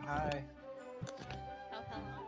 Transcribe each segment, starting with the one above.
Hi. Oh, hello.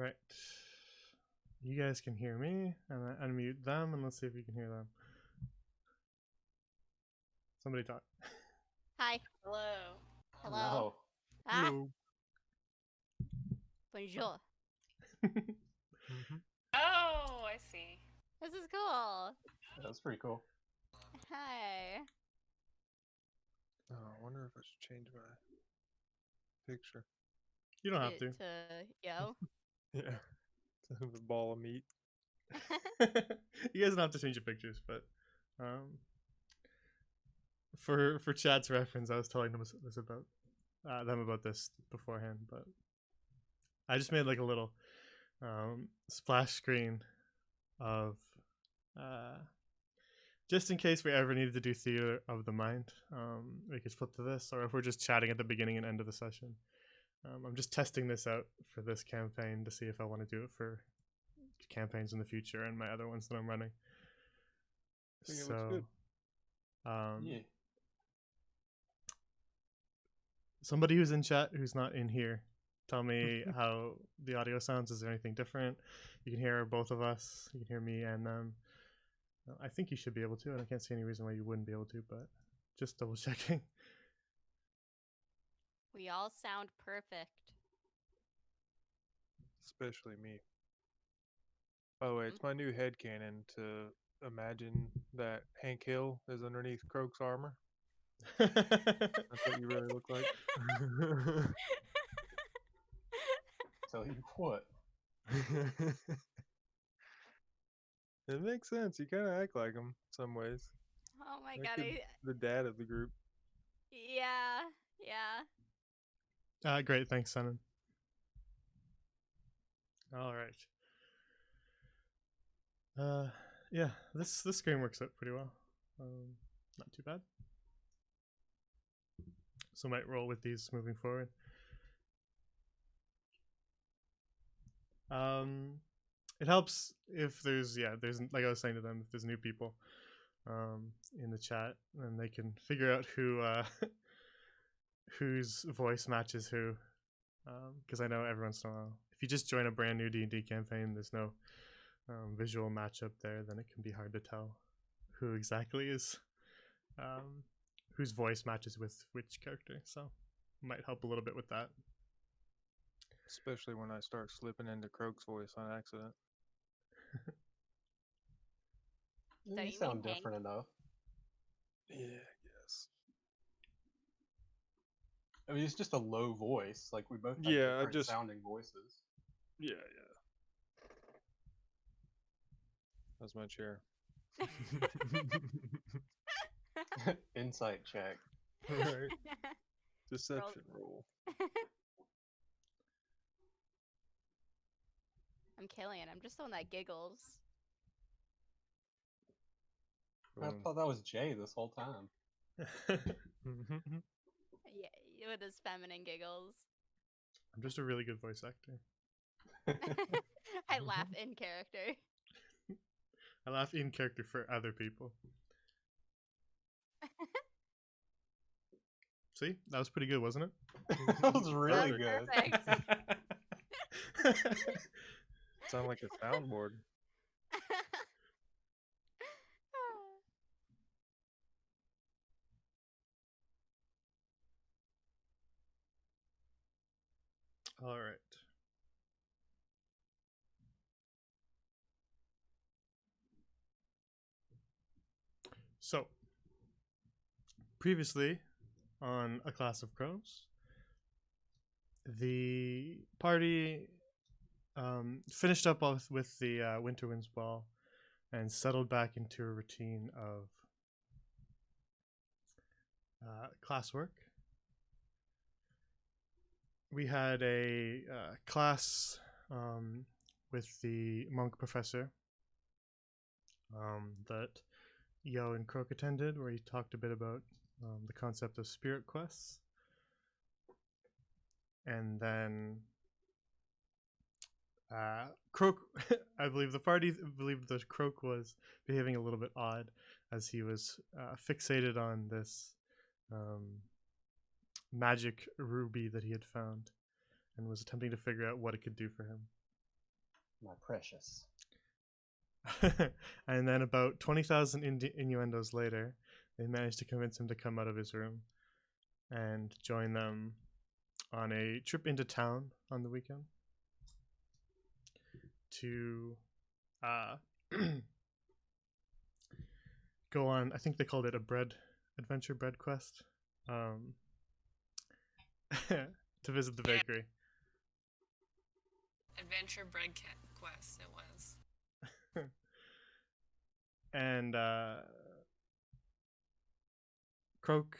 right. You guys can hear me, and I unmute them, and let's see if you can hear them. Somebody talk. Hi. Hello. Hello. No. Ah, Hello. bonjour. Oh, I see. This is cool. That's pretty cool. Hi. Oh, I wonder if I should change my picture. You don't have to. Yo. Yeah. The ball of meat. You guys don't have to change your pictures, but for chat's reference, I was telling them about this beforehand, but I just made like a little splash screen of just in case we ever needed to do theater of the mind. We could flip to this, or if we're just chatting at the beginning and end of the session. I'm just testing this out for this campaign to see if I want to do it for campaigns in the future and my other ones that I'm running. I think it looks good. Yeah. Somebody who's in chat who's not in here, tell me how the audio sounds. Is there anything different? You can hear both of us. You can hear me and them. I think you should be able to, and I can't see any reason why you wouldn't be able to, but just double checking. We all sound perfect. Especially me. By the way, it's my new headcanon to imagine that Hank Hill is underneath Croak's armor. That's what you really look like. Tell you what. It makes sense. You kind of act like him in some ways. Oh my Like god. the dad of the group. Yeah. Yeah. Great, thanks, Senan. All right. Yeah, this screen works out pretty well. Not too bad. So might roll with these moving forward. It helps if there's like I was saying to them, if there's new people in the chat, and they can figure out who whose voice matches who. Because I know every once in a while, if you just join a brand new D&D campaign, there's no visual matchup there, then it can be hard to tell who exactly is whose voice matches with which character. So might help a little bit with that. Especially when I start slipping into Croak's voice on accident. Don't You you sound mean different enough. Yeah, yes. I mean, it's just a low voice. Like, we both have Yeah, different sounding voices. Yeah. That's my chair. Insight check. Right. Deception roll. I'm Killian. I'm just the one that giggles. I thought that was Jay this whole time. Yeah, with his feminine giggles. I'm just a really good voice actor. I laugh in character. I laugh in character for other people. See? That was pretty good, wasn't it? That was really That was good. perfect. Sound like a soundboard. All right. So, previously on A Class of Crows, the party finished up with the Winter Winds Ball and settled back into a routine of classwork. We had a class with the monk professor that Yo and Croak attended, where he talked a bit about the concept of spirit quests. And then Croak, I believe the party believed that Croak was behaving a little bit odd, as he was fixated on this magic ruby that he had found and was attempting to figure out what it could do for him. My precious. And then about 20,000 innuendos later, they managed to convince him to come out of his room and join them on a trip into town on the weekend to go on, I think they called it a bread quest, to visit the Yeah. bakery. Adventure Bread Quest, it was. And Croak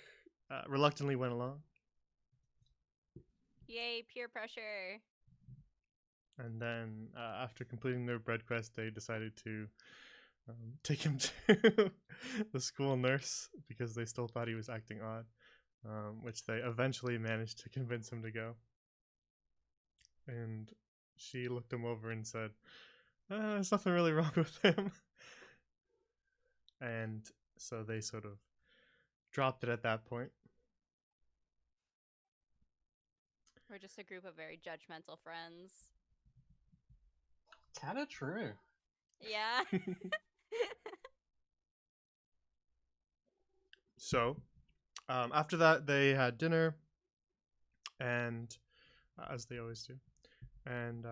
reluctantly went along, Yay, peer pressure. and then after completing their bread quest, they decided to take him to the school nurse because they still thought he was acting odd, which they eventually managed to convince him to go. And she looked him over and said, there's nothing really wrong with him. And so they sort of dropped it at that point. We're just a group of very judgmental friends. Kind of true. Yeah. So after that, they had dinner, and as they always do, and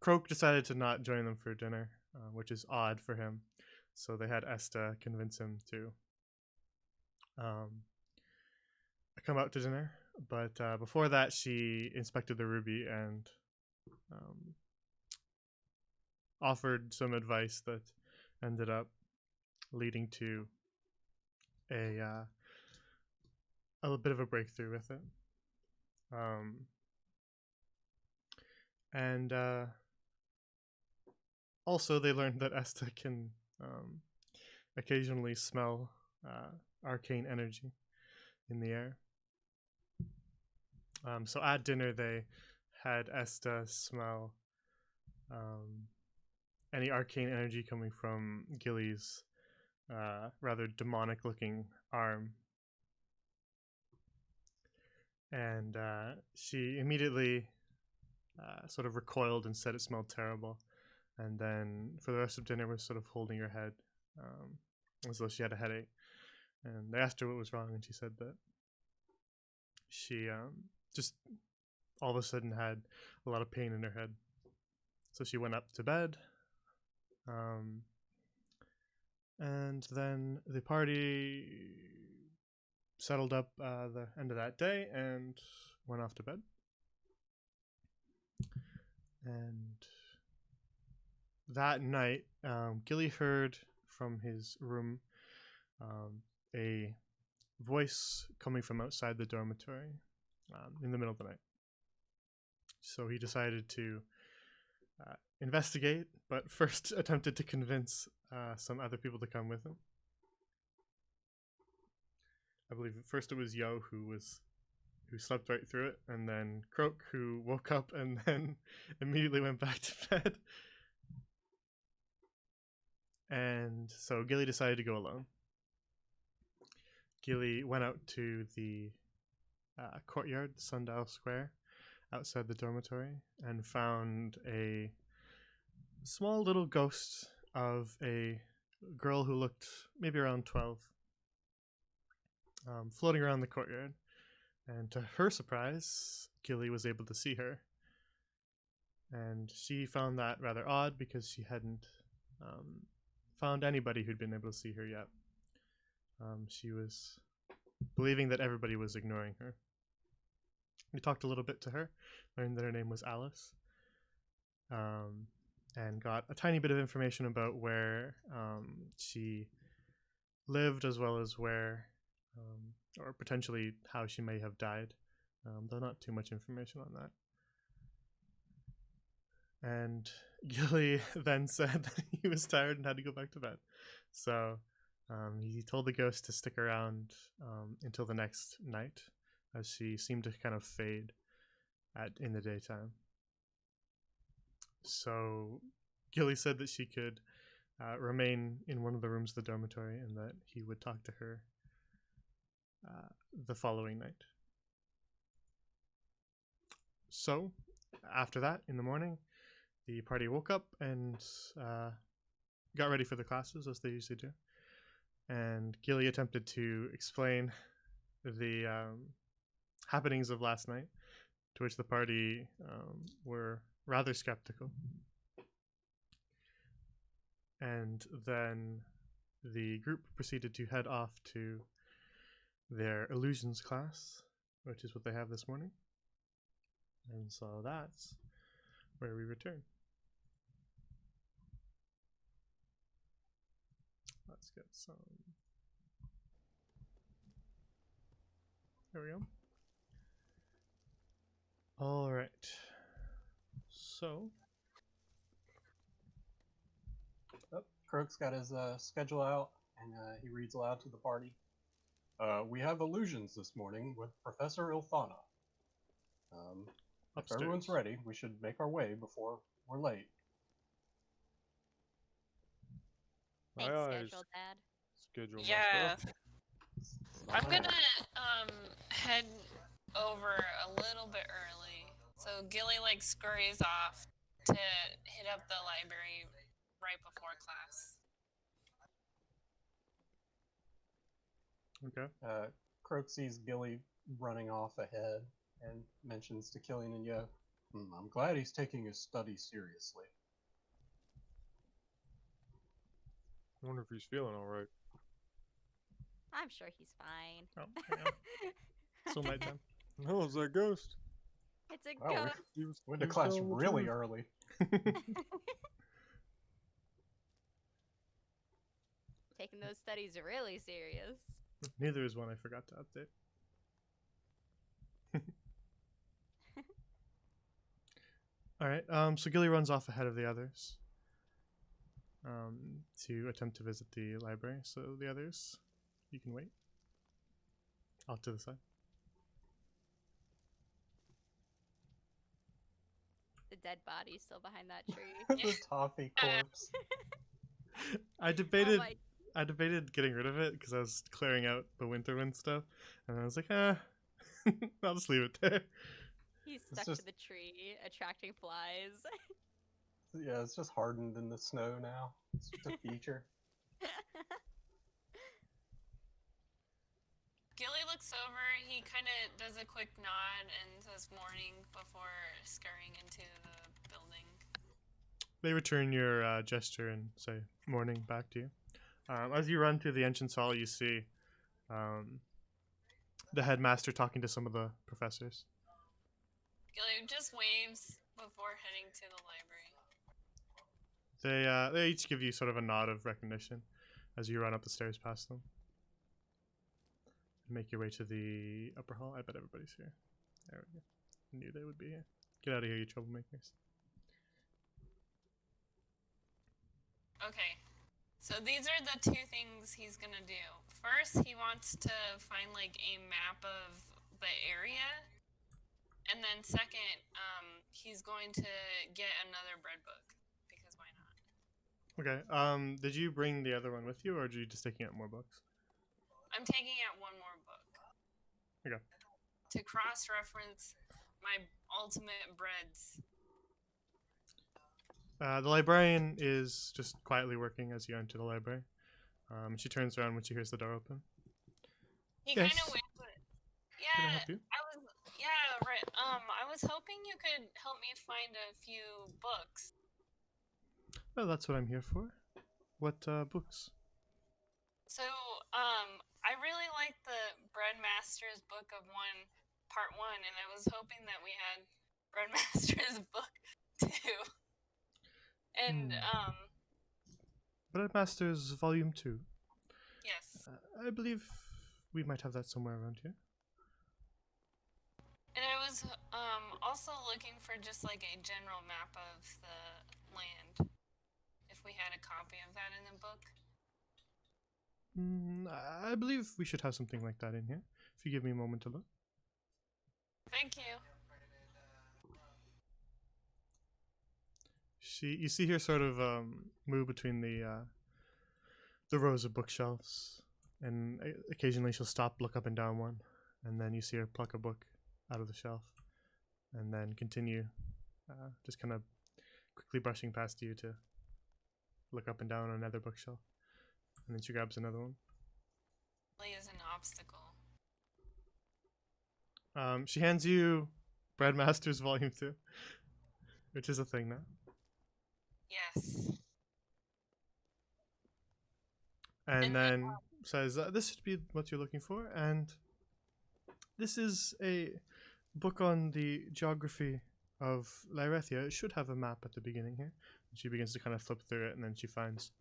Croak decided to not join them for dinner, which is odd for him. So they had Esta convince him to come out to dinner. But before that, she inspected the ruby and offered some advice that ended up leading to a bit of a breakthrough with it. And also, they learned that Esta can occasionally smell arcane energy in the air. So at dinner, they had Esta smell any arcane energy coming from Gilly's rather demonic-looking arm. And she immediately sort of recoiled and said it smelled terrible. And then for the rest of dinner was sort of holding her head as though she had a headache. And they asked her what was wrong, and she said that she just all of a sudden had a lot of pain in her head. So she went up to bed. And then the party settled up the end of that day and went off to bed. And that night, Gilly heard from his room a voice coming from outside the dormitory in the middle of the night. So he decided to investigate, but first attempted to convince some other people to come with him. I believe at first it was Yo who slept right through it, and then Croak who woke up and then immediately went back to bed. And so Gilly decided to go alone. Gilly went out to the courtyard, Sundial Square, outside the dormitory, and found a small little ghost of a girl who looked maybe around 12, floating around the courtyard. And to her surprise, Gilly was able to see her. And she found that rather odd because she hadn't found anybody who'd been able to see her yet. She was believing that everybody was ignoring her. We talked a little bit to her, learned that her name was Alice, and got a tiny bit of information about where she lived, as well as where, or potentially how she may have died, though not too much information on that. And Gilly then said that he was tired and had to go back to bed. So he told the ghost to stick around until the next night, as she seemed to kind of fade in the daytime. So Gilly said that she could remain in one of the rooms of the dormitory and that he would talk to her the following night. So after that, in the morning, the party woke up and got ready for the classes as they usually do. And Gilly attempted to explain the happenings of last night, to which the party were rather skeptical. And then the group proceeded to head off to their illusions class, which is what they have this morning. And so that's where we return. Let's get some. There we go. All right. So. Oh, Croak's got his schedule out, and he reads aloud to the party. We have illusions this morning with Professor Ilthana. If everyone's Upstairs. ready, we should make our way before we're late. My Thanks, eyes. schedule, Dad. Schedule my Yeah. stuff. I'm gonna head over a little bit early. So Gilly like scurries off to hit up the library right before class. Okay. Croak sees Gilly running off ahead and mentions to Killian and Yo, I'm glad he's taking his study seriously. I wonder if he's feeling all right. I'm sure he's fine. Oh, hang on. Still nighttime. No, it's that ghost. It's a Wow, we- ghost. He was, Went he to was class telling the really truth. early. Taking those studies really serious. Neither is one I forgot to update. All right. So Gilly runs off ahead of the others to attempt to visit the library. So the others, you can wait. Off to the side. The dead body's still behind that tree. The toffee corpse. I Oh debated. my- I debated getting rid of it because I was clearing out the Winterwind stuff, and I was like, I'll just leave it there. He's stuck just- to the tree, attracting flies. Yeah, it's just hardened in the snow now. It's just a feature. Gilly looks over, he kind of does a quick nod and says morning before scurrying into the building. They return your gesture and say morning back to you. As you run through the entrance hall, you see the headmaster talking to some of the professors. Gilly just waves before heading to the library. They each give you sort of a nod of recognition as you run up the stairs past them. Make your way to the upper hall. I bet everybody's here. There we go. I knew they would be here. Get out of here, you troublemakers. Okay, so these are the two things he's gonna do. First, he wants to find like a map of the area, and then second, he's going to get another bread book because why not? Okay. Did you bring the other one with you, or are you just taking out more books? I'm taking out one more book. Okay. To cross-reference my ultimate breads. The librarian is just quietly working as you enter the library. She turns around when she hears the door open. He Yes. kind of waves. Can I Yeah, help you? right. I was hoping you could help me find a few books. Well, that's what I'm here for. What books? So, I really like the Breadmaster's Book of One, Part 1, and I was hoping that we had Breadmaster's Book 2. And, Breadmasters Volume 2. yes. I believe we might have that somewhere around here. And I was, also looking for just like a general map of the land. If we had a copy of that in the book. I believe we should have something like that in here. If you give me a moment to look. Thank you. You see her sort of move between the rows of bookshelves, and occasionally she'll stop, look up and down one, and then you see her pluck a book out of the shelf, and then continue, just kind of quickly brushing past you to look up and down on another bookshelf. And then she grabs another one. Is an obstacle. She hands you Breadmaster's Volume 2, which is a thing now. Yes. And And then, then says, this should be what you're looking for. And this is a book on the geography of Lyrethia. It should have a map at the beginning here. And she begins to kind of flip through it, and then she finds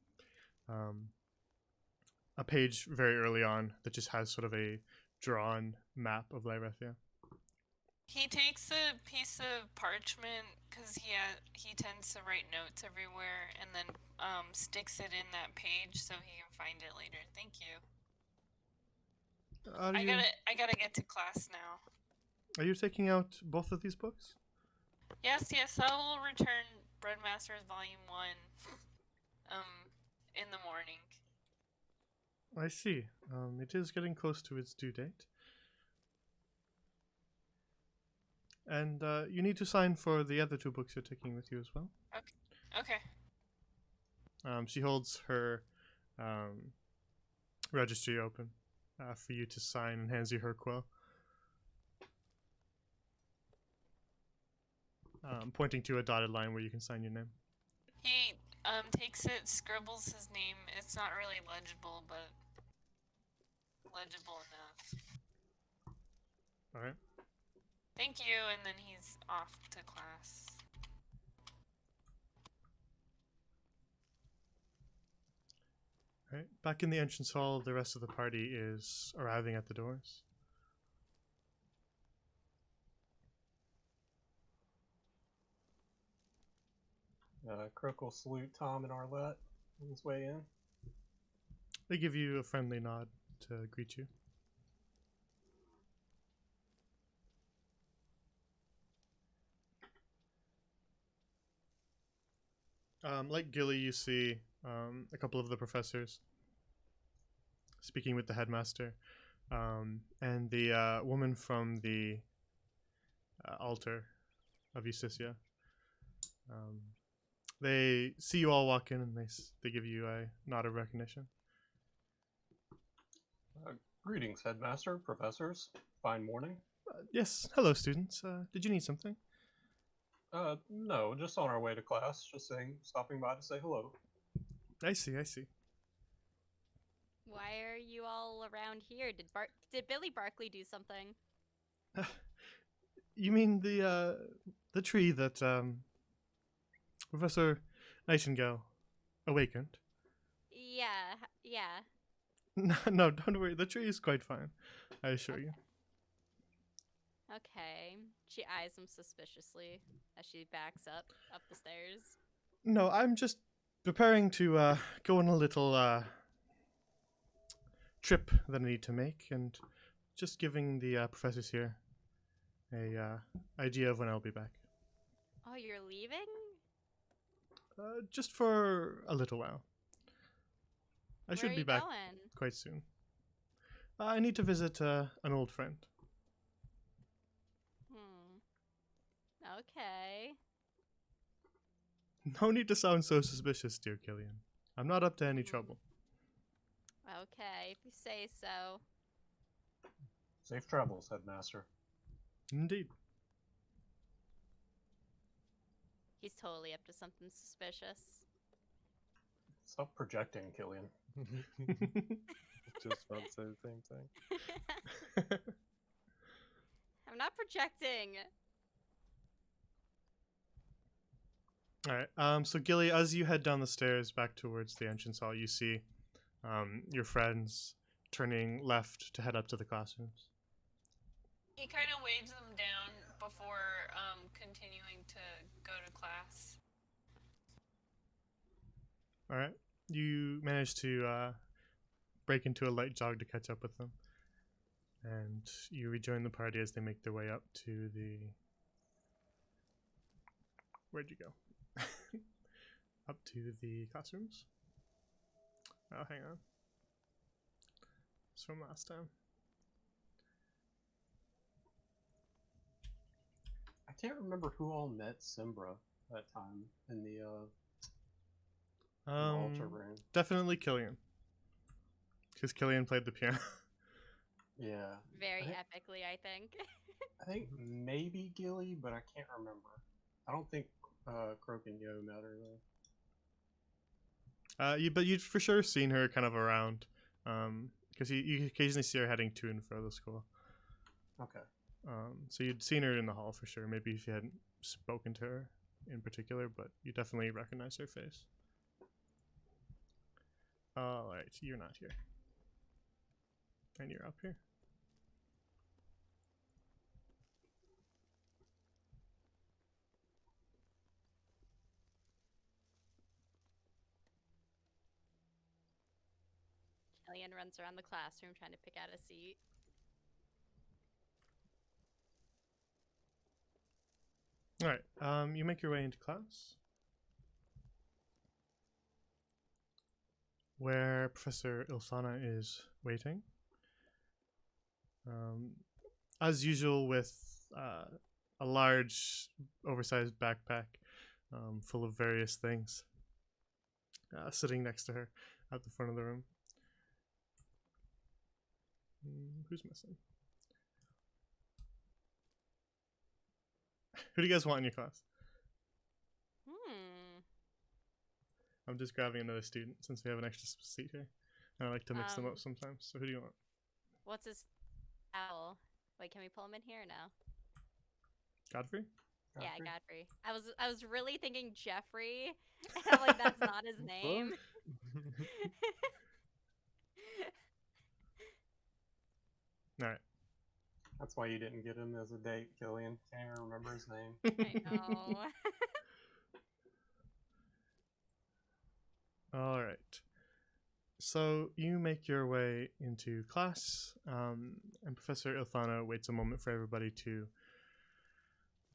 a page very early on that just has sort of a drawn map of Lyrethia. he takes a piece of parchment because he tends to write notes everywhere, and then sticks it in that page so he can find it later. Thank you. I gotta get to class now. Are you taking out both of these books? Yes, I will return Breadmaster's Volume 1 in the morning. I see. It is getting close to its due date. And you need to sign for the other 2 books you're taking with you as well. Okay. She holds her registry open for you to sign and hands you her quill. Pointing to a dotted line where you can sign your name. He takes it, scribbles his name. It's not really legible, but legible enough. Alright. Thank you, and then he's off to class. Alright. Back in the entrance hall, the rest of the party is arriving at the doors. Croak will salute Tom and Arlette on his way in. They give you a friendly nod to greet you. Like Gilly, you see a couple of the professors speaking with the headmaster, and the woman from the altar of Eusticia. They see you all walk in, and they give you a nod of recognition. Greetings, headmaster, professors. Fine morning. Yes, hello, students. Did you need something? No, just on our way to class. Just stopping by to say hello. I see. Why are you all around here? Did Billy Barkley do something? You mean the tree that Professor Nightingale awakened? Yeah. No, don't worry. The tree is quite fine, I assure you. Okay. She eyes him suspiciously as she backs up the stairs. No, I'm just preparing to go on a little trip that I need to make, and just giving the professors here a idea of when I'll be back. Oh, you're leaving? Just for a little while. I should Where are be you back going? quite soon. I need to visit an old friend. Okay. No need to sound so suspicious, dear Killian. I'm not up to any trouble. Okay, if you say so. Safe travels, headmaster. Indeed. He's totally up to something suspicious. Stop projecting, Killian. Just about to say the same thing. I'm not projecting. Alright, so Gilly, as you head down the stairs back towards the entrance hall, you see your friends turning left to head up to the classrooms. He kind of waves them down before continuing to go to class. Alright, you manage to break into a light jog to catch up with them. And you rejoin the party as they make their way up to the... Where'd you go? Up to the classrooms. Oh, hang on. It's from last time. I can't remember who all met Simbra. that time in the altar room? Definitely Killian. Because Killian played the piano. Yeah. Very I think- epically, I think. I think maybe Gilly, but I can't remember. I don't think Croak and Yo met her though. But you'd for sure seen her kind of around. Because you occasionally see her heading to and fro the school. Okay. So you'd seen her in the hall for sure. Maybe if you hadn't spoken to her in particular, but you definitely recognize her face. Alright, you're not here. And you're up here. Killian runs around the classroom trying to pick out a seat. Alright, you make your way into class. Where Professor Ilthana is waiting. As usual with a large, oversized backpack full of various things sitting next to her at the front of the room. Who's missing? Who do you guys want in your class? I'm just grabbing another student since we have an extra seat here. And I like to mix them up sometimes. So who do you want? What's his owl? Wait, can we pull him in here or no? Godfrey? Yeah, Godfrey? Godfrey. I was really thinking Jeffrey. And I'm like, that's not his name. Alright. That's why you didn't get him as a date, Killian. Can't even remember his name. I know. Alright. So you make your way into class, and Professor Ilthana waits a moment for everybody to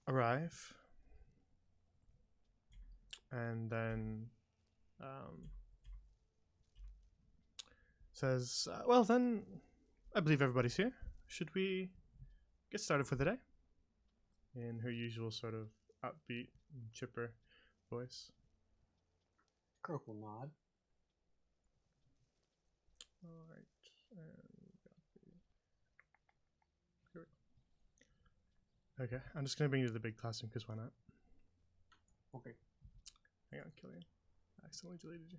arrive. And then says, well then, I believe everybody's here. Should we get started for the day? In her usual sort of upbeat, chipper voice. Croak will nod. Alright. Okay, I'm just gonna bring you to the big classroom because why not? Okay. Hang on, Killian. I accidentally deleted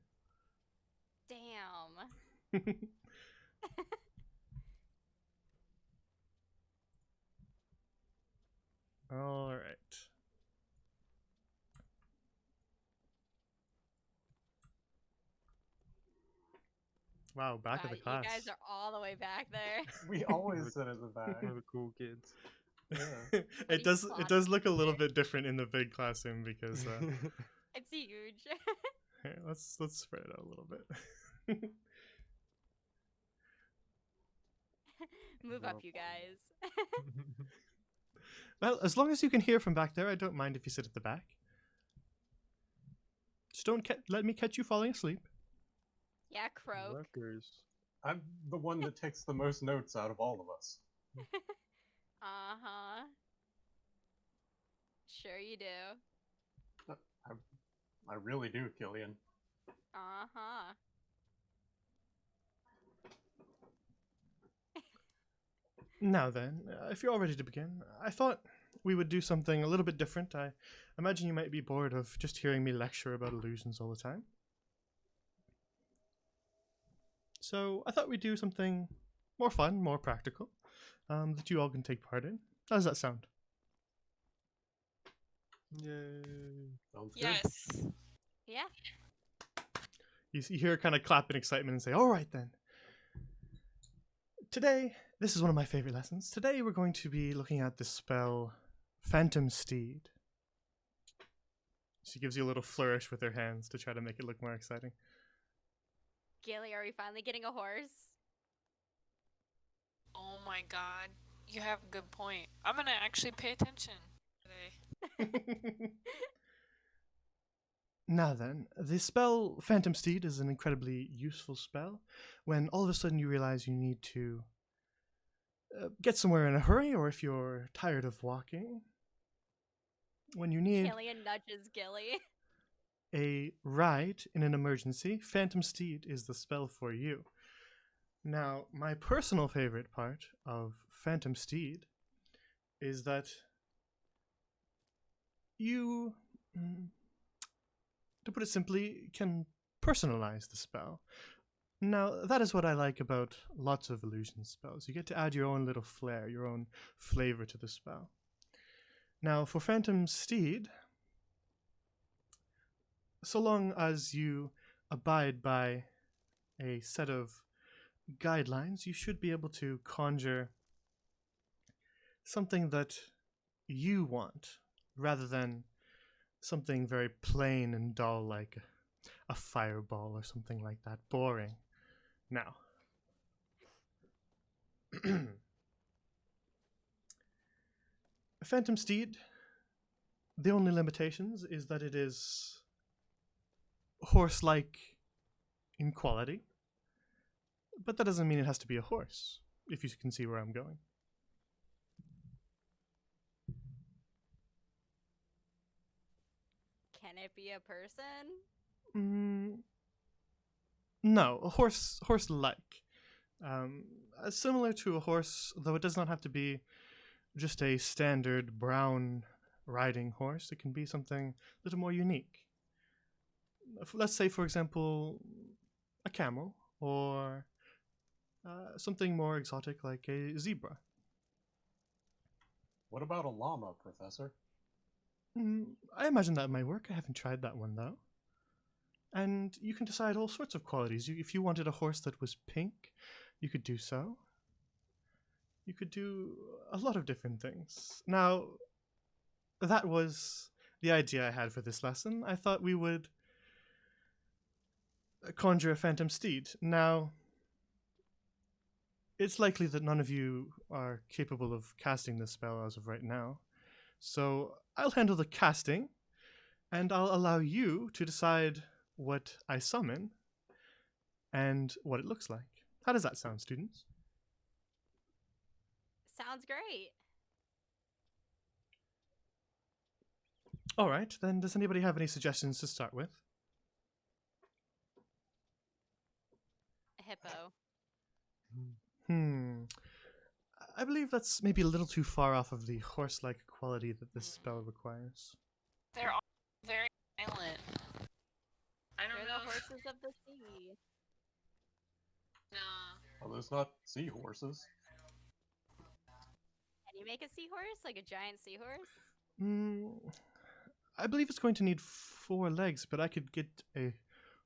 Damn. you. Alright. Wow, back of Wow, the class. You guys are all the way back there. We always sit at the back. One of the cool kids. Yeah. it does look a little bit different in the big classroom because It's huge. here, let's spread it out a little bit. Move up, you guys. Well, as long as you can hear from back there, I don't mind if you sit at the back. Just don't let me catch you falling asleep. Yeah, Croak. Rutgers. I'm the one that takes the most notes out of all of us. Uh-huh. Sure you do. I really do, Killian. Uh-huh. Now then, if you're all ready to begin, I thought we would do something a little bit different. I imagine you might be bored of just hearing me lecture about illusions all the time. So I thought we'd do something more fun, more practical, that you all can take part in. How does that sound? Yay. Sounds good. Yes. Yeah. You hear her kind of clap in excitement and say, all right then. Today, this is one of my favorite lessons. Today we're going to be looking at the spell Phantom Steed. She gives you a little flourish with her hands to try to make it look more exciting. Gilly, are we finally getting a horse? Oh my god. You have a good point. I'm gonna actually pay attention today. Now then, the spell Phantom Steed is an incredibly useful spell when all of a sudden you realize you need to get somewhere in a hurry, or if you're tired of walking, when you need Killian nudges Gilly. a ride in an emergency, Phantom Steed is the spell for you. Now, my personal favorite part of Phantom Steed is that you, to put it simply, can personalize the spell. Now, that is what I like about lots of illusion spells. You get to add your own little flair, your own flavor to the spell. Now, for Phantom Steed, so long as you abide by a set of guidelines, you should be able to conjure something that you want, rather than something very plain and dull like a fireball or something like that. Boring. Now, Phantom Steed, the only limitations is that it is horse-like in quality, but that doesn't mean it has to be a horse, if you can see where I'm going. Can it be a person? No, a horse-like. Similar to a horse, though it does not have to be just a standard brown riding horse. It can be something a little more unique. Let's say, for example, a camel, or something more exotic like a zebra. What about a llama, Professor? I imagine that might work. I haven't tried that one, though. And you can decide all sorts of qualities. If you wanted a horse that was pink, you could do so. You could do a lot of different things. Now, that was the idea I had for this lesson. I thought we would conjure a Phantom Steed. Now, it's likely that none of you are capable of casting this spell as of right now. So I'll handle the casting, and I'll allow you to decide what I summon and what it looks like. How does that sound, students? Sounds great. All right, then does anybody have any suggestions to start with? A hippo. I believe that's maybe a little too far off of the horse-like quality that this spell requires. They're all very violent. I don't They're know. the horses of the sea. No. Well, there's not seahorses. Can you make a seahorse? Like a giant seahorse? I believe it's going to need 4 legs, but I could get a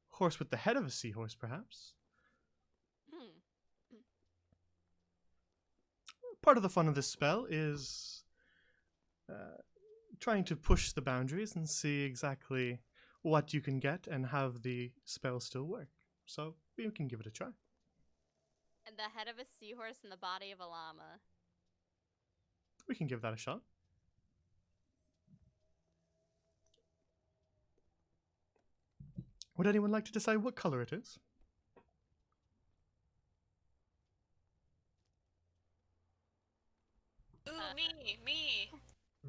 horse with the head of a seahorse, perhaps. Part of the fun of this spell is trying to push the boundaries and see exactly what you can get and have the spell still work. So we can give it a try. And the head of a seahorse and the body of a llama. We can give that a shot. Would anyone like to decide what color it is? Ooh, me.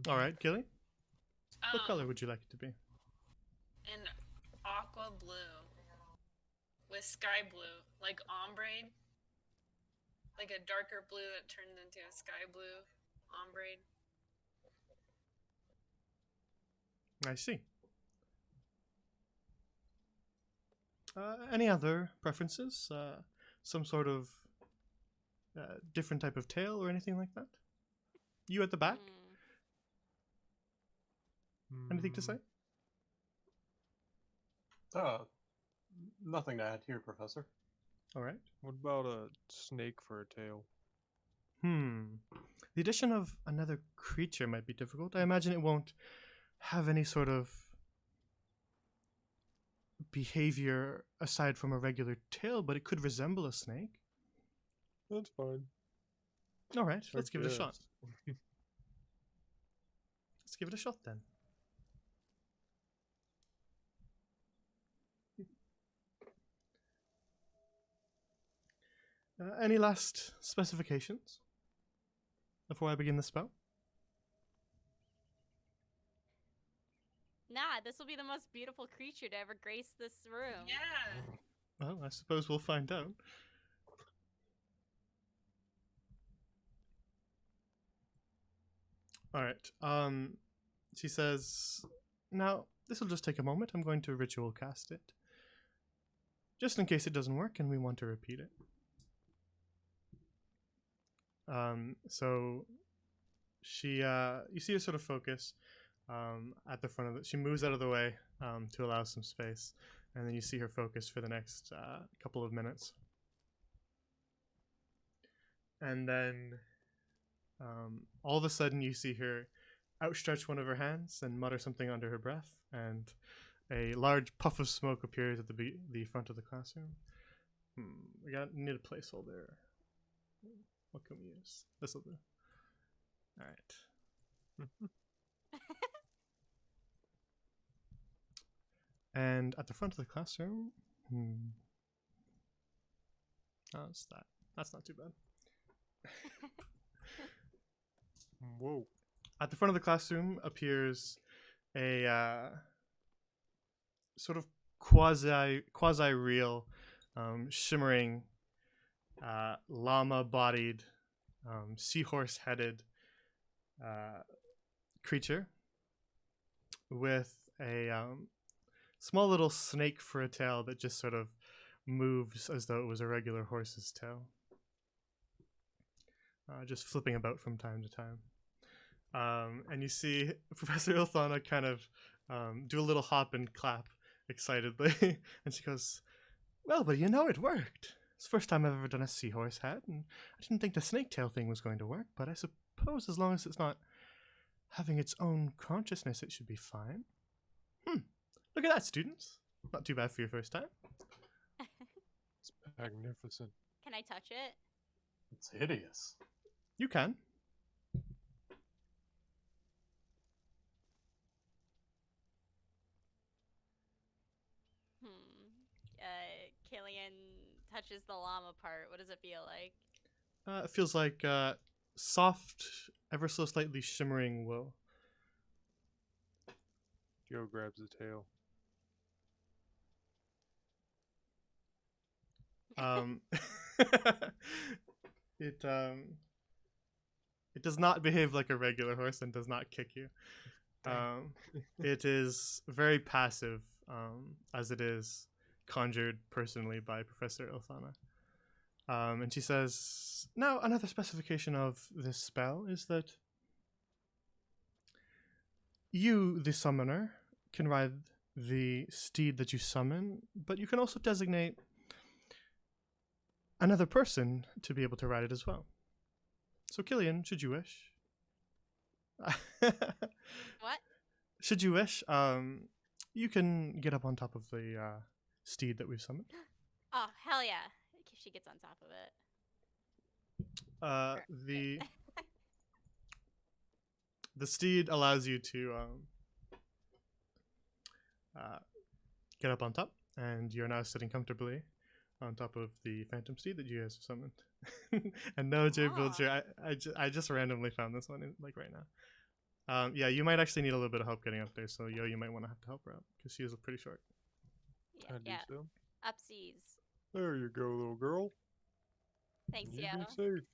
All right, Gilly, what Um, color would you like it to be? An aqua blue with sky blue, like ombre, like a darker blue that turned into a sky blue ombre. I see. Any other preferences? Some sort of different type of tail or anything like that? You at the back? Anything to say? Nothing to add here, Professor. All right. What about a snake for a tail? The addition of another creature might be difficult. I imagine it won't have any sort of behavior aside from a regular tail, but it could resemble a snake. That's fine. All right, I let's give it a shot. guess. Let's give it a shot then. Any last specifications before I begin the spell? Nah, this will be the most beautiful creature to ever grace this room. Yeah. Well, I suppose we'll find out. All right. She says, "Now this will just take a moment. I'm going to ritual cast it, just in case it doesn't work and we want to repeat it." So she, you see her sort of focus at the front of it. She moves out of the way to allow some space, and then you see her focus for the next couple of minutes. And then all of a sudden you see her outstretch one of her hands and mutter something under her breath, and a large puff of smoke appears at the front of the classroom. We need a placeholder. What can we use? This will do. All right. And at the front of the classroom, how's that? That's not too bad. Whoa. At the front of the classroom appears a sort of quasi real, shimmering, llama-bodied, seahorse-headed creature with a small little snake for a tail that just sort of moves as though it was a regular horse's tail, just flipping about from time to time. And you see Professor Ilthana kind of do a little hop and clap excitedly. And she goes, "Well, but you know, it worked. It's the first time I've ever done a seahorse head, and I didn't think the snake tail thing was going to work, but I suppose as long as it's not having its own consciousness, it should be fine. Look at that, students. Not too bad for your first time." It's magnificent. Can I touch it? It's hideous. You can. Killian touches the llama part. What does it feel like? It feels like soft, ever so slightly shimmering wool. Joe grabs the tail. It does not behave like a regular horse and does not kick you. It is very passive, as it is conjured personally by Professor Ilthana. And she says, "Now, another specification of this spell is that you, the summoner, can ride the steed that you summon, but you can also designate another person to be able to ride it as well. So, Killian, should you wish..." What? Should you wish, you can get up on top of the steed that we've summoned. Oh, hell yeah. She gets on top of it. The steed allows you to get up on top, and you're now sitting comfortably on top of the phantom steed that you guys have summoned. And no, Jay Bilger, I just randomly found this one like right now. Yeah, you might actually need a little bit of help getting up there, so Yo, you might want to have to help her out because she is pretty short. I do so. Upsies. There you go, little girl. Thanks, You Yo. be safe.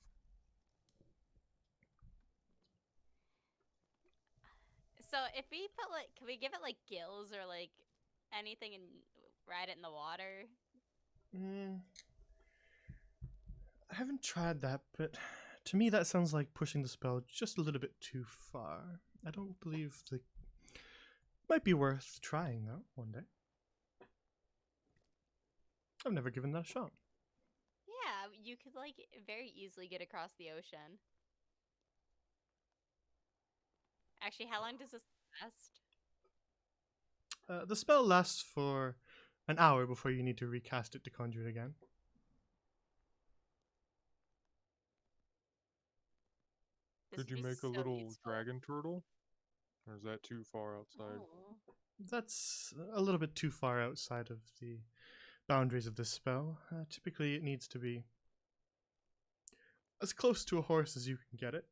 So if we put like, can we give it like gills or like anything and ride it in the water? I haven't tried that, but to me that sounds like pushing the spell just a little bit too far. I don't believe might be worth trying though one day. I've never given that a shot. Yeah, you could like very easily get across the ocean. Actually, how long does this last? The spell lasts for an hour before you need to recast it to conjure it again. This Could you would be make a so little useful. dragon turtle? Or is that too far outside? Oh. That's a little bit too far outside of the boundaries of this spell. Typically, it needs to be as close to a horse as you can get it.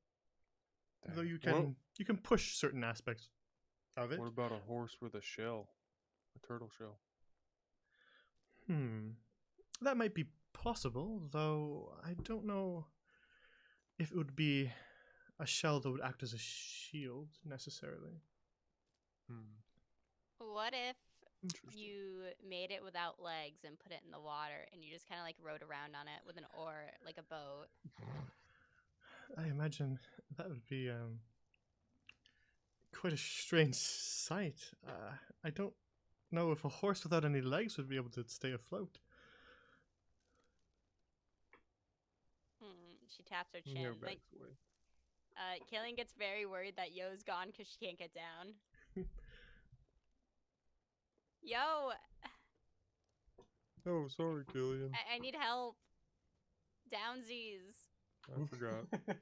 Though Dang. you Well, can push certain aspects of it. What about a horse with a shell? A turtle shell? That might be possible, though I don't know if it would be a shell that would act as a shield necessarily. What if Interesting. you made it without legs and put it in the water and you just kind of like rode around on it with an oar like a boat? I imagine that would be quite a strange sight. I don't know if a horse without any legs would be able to stay afloat. She taps her chin. Your Like, back's away. Killian gets very worried that Yo's gone because she can't get down. Yo, Oh, sorry, Killian. I need help. Downsies. I forgot.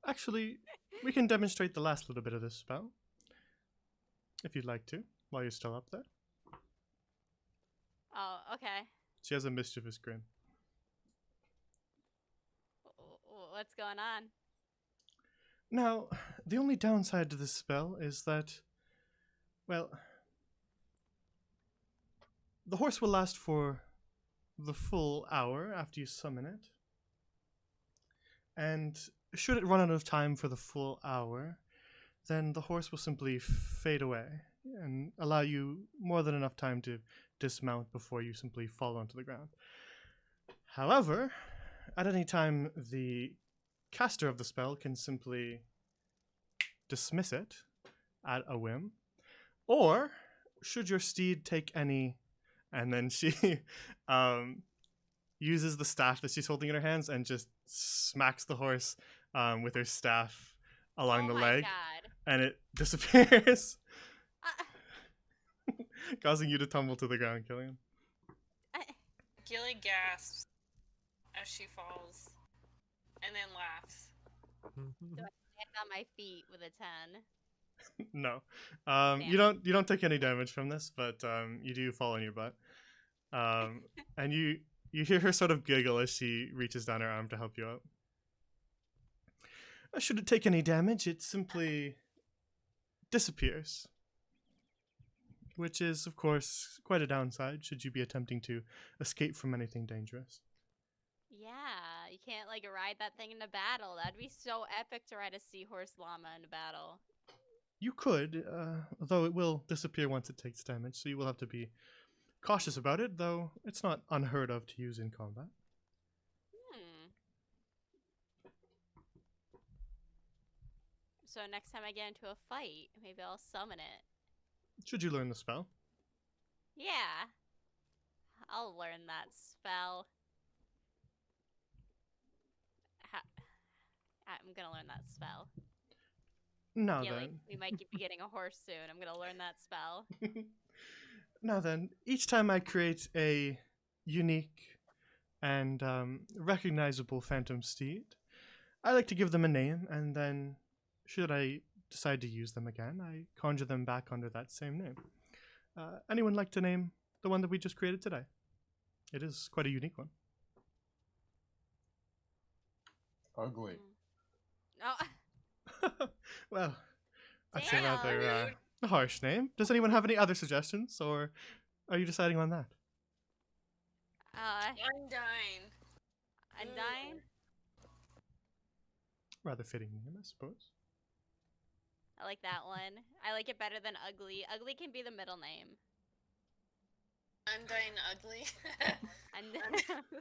Actually, we can demonstrate the last little bit of this spell, if you'd like to, while you're still up there. Oh, okay. She has a mischievous grin. What's going on? Now, the only downside to this spell is that, well, the horse will last for the full hour after you summon it. And should it run out of time for the full hour, then the horse will simply fade away and allow you more than enough time to dismount before you simply fall onto the ground. However, at any time, the caster of the spell can simply dismiss it at a whim, or should your steed take any, and then she uses the staff that she's holding in her hands and just smacks the horse with her staff along the leg, God. and it disappears, Uh, causing you to tumble to the ground, Killian. Gilly gasps as she falls, and then laughs. Land on my feet with a 10. No, Damn. you don't take any damage from this, but you do fall on your butt, and you hear her sort of giggle as she reaches down her arm to help you out. Should it take any damage, it simply disappears, which is, of course, quite a downside should you be attempting to escape from anything dangerous. Yeah, you can't like ride that thing into battle. That'd be so epic to ride a seahorse llama into battle. You could, though it will disappear once it takes damage, so you will have to be cautious about it, though it's not unheard of to use in combat. So next time I get into a fight, maybe I'll summon it. Should you learn the spell? Yeah. I'll learn that spell. I'm gonna learn that spell. Now Yeah, then. like, we might be getting a horse soon. I'm gonna learn that spell. Now then, each time I create a unique and recognizable phantom steed, I like to give them a name, and then, should I decide to use them again, I conjure them back under that same name. Anyone like to name the one that we just created today? It is quite a unique one. Ugly. Oh, Well, that's a Damn. rather harsh name. Does anyone have any other suggestions, or are you deciding on that? Undyne. Undyne? Rather fitting name, I suppose. I like that one. I like it better than Ugly. Ugly can be the middle name. Undyne ugly.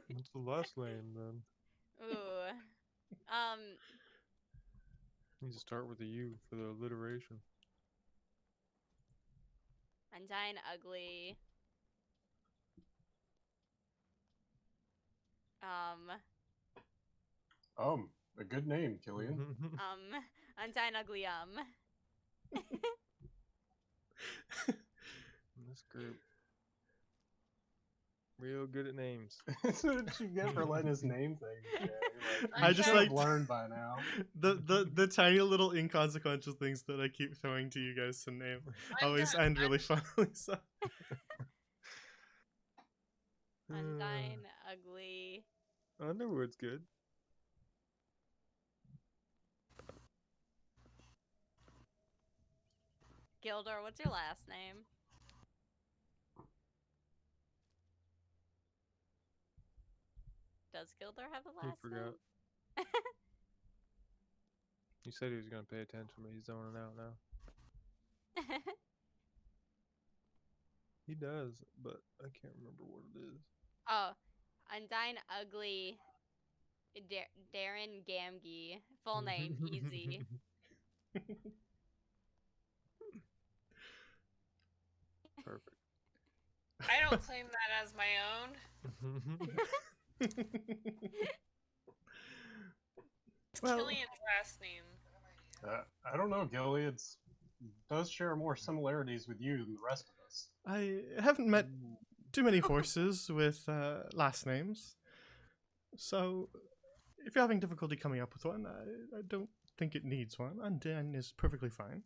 What's the last name then? Ooh. Need to start with a U for the alliteration. Undyne Ugly. A good name, Killian. Undyne Ugly, This group. Real good at names. That's what you get for letting his name thing. I just should have like- learned by now. The tiny little inconsequential things that I keep throwing to you guys to name always end really funnily. So Undyne Ugly. Underwood's good. Gildor, what's your last name? Does Gildor have a He last forgot. name? He said he was gonna pay attention, but he's zoning out now. He does, but I can't remember what it is. Oh, Undyne Ugly Darren Gamgee. Full name, easy. Perfect. I don't claim that as my own. It's Well- Killian's last name. I don't know, Gilly. It does share more similarities with you than the rest of us. I haven't met too many horses with last names, so if you're having difficulty coming up with one, I don't think it needs one. Undyne is perfectly fine.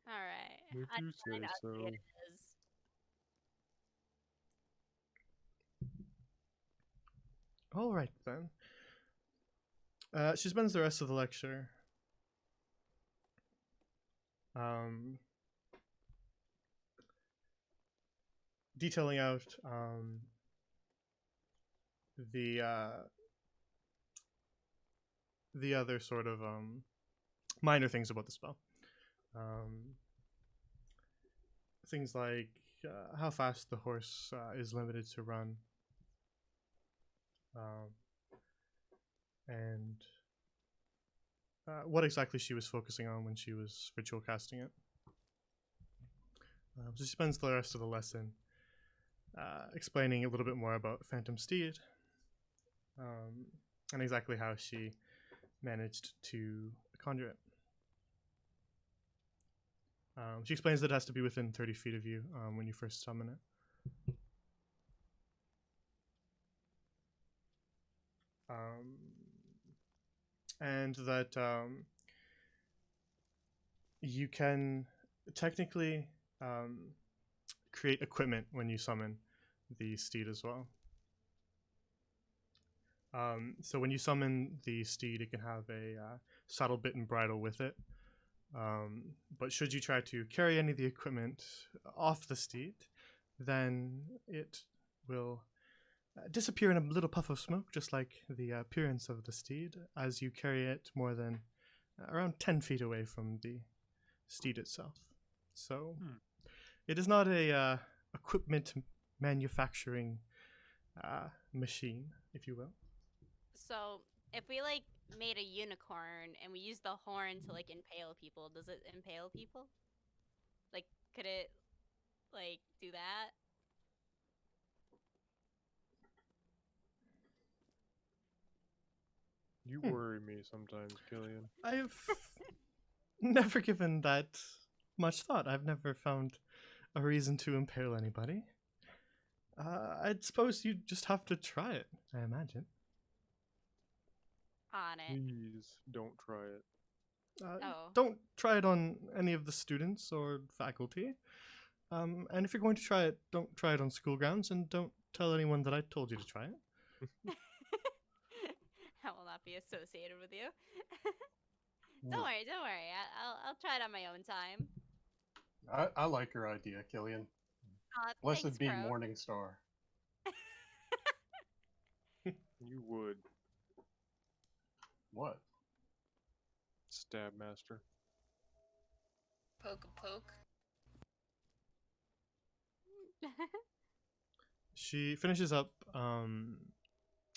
Alright. If you say Undyne so. Ugly it is. All right then. She spends the rest of the lecture detailing out the other sort of minor things about the spell. Things like how fast the horse is limited to run, and what exactly she was focusing on when she was ritual casting it. So she spends the rest of the lesson explaining a little bit more about Phantom Steed, and exactly how she managed to conjure it. She explains that it has to be within 30 feet of you when you first summon it. And that you can technically create equipment when you summon the steed as well. So when you summon the steed, it can have a saddle bit and bridle with it. But should you try to carry any of the equipment off the steed, then it will disappear in a little puff of smoke, just like the appearance of the steed, as you carry it more than around 10 feet away from the steed itself. So it is not a equipment manufacturing machine, if you will. So, if we like made a unicorn and we used the horn to like impale people, does it impale people? Like, could it like do that? You worry me sometimes, Killian. I've never given that much thought. I've never found a reason to impale anybody. I'd suppose you just have to try it, I imagine. On it. Please don't try it. Oh. Don't try it on any of the students or faculty. And if you're going to try it, don't try it on school grounds, and don't tell anyone that I told you to try it. I will not be associated with you. Don't worry, don't worry. I'll try it on my own time. I like your idea, Killian. Thanks, Blessed be Crow. Morningstar. You would. What? Stab master. Poke a poke. She finishes up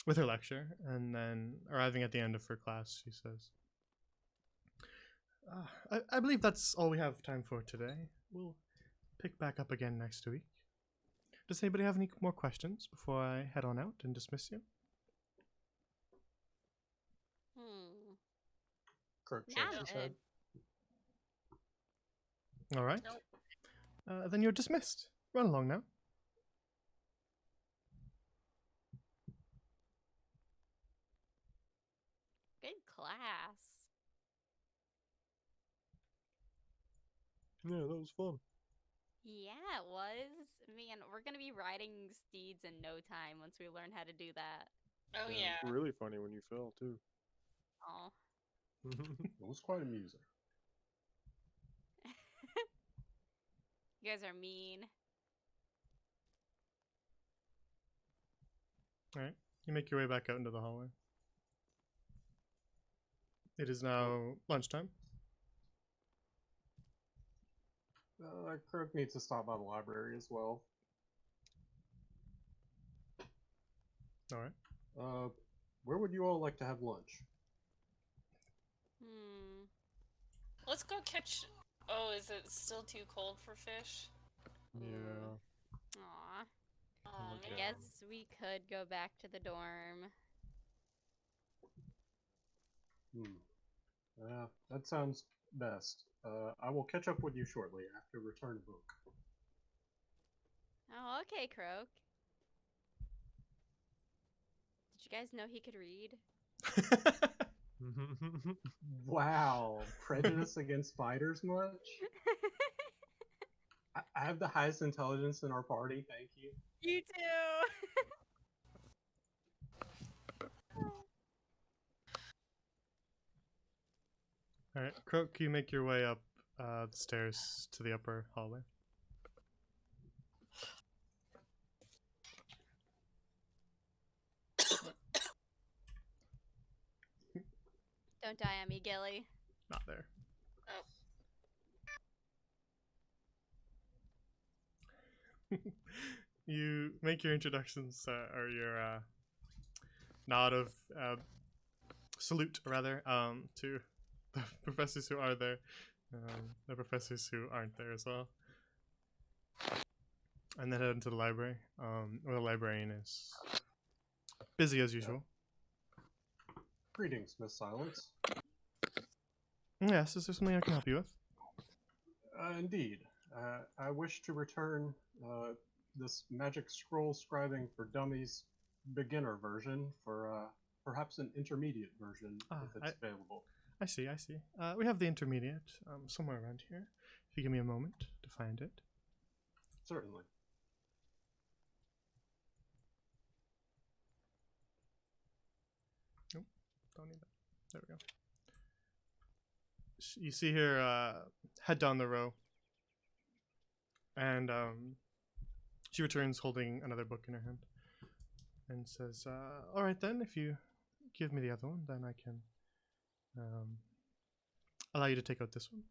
with her lecture, and then arriving at the end of her class, she says, I believe that's all we have time for today. We'll pick back up again next week. Does anybody have any more questions before I head on out and dismiss you? Kirk Now shakes his head. good. All right. Nope. Then you're dismissed. Run along now. Good class. Yeah, that was fun. Yeah, it was. Man, we're gonna be riding steeds in no time once we learn how to do that. Oh It yeah. was really funny when you fell too. Oh. It was quite amusing. You guys are mean. Alright. You make your way back out into the hallway. It is now lunchtime. Croak needs to stop by the library as well. Alright. Where would you all like to have lunch? Hmm. Let's go catch. Oh, is it still too cold for fish? Yeah. Aw. Oh, I I man. guess we could go back to the dorm. That sounds best. I will catch up with you shortly after return a book. Oh, okay, Croak. Did you guys know he could read? Wow, prejudice against fighters much? I have the highest intelligence in our party, thank you. You too. Alright. Croak, you make your way up the stairs to the upper hallway. Don't die on me, Gilly. Not there. You make your introductions, or your nod of salute, rather, to the professors who are there, the professors who aren't there as well, and then head into the library, where the librarian is busy as usual. Greetings, Miss Silence. Yes, is there something I can help you with? Indeed. I wish to return this magic scroll scribing for dummies beginner version for perhaps an intermediate version if it's available. I see. We have the intermediate somewhere around here. If you give me a moment to find it. Certainly. Nope, don't need that. There we go. You see her head down the row, and she returns holding another book in her hand, and says, "All right then, if you give me the other one, then I can allow you to take out this one."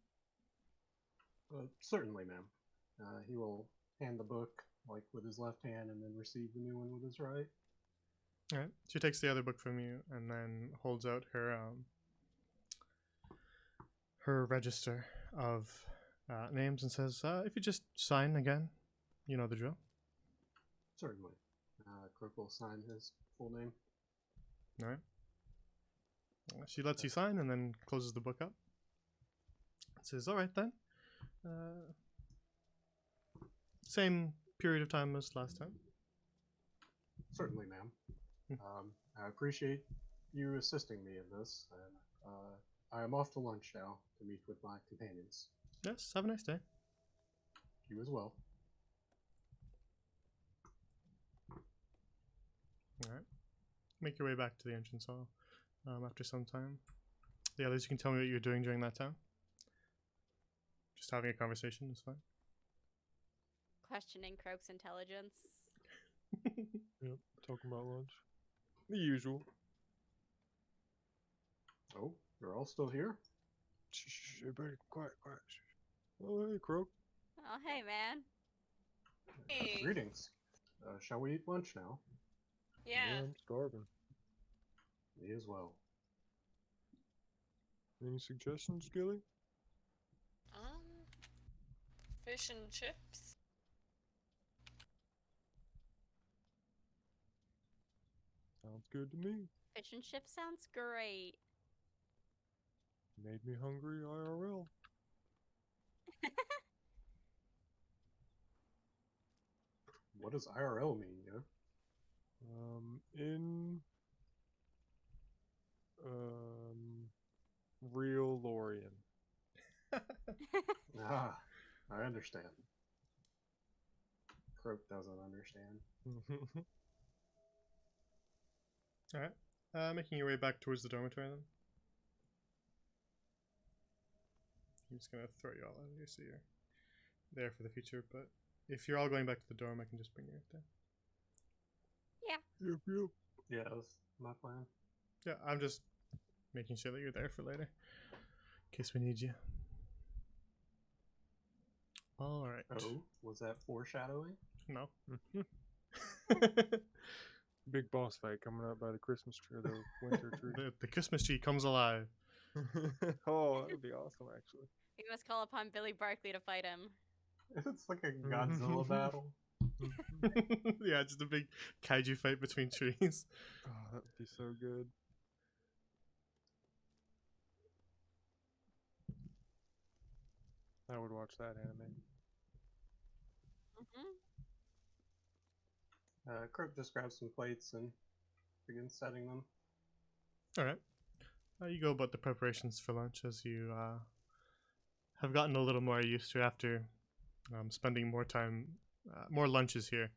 Certainly, ma'am. He will hand the book like with his left hand and then receive the new one with his right. All right. She takes the other book from you and then holds out her her register of names and says, "If you just sign again, you know the drill." Certainly. Croak will sign his full name. All right. She lets you sign and then closes the book up. Says, "All right then. Same period of time as last time." Certainly, ma'am. I appreciate you assisting me in this, and I am off to lunch now to meet with my companions. Yes. Have a nice day. You as well. All right. Make your way back to the entrance hall after some time. The others, you can tell me what you're doing during that time. Just having a conversation is fine. Questioning Croak's intelligence. Yep, talking about lunch. The usual. Oh, you're all still here? Shh, everybody, quiet. Shh. Oh, hey, Croak. Oh, hey, man. Hey. Greetings. Shall we eat lunch now? Yeah. I'm starving. Me as well. Any suggestions, Gilly? Fish and chips. Sounds good to me. Fish and chips sounds great. Made me hungry IRL. What does IRL mean, yo? In real Lorian. Ah, I understand. Croak doesn't understand. All right. Making your way back towards the dormitory then. I'm just gonna throw you all in here so you're there for the future, but if you're all going back to the dorm, I can just bring you right there. Yep, yep. Yeah, that was my plan. Yeah, I'm just making sure that you're there for later, in case we need you. All right. Oh, was that foreshadowing? No. Big boss fight coming up by the Christmas tree or the winter tree. The Christmas tree comes alive. Oh, that would be awesome, actually. We must call upon Billy Barkley to fight him. It's like a Godzilla battle. Yeah, just a big kaiju fight between trees. Oh, that would be so good. I would watch that anime. Hmm. Croak just grabs some plates and begins setting them. All right. You go about the preparations for lunch as you have gotten a little more used to after spending more time, more lunches here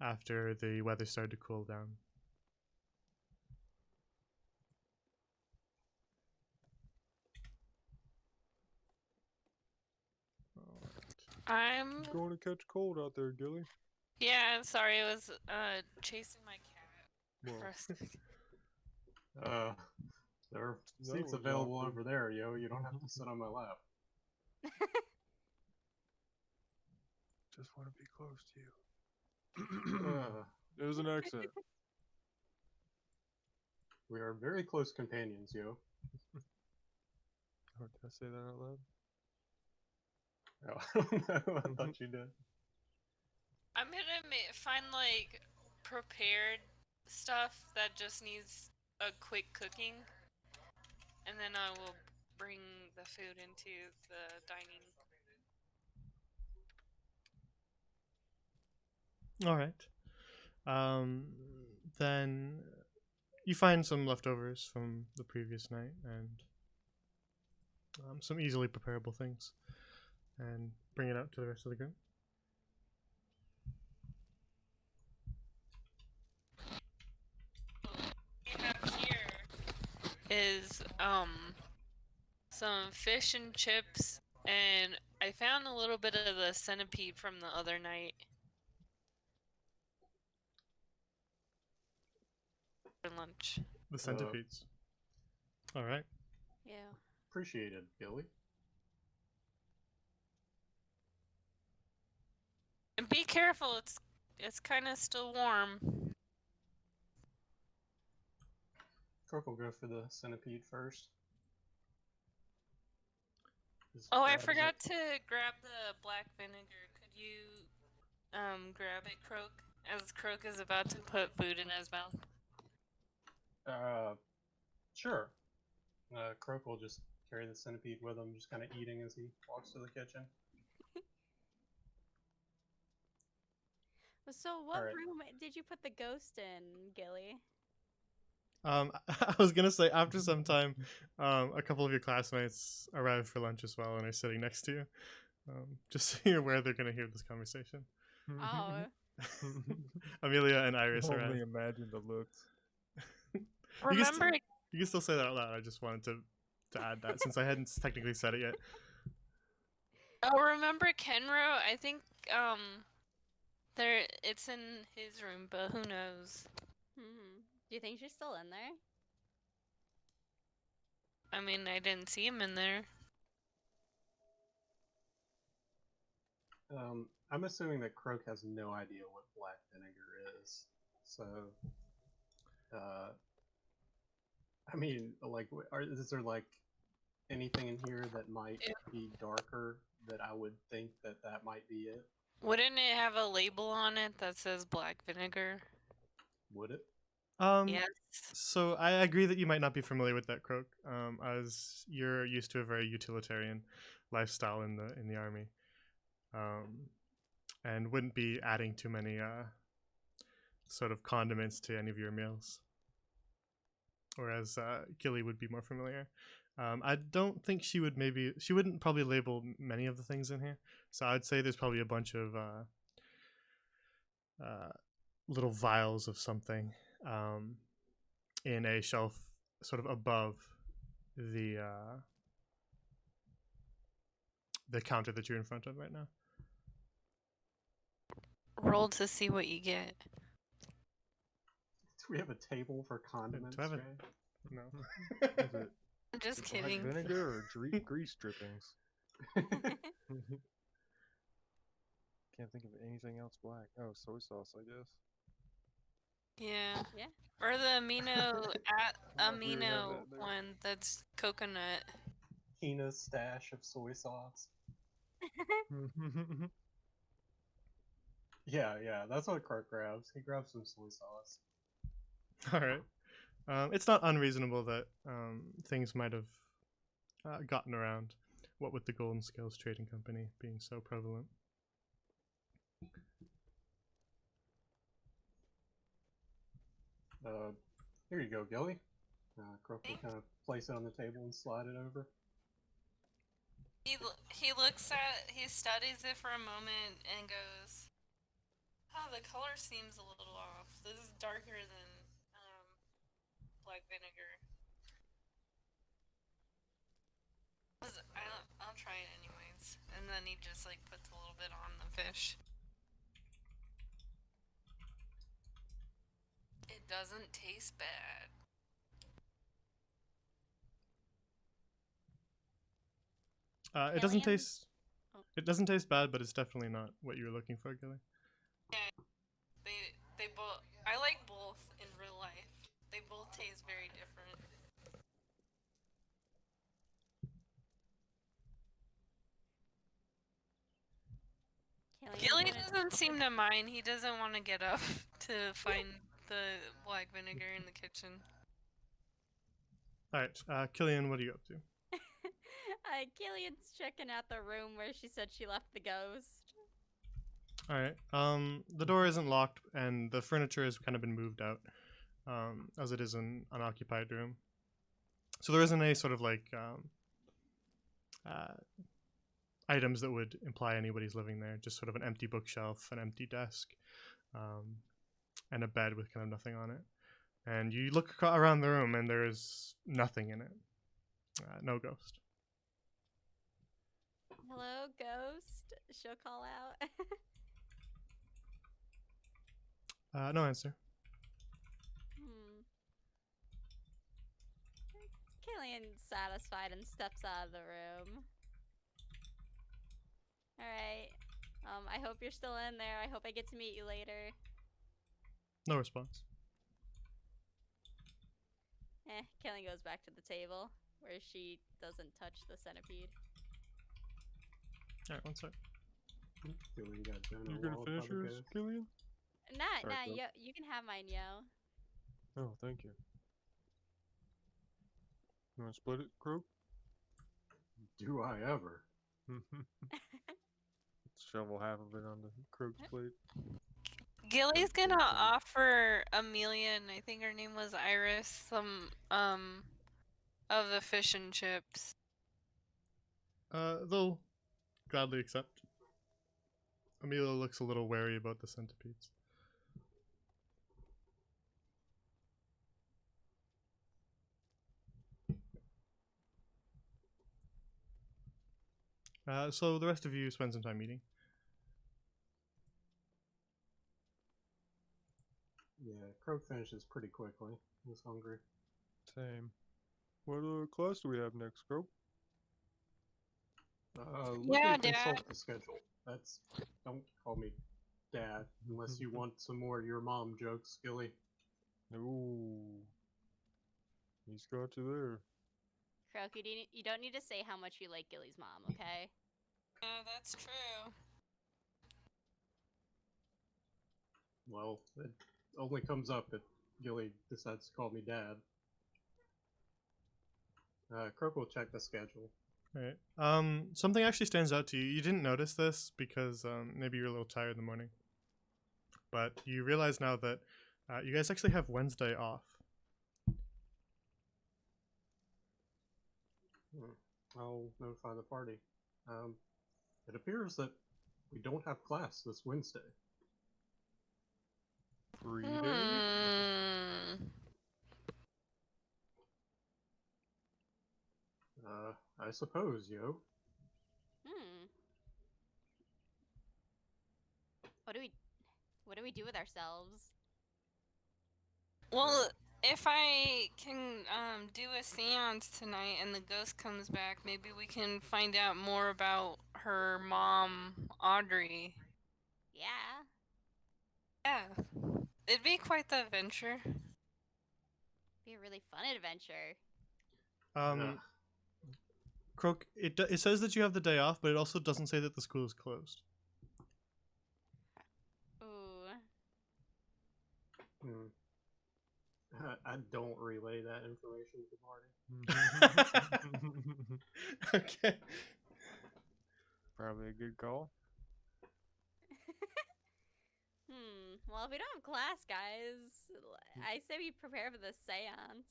after the weather started to cool down. I'm Going to catch cold out there, Gilly. yeah. Sorry, I was chasing my cat. Well, for a second. There are That seats was available awkward. over there, yo. You don't have to sit on my lap. just want to be close to you. Uh, It was an accent. we are very close companions, yo. Oh, did I say that out loud? Oh, I don't know. I thought you did. I'm gonna find like prepared stuff that just needs a quick cooking, and then I will bring the food into the dining. All right. Then you find some leftovers from the previous night and some easily preparable things, and bring it out to the rest of the group. We have here is some fish and chips, and I found a little bit of the centipede from the other night. For lunch. The centipedes. All right. Yeah. Appreciated, Gilly. And be careful, it's kind of still warm. Croak will go for the centipede first. Just Oh, I grabs it. forgot to grab the black vinegar. Could you grab it, Croak? As Croak is about to put food in his mouth. Sure. Croak will just carry the centipede with him, just kind of eating as he walks to the kitchen. So, what Alright. room did you put the ghost in, Gilly? I was gonna say after some time, a couple of your classmates arrived for lunch as well and are sitting next to you. Just so you're aware, they're gonna hear this conversation. Oh, Amelia and Iris Only arrived. imagine the looks. You can, Remember, you can still say that out loud. I just wanted to add that since I hadn't technically said it yet. remember Kenro? I think it's in his room, but who knows? do you think she's still in there? I mean, I didn't see him in there. I'm assuming that Croak has no idea what black vinegar is. So, I mean, like, is there like anything in here that might be darker that I would think that might be it? Wouldn't it have a label on it that says black vinegar? Would it? Yes. So I agree that you might not be familiar with that, Croak, as you're used to a very utilitarian lifestyle in the army, and wouldn't be adding too many sort of condiments to any of your meals. Whereas Gilly would be more familiar. I don't think she wouldn't probably label many of the things in here. So I'd say there's probably a bunch of little vials of something in a shelf sort of above the the counter that you're in front of right now. Roll to see what you get. Do we have a table for condiments, do I have a- Jay? No. Is it I'm just black kidding. vinegar or grease drippings? Can't think of anything else black. Oh, soy sauce, I guess. Yeah. Yeah. Or the amino I don't know if we would have amino that there. one that's coconut. Tina's stash of soy sauce. Yeah, that's what Clark grabs. He grabs some soy sauce. All right. It's not unreasonable that things might have gotten around. What with the Golden Scales Trading Company being so prevalent. Here you go, Gilly. Croak will Thank kind of place it on the table and slide it over. He looks at, he studies it for a moment and goes, "Oh, the color seems a little off. This is darker than black vinegar. I'll try it anyways." And then he just like puts a little bit on the fish. It doesn't taste bad. It doesn't Killian? taste. Oh. It doesn't taste bad, but it's definitely not what you were looking for, Gilly. They both. I like both in real life. They both taste very different. Gilly doesn't seem to mind. He doesn't want to get up to find the black vinegar in the kitchen. All right, Killian, what are you up to? Killian's checking out the room where she said she left the ghost. All right. The door isn't locked, and the furniture has kind of been moved out, as it is an unoccupied room. So there isn't any sort of like items that would imply anybody's living there. Just sort of an empty bookshelf, an empty desk, and a bed with kind of nothing on it. And you look around the room, and there is nothing in it. No ghost. Hello, ghost. She'll call out. No answer. Killian's satisfied and steps out of the room. Alright. I hope you're still in there. I hope I get to meet you later. No response. Killian goes back to the table where she doesn't touch the centipede. All right, one sec. Gilly got done You a gonna wallop finish by the yours, ghost. Killian? Nah, Sorry, Croak. yo, you can have mine, yo. Oh, thank you. You want to split it, Croak? Do I ever? Shovel half of it onto Croak's plate. Gilly's gonna offer Amelia, and I think her name was Iris, some of the fish and chips. They'll gladly accept. Amelia looks a little wary about the centipedes. So the rest of you spend some time eating. Yeah, Croak finishes pretty quickly. He's hungry. Same. What class do we have next, Croak? Let Yeah, me consult Dad. the schedule. Don't call me Dad unless you want some more your mom jokes, Gilly. Ooh. He's got you there. Croak, you don't need to say how much you like Gilly's mom, okay? Yeah, that's true. Well, it only comes up if Gilly decides to call me Dad. Croak will check the schedule. Right. Something actually stands out to you. You didn't notice this because maybe you're a little tired in the morning. But you realize now that you guys actually have Wednesday off. I'll notify the party. It appears that we don't have class this Wednesday. Free day? I suppose, yo. What do we do with ourselves? Well, if I can do a seance tonight and the ghost comes back, maybe we can find out more about her mom, Audrey. Yeah. Yeah. It'd be quite the adventure. Be a really fun adventure. Um, Croak, it says that you have the day off, but it also doesn't say that the school is closed. Ooh. I don't relay that information to the party. Okay. Probably a good call. Well, if we don't have class, guys, I say we prepare for the seance.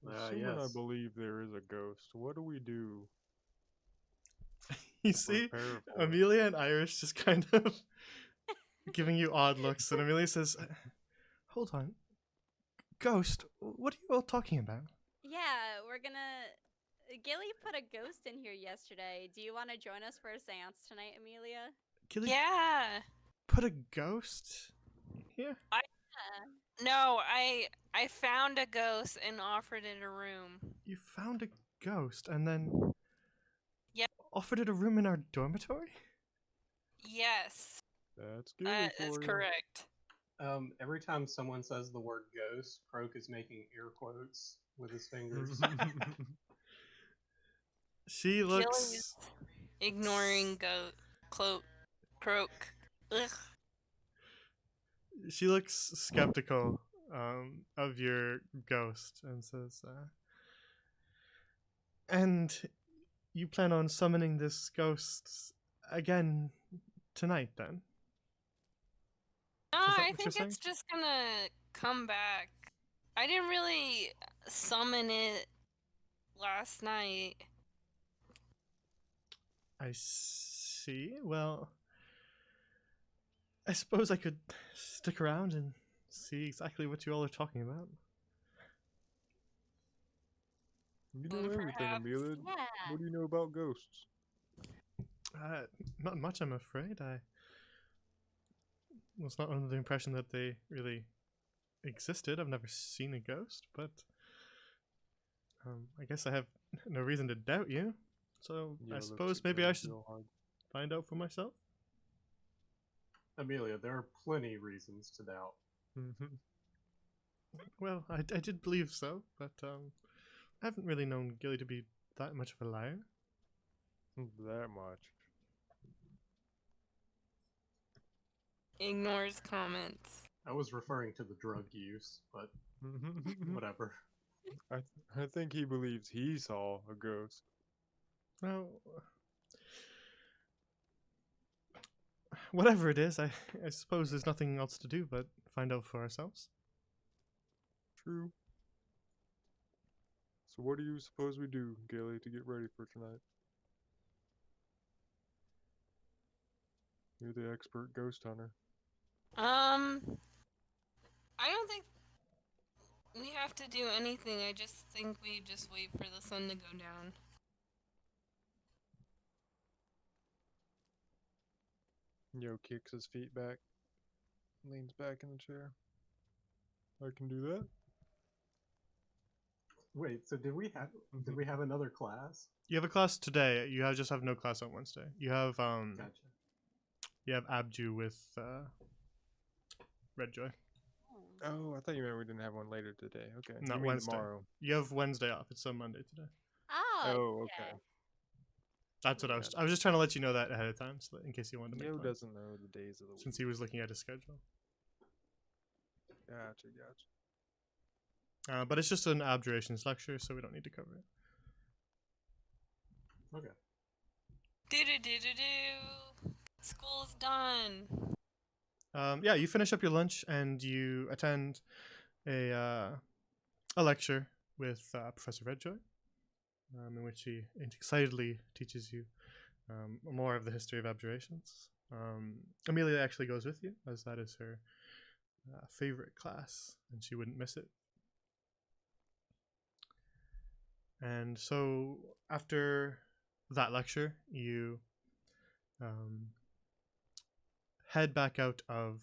Assuming I Yes. believe there is a ghost, what do we do? You see, Prepare for it. Amelia and Irish just kind of giving you odd looks, and Amelia says, "Hold on, ghost. What are you all talking about?" Yeah, we're gonna. Gilly put a ghost in here yesterday. Do you want to join us for a seance tonight, Amelia? Gilly Yeah. put a ghost here. No, I found a ghost and offered it a room. You found a ghost and then Yep. offered it a room in our dormitory. Yes. That's good. That's correct. Every time someone says the word ghost, Croak is making air quotes with his fingers. She Gilly looks. is ignoring croak. Ugh. She looks skeptical of your ghost and says, "And you plan on summoning this ghost again tonight, then?" No, Is that I what you're think it's saying? just gonna come back. I didn't really summon it last night. I see. Well, I suppose I could stick around and see exactly what you all are talking about. You know everything, Perhaps. Amelia. Yeah. What do you know about ghosts? Not much, I'm afraid. I was not under the impression that they really existed. I've never seen a ghost, but I guess I have no reason to doubt you. So Yeah, I looks suppose at maybe Gilly I should real hard. find out for myself. Amelia, there are plenty reasons to doubt. Well, I did believe so, but I haven't really known Gilly to be that much of a liar. That much. Ignores comments. I was referring to the drug use, but whatever. I think he believes he saw a ghost. Well, whatever it is, I suppose there's nothing else to do but find out for ourselves. True. So what do you suppose we do, Gilly, to get ready for tonight? You're the expert ghost hunter. I don't think we have to do anything. I just think we just wait for the sun to go down. Yo kicks his feet back, leans back in the chair. I can do that. Wait, so did we have another class? You have a class today. You just have no class on Wednesday. You have Gotcha. you have Abju with Redjoy. Oh, I thought you meant we didn't have one later today. Okay. Not you mean Wednesday. tomorrow. You have Wednesday off. It's on Monday today. Oh. okay. That's what I was just trying to let you know that ahead of time, so that in case you wanted to make Yo plans, doesn't know the days of the week. since he was looking at his schedule. Gotcha. But it's just an abjurations lecture, so we don't need to cover it. Okay. Do. School's done. Yeah, you finish up your lunch and you attend a lecture with Professor Redjoy, in which he excitedly teaches you more of the history of abjurations. Amelia actually goes with you, as that is her favorite class, and she wouldn't miss it. And so after that lecture, you head back out of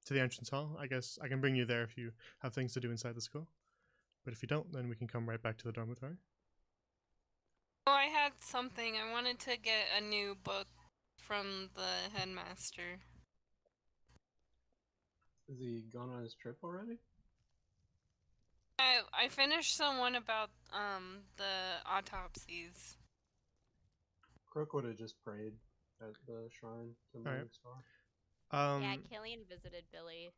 to the entrance hall. I guess I can bring you there if you have things to do inside the school. But if you don't, then we can come right back to the dormitory. Oh, I had something. I wanted to get a new book from the headmaster. Is he gone on his trip already? I finished someone about the autopsies. Crook would have just prayed at the shrine to Alright. Morning Star. Yeah, Killian visited Billy.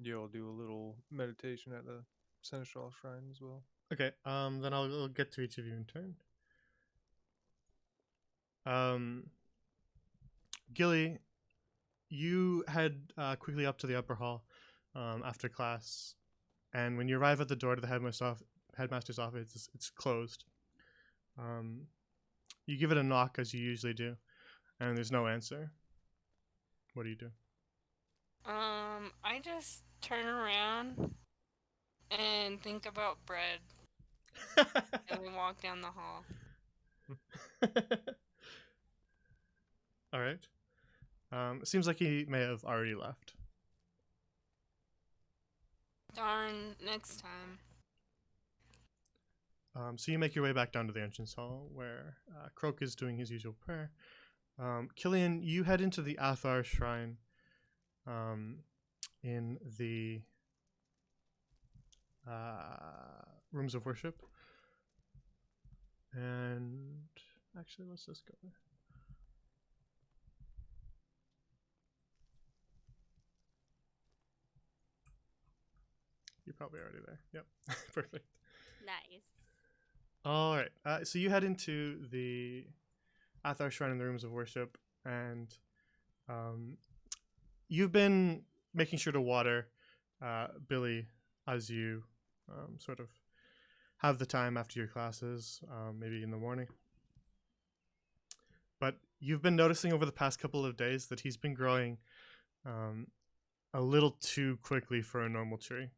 You'll do a little meditation at the Seneschal Shrine as well. Okay, then I'll get to each of you in turn. Gilly, you head quickly up to the upper hall after class, and when you arrive at the door to the headmaster's office, it's closed. You give it a knock as you usually do, and there's no answer. What do you do? I just turn around and think about bread, and we walk down the hall. All right. It seems like he may have already left. Darn, next time. So you make your way back down to the entrance hall where Croak is doing his usual prayer. Killian, you head into the Athar shrine in the rooms of worship. And actually, let's just go there. You're probably already there. Yep. Perfect. Nice. All right. So you head into the Athar shrine in the rooms of worship, and you've been making sure to water Billy as you sort of have the time after your classes, maybe in the morning. But you've been noticing over the past couple of days that he's been growing a little too quickly for a normal tree.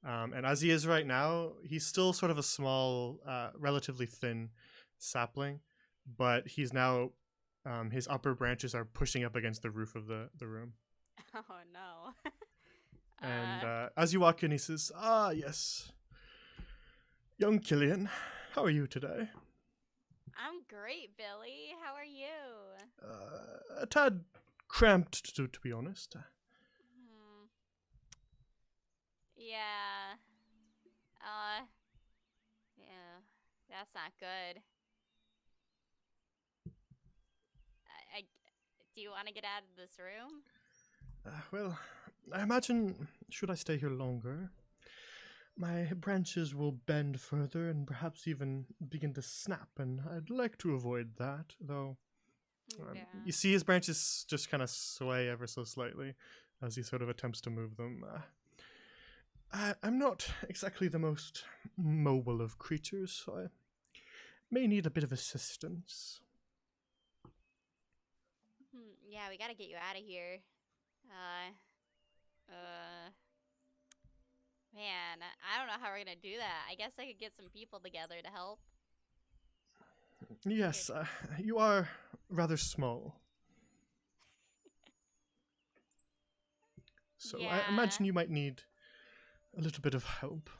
And as he is right now, he's still sort of a small, relatively thin sapling, but he's now, his upper branches are pushing up against the roof of the room. Oh no. And as you walk in, he says, "Ah, yes. Young Killian, how are you today?" I'm great, Billy. How are you? A tad cramped, to be honest. Yeah. Yeah. That's not good. I do you want to get out of this room? Well, I imagine, should I stay here longer, my branches will bend further and perhaps even begin to snap, and I'd like to avoid that, though. Yeah. You see his branches just kind of sway ever so slightly as he sort of attempts to move them. I'm not exactly the most mobile of creatures, so I may need a bit of assistance. Yeah, we gotta get you out of here. Man, I don't know how we're gonna do that. I guess I could get some people together to help. Yes, you are rather small. So I imagine you might need a little bit of help.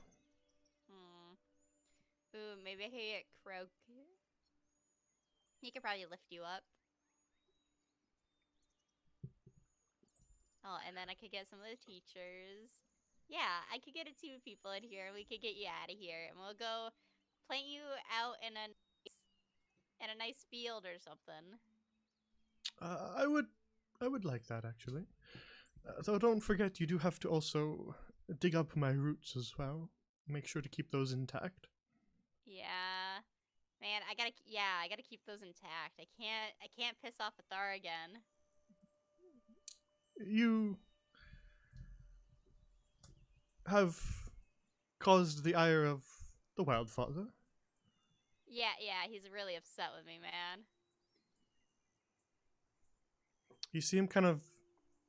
Ooh, maybe I could get Croak. He could probably lift you up. Oh, and then I could get some of the teachers. Yeah, I could get 2 people in here. We could get you out of here, and we'll go plant you out in a nice field or something. I would like that, actually. Though don't forget, you do have to also dig up my roots as well. Make sure to keep those intact. Yeah, man, I gotta keep those intact. I can't piss off Athar again. You have caused the ire of the Wildfather. Yeah, he's really upset with me, man. You see him kind of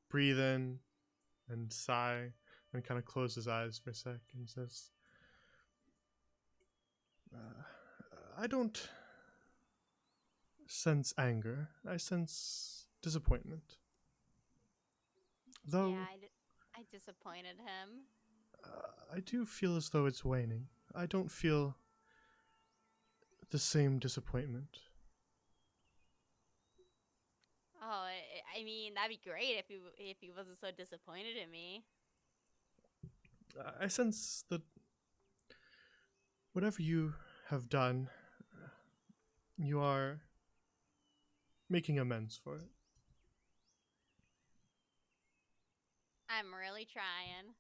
breathe in and sigh and kind of close his eyes for a sec and says, I don't sense anger. I sense disappointment. Though Yeah, I disappointed him. I do feel as though it's waning. I don't feel the same disappointment. Oh, I mean, that'd be great if he wasn't so disappointed in me. I sense that whatever you have done, you are making amends for it. I'm really trying.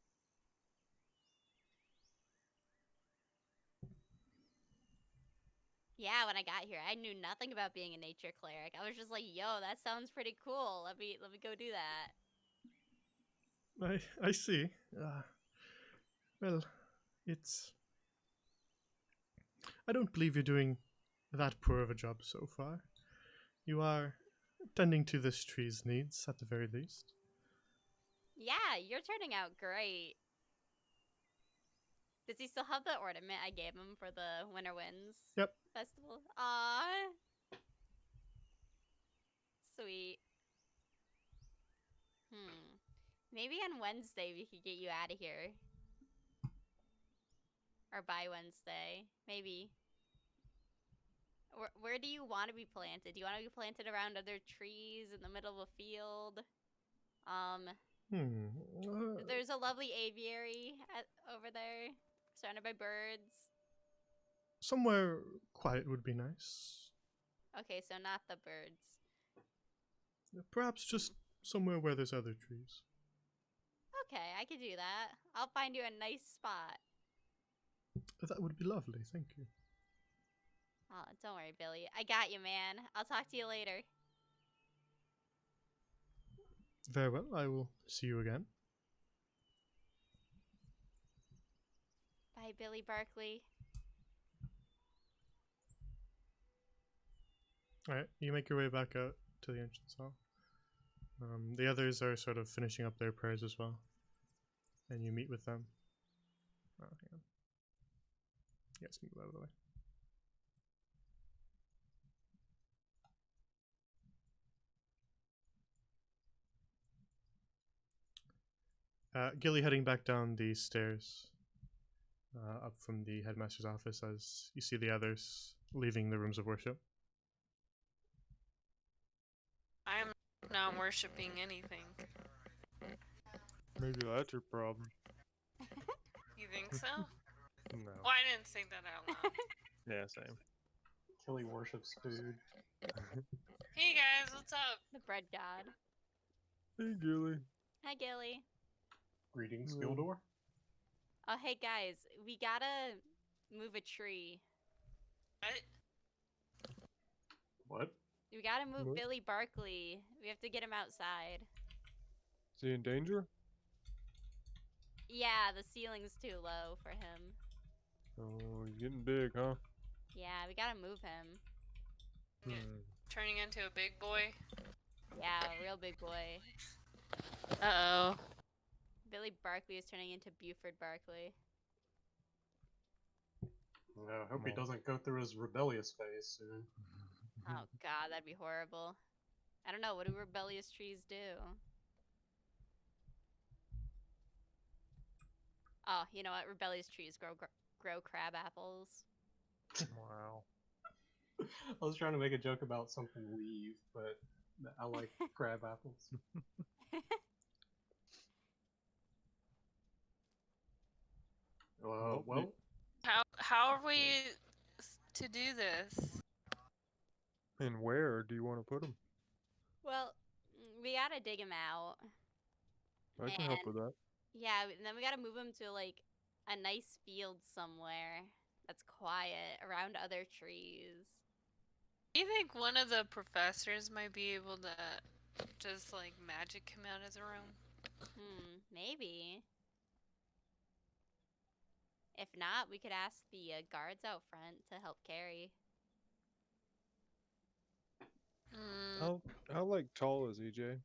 Yeah, when I got here, I knew nothing about being a nature cleric. I was just like, "Yo, that sounds pretty cool. Let me go do that." I see. Well, it's. I don't believe you're doing that poor of a job so far. You are tending to this tree's needs at the very least. Yeah, you're turning out great. Does he still have the ornament I gave him for the Winter Winds Yep. festival? Aww. Sweet. Maybe on Wednesday we could get you out of here. Or by Wednesday. Maybe. Where do you want to be planted? Do you want to be planted around other trees in the middle of a field? There's a lovely aviary over there, surrounded by birds. Somewhere quiet would be nice. Okay, so not the birds. Perhaps just somewhere where there's other trees. Okay, I could do that. I'll find you a nice spot. That would be lovely, thank you. Oh, don't worry, Billy. I got you, man. I'll talk to you later. Very well, I will see you again. Bye, Billy Barkley. Alright, you make your way back out to the entrance hall. The others are sort of finishing up their prayers as well. And you meet with them. Oh, hang on. You guys can move out of the way. Gilly heading back down the stairs up from the headmaster's office as you see the others leaving the rooms of worship. I'm not worshipping anything. Maybe that's your problem. You think so? No. Well, I didn't say that out loud. Yeah, same. Killy worships food. Hey guys, what's up? The bread god. Hey, Gilly. Hi, Gilly. Greetings, Hello. Gildor. Oh, hey, guys. We gotta move a tree. What? What? We gotta move What? Billy Barkley. We have to get him outside. Is he in danger? Yeah, the ceiling's too low for him. Oh, he's getting big, huh? Yeah, we gotta move him. Yeah. Turning into a big boy. Yeah, a real big boy. Uh-oh. Billy Barkley is turning into Buford Barkley. I hope he doesn't go through his rebellious phase soon. Oh god, that'd be horrible. I don't know, what do rebellious trees do? Oh, you know what? Rebellious trees grow crab apples. Wow. I was trying to make a joke about something leave, but I like crab apples. Well, Well, How are we to do this? And where do you want to put him? Well, we gotta dig him out. I can help with that. Yeah, and then we gotta move him to like a nice field somewhere that's quiet around other trees. Do you think one of the professors might be able to just like magic him out of the room? Maybe. If not, we could ask the guards out front to help carry. How like tall is EJ?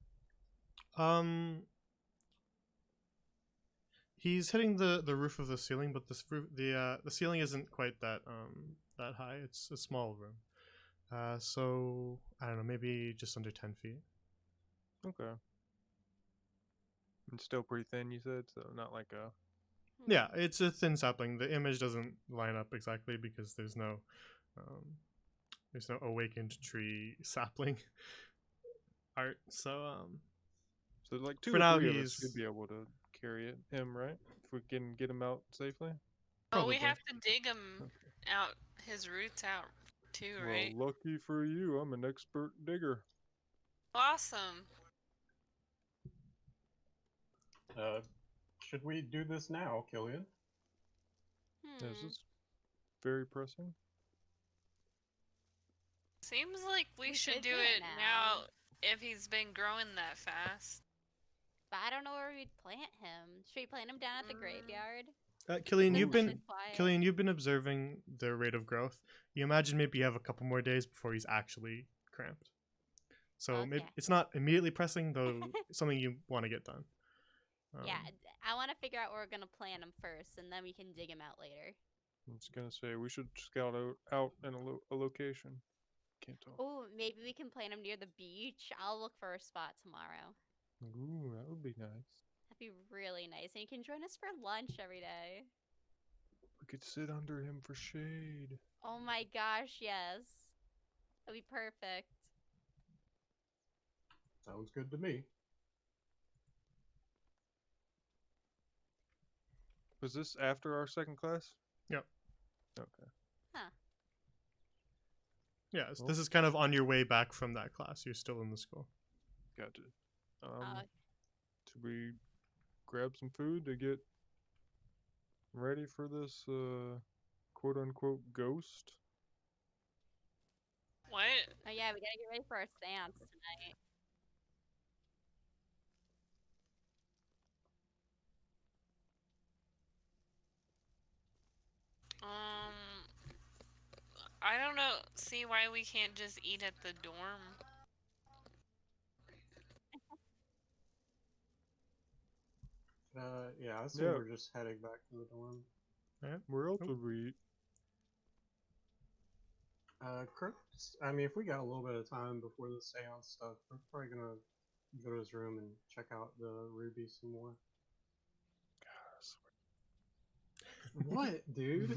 He's hitting the roof of the ceiling, but the ceiling isn't quite that high. It's a small room. So I don't know, maybe just under 10 feet. Okay. And still pretty thin, you said, so not like a. Yeah, it's a thin sapling. The image doesn't line up exactly because there's no awakened tree sapling art. So So like two for or now three of us should he's be able to carry it. Him, right? If we can get him out safely. Oh, we probably. have to dig him out, his roots out too, right? Well, lucky for you, I'm an expert digger. Awesome. Should we do this now, Killian? This Hmm. is very pressing. Seems like we We should should do do it it now now. if he's been growing that fast. But I don't know where we'd plant him. Should we plant him down at the Mm. graveyard? Killian, This you've land been is quiet. Killian, you've been observing the rate of growth. You imagine maybe you have a couple more days before he's actually cramped. So maybe Okay. it's not immediately pressing, though. It's something you want to get done. Yeah, I want to figure out where we're gonna plant him first, and then we can dig him out later. I was gonna say we should scout out in a location. Can't talk. Oh, maybe we can plant him near the beach. I'll look for a spot tomorrow. Ooh, that would be nice. That'd be really nice, and you can join us for lunch every day. We could sit under him for shade. Oh my gosh, yes. That'd be perfect. Sounds good to me. Was this after our second class? Yep. Okay. Yeah, Well- this is kind of on your way back from that class. You're still in the school. Gotcha. Uh, Should we grab some food to get ready for this quote unquote ghost? What? oh yeah, we gotta get ready for our seance tonight. I don't know. See why we can't just eat at the dorm. Yeah, I assume Yeah. we're just heading back to the dorm. Where else Nope. would we eat? Kirk, I mean, if we got a little bit of time before the seance stuff, we're probably gonna go to his room and check out the ruby some more. What, dude?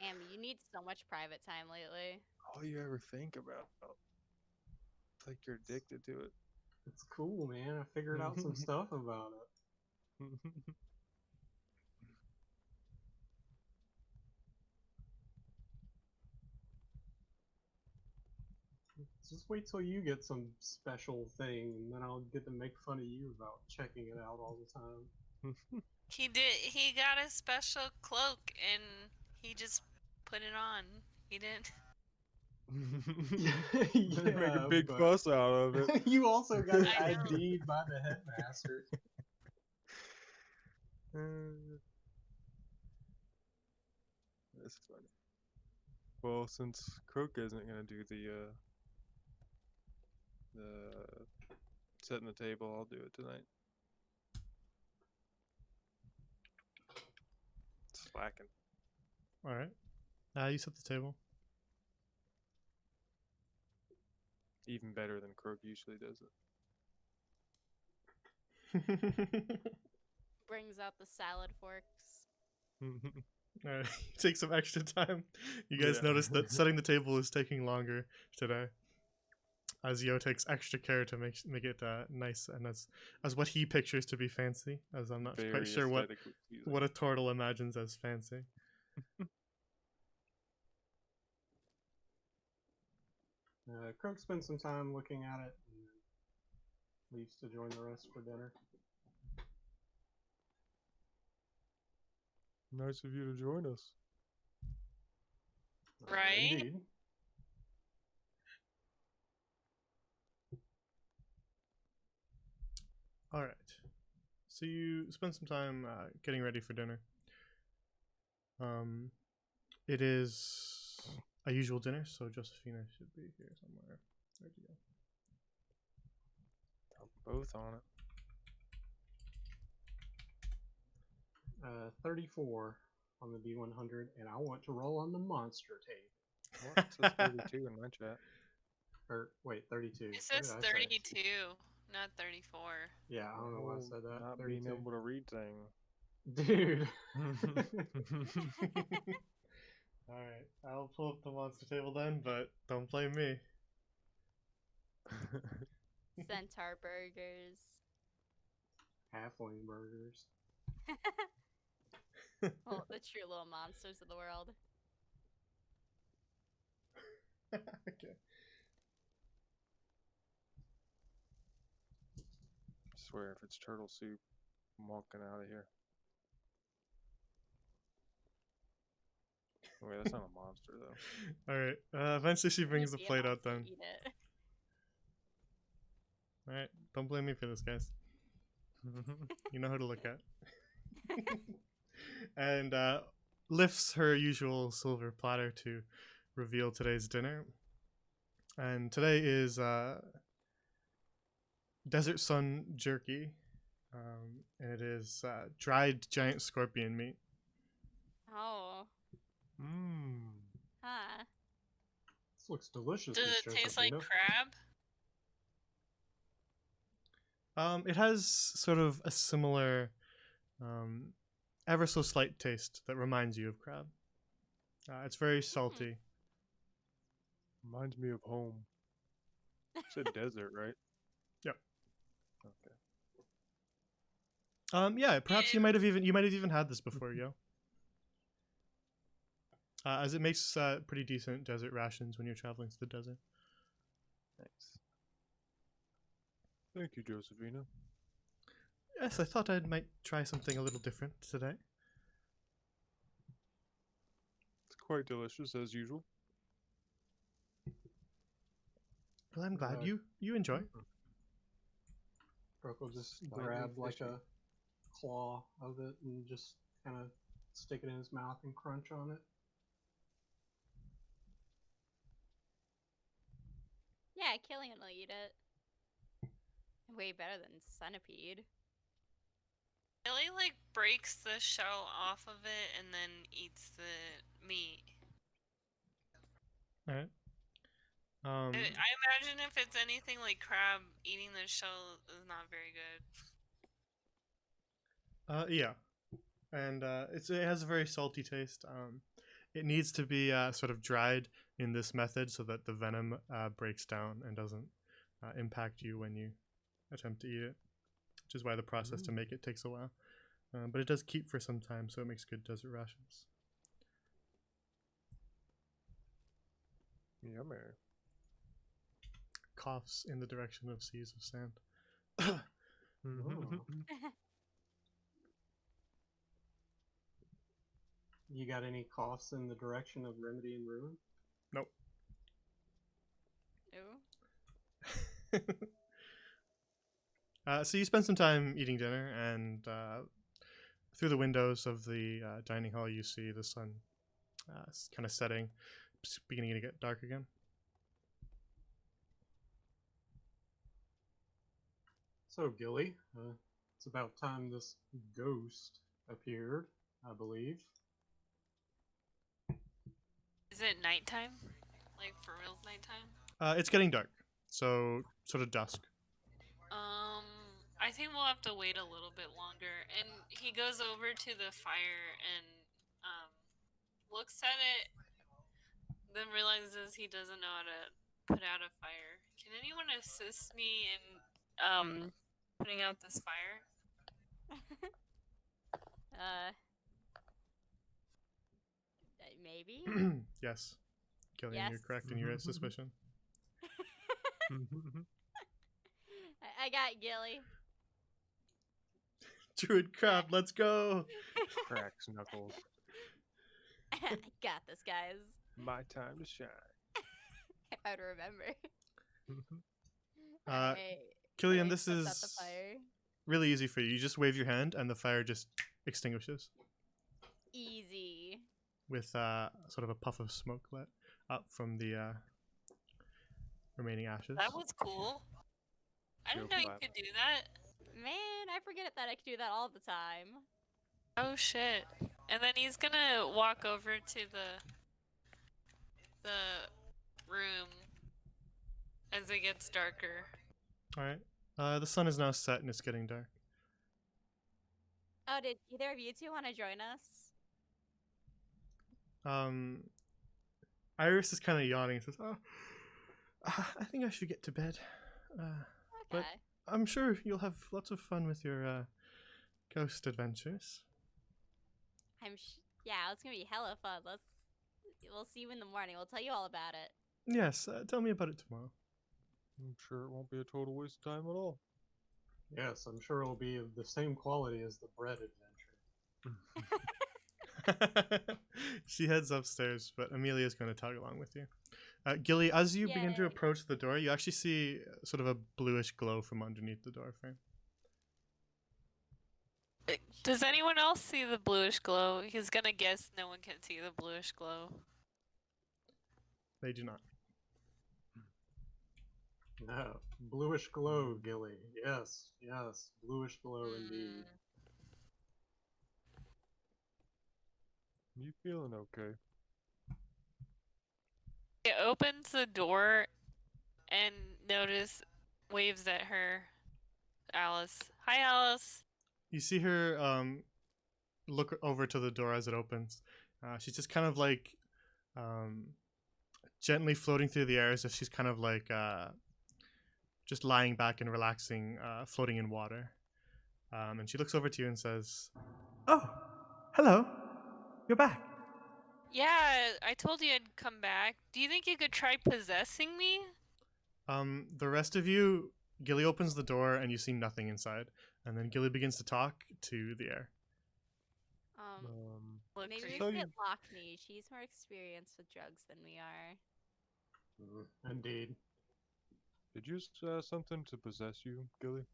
Damn, you need so much private time lately. All you ever think about. It's like you're addicted to it. It's cool, man. I figured out some stuff about it. Just wait till you get some special thing, and then I'll get to make fun of you about checking it out all the time. He did. He got a special cloak and he just put it on. He didn't. They make a big but fuss out of it. you also got it I know. ID'd by the headmaster. That's funny. Well, since Croak isn't gonna do the setting the table, I'll do it tonight. Slacking. All right. You set the table. Even better than Croak usually does Brings out the salad forks. it. All right. Take some extra time. You guys Yeah. notice that setting the table is taking longer today, as Yo takes extra care to make it nice and as what he pictures to be fancy. As I'm not Very quite sure aesthetically pleasing. what a turtle imagines as fancy. Croak spends some time looking at it and leaves to join the rest for dinner. Nice of you to join us. Right? Indeed. All right. So you spend some time getting ready for dinner. It is a usual dinner, so Josephina should be here somewhere. Where'd you go? Both on it. 34 on the D100, and I want to roll on the monster tape. What? It says 32 in my chat. Or wait, 32. It What says did I say? 32, not 34. Yeah, I don't know why I Oh, said that. not 32. being able to read things. Dude. Alright, I'll pull up the monster table then, but don't blame me. Centaur burgers. Halfling burgers. Well, the true little monsters of the world. Okay. Swear, if it's turtle soup, I'm walking out of here. Wait, that's not a monster though. Alright, eventually she brings the You'd be plate able out to then. eat it. Alright, don't blame me for this, guys. You know who to look at. And lifts her usual silver platter to reveal today's dinner. And today is Desert Sun jerky. And it is dried giant scorpion meat. Oh. Mmm. Huh. This looks delicious. Does Miss it taste like Josephina. crab? It has sort of a similar, ever so slight taste that reminds you of crab. It's very salty. Reminds me of home. It's a desert, right? Yep. Okay. Yeah, perhaps you might have even had this before, yo. As it makes pretty decent desert rations when you're traveling to the desert. Thanks. Thank you, Josephina. Yes, I thought I might try something a little different today. It's quite delicious as usual. Well, I'm glad Uh, you enjoy. Brooke will just Slightly grab like fishy. a claw of it and just kind of stick it in his mouth and crunch on it. Yeah, Killian will eat it. Way better than centipede. Billy like breaks the shell off of it and then eats the meat. All right. I imagine if it's anything like crab, eating the shell is not very good. Yeah, and it has a very salty taste. It needs to be sort of dried in this method so that the venom breaks down and doesn't impact you when you attempt to eat it, which is why the process to make it takes a while. But it does keep for some time, so it makes good desert rations. Yummy. Coughs in the direction of seas of sand. Oh. You got any coughs in the direction of Remedy and Ruin? Nope. Ooh. So you spend some time eating dinner, and through the windows of the dining hall, you see the sun kind of setting, beginning to get dark again. So, Gilly, it's about time this ghost appeared, I believe. Is it nighttime? Like for real nighttime? It's getting dark, so sort of dusk. I think we'll have to wait a little bit longer. And he goes over to the fire and looks at it, then realizes he doesn't know how to put out a fire. Can anyone assist me in putting out this fire? Maybe? Yes. Killian, you're Yes. correct in your suspicion. I got Gilly. Druid crab, let's go! Cracks knuckles. I got this, guys. My time to shine. If I'd remember. Uh, Alright, Killian, Gilly this puts out is the fire. really easy for you. You just wave your hand, and the fire just extinguishes Easy. with sort of a puff of smoke let up from the remaining ashes. That was cool. I didn't know you clap. could do that. Man, I forget that I can do that all the time. Oh shit. And then he's gonna walk over to the room as it gets darker. All right. The sun is now set and it's getting dark. Oh, did either of you two want to join us? Iris is kind of yawning and says, "Oh, I think I should get to bed. Okay. But- I'm sure you'll have lots of fun with your ghost adventures." Yeah, it's gonna be hella fun. We'll see you in the morning. We'll tell you all about it. Yes, tell me about it tomorrow. I'm sure it won't be a total waste of time at all. Yes, I'm sure it'll be of the same quality as the bread adventure. She heads upstairs, but Amelia's going to tag along with you. Gilly, as you begin to Yay. approach the door, you actually see sort of a bluish glow from underneath the door frame. Does anyone else see the bluish glow? He's gonna guess no one can see the bluish glow. They do not. No, bluish glow, Gilly. Yes, yes, bluish glow indeed. You feeling okay? It opens the door and waves at her. Alice. Hi, Alice. You see her look over to the door as it opens. She's just kind of like gently floating through the air as if she's kind of like just lying back and relaxing, floating in water. And she looks over to you and says, "Oh, hello. You're back." Yeah, I told you I'd come back. Do you think you could try possessing me? The rest of you, Gilly opens the door and you see nothing inside. And then Gilly begins to talk to the air. Look Maybe for we you. so should you- get Lockney. She's more experienced with drugs than we are. Indeed. Did you something to possess you, Gilly?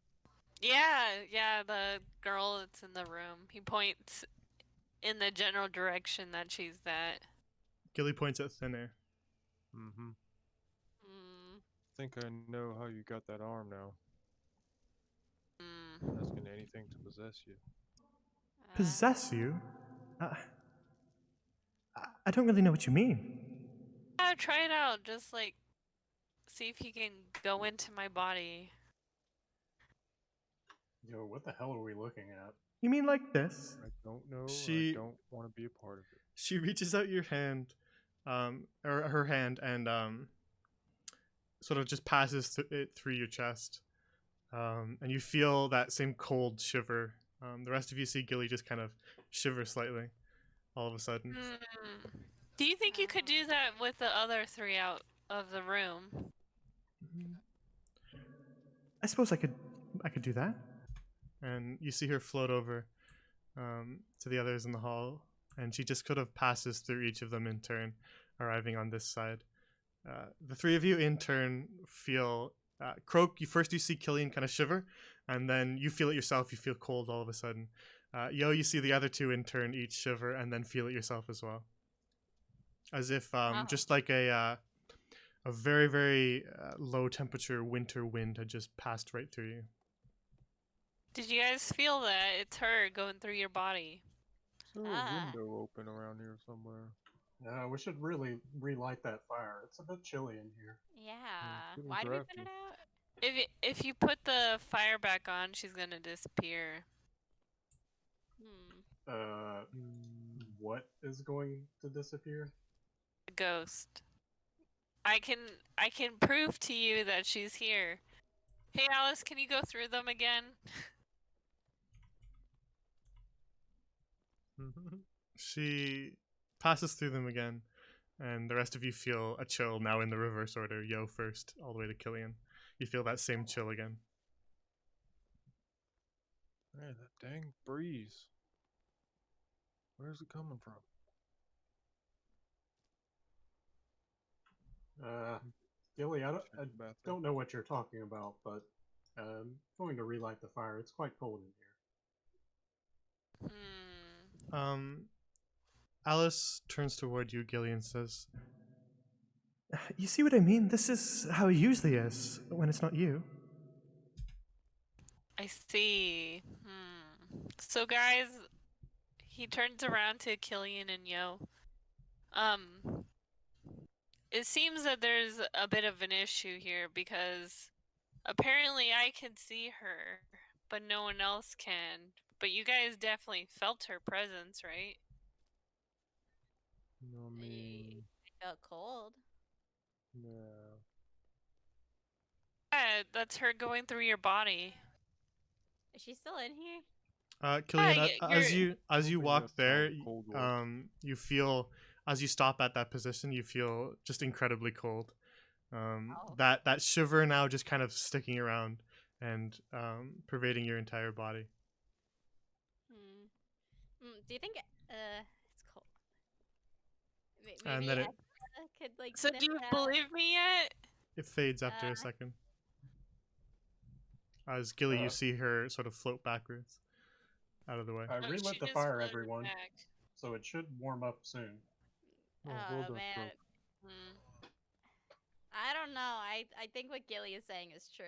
Yeah, the girl that's in the room. He points in the general direction that she's at. Gilly points at thin air. Mm-hmm. Hmm. Think I know how you got that arm now. Hmm. Asking anything to possess you. Possess you? I don't really know what you mean. Yeah, try it out. Just like see if he can go into my body. Yo, what the hell are we looking at? You mean like this? I don't know. She- I don't want to be a part of it. She reaches out your hand, or her hand, and sort of just passes it through your chest, and you feel that same cold shiver. The rest of you see Gilly just kind of shiver slightly, all of a sudden. Hmm. Do you think you could do that with the other three out of the room? I suppose I could do that. And you see her float over to the others in the hall, and she just kind of passes through each of them in turn, arriving on this side. The three of you in turn feel Croak. You see Killian kind of shiver, and then you feel it yourself. You feel cold all of a sudden. Yo, you see the other two in turn each shiver, and then feel it yourself as well, as if just like a very very low temperature winter wind had just passed right through you. Did you guys feel that? It's her going through your body. Is there Ah. a window open around here somewhere? We should really relight that fire. It's a bit chilly in here. Yeah. getting Why did we drafty. put it out? If you put the fire back on, she's gonna disappear. Hmm. What is going to disappear? A ghost. I can prove to you that she's here. Hey Alice, can you go through them again? She passes through them again, and the rest of you feel a chill now in the reverse order. Yo first, all the way to Killian. You feel that same chill again. Man, that dang breeze. Where's it coming from? Gilly, I Check the bathroom. don't know what you're talking about, but going to relight the fire. It's quite cold in here. Hmm. Alice turns toward you, Gilly, and says, "You see what I mean? This is how it usually is when it's not you." I see. So guys, he turns around to Killian and Yo. it seems that there's a bit of an issue here because apparently I can see her, but no one else can. But you guys definitely felt her presence, right? I mean, I felt cold. yeah. Yeah, that's her going through your body. Is she still in here? Killian, you're- as you Hoping walk that's there, not cold war. you feel as you stop at that position, you feel just incredibly cold. Oh. That shiver now just kind of sticking around and pervading your entire body. Do you think it's cold? And Maybe then I it could like So sniff do you it out. believe me yet? it fades after a second. As Gilly, you Uh, see her sort of float backwards out of the way. I Oh, relit she the just fire, floated everyone, back. so it should warm up soon. Oh, well done, Man, Croak. Hmm. I don't know. I think what Gilly is saying is true.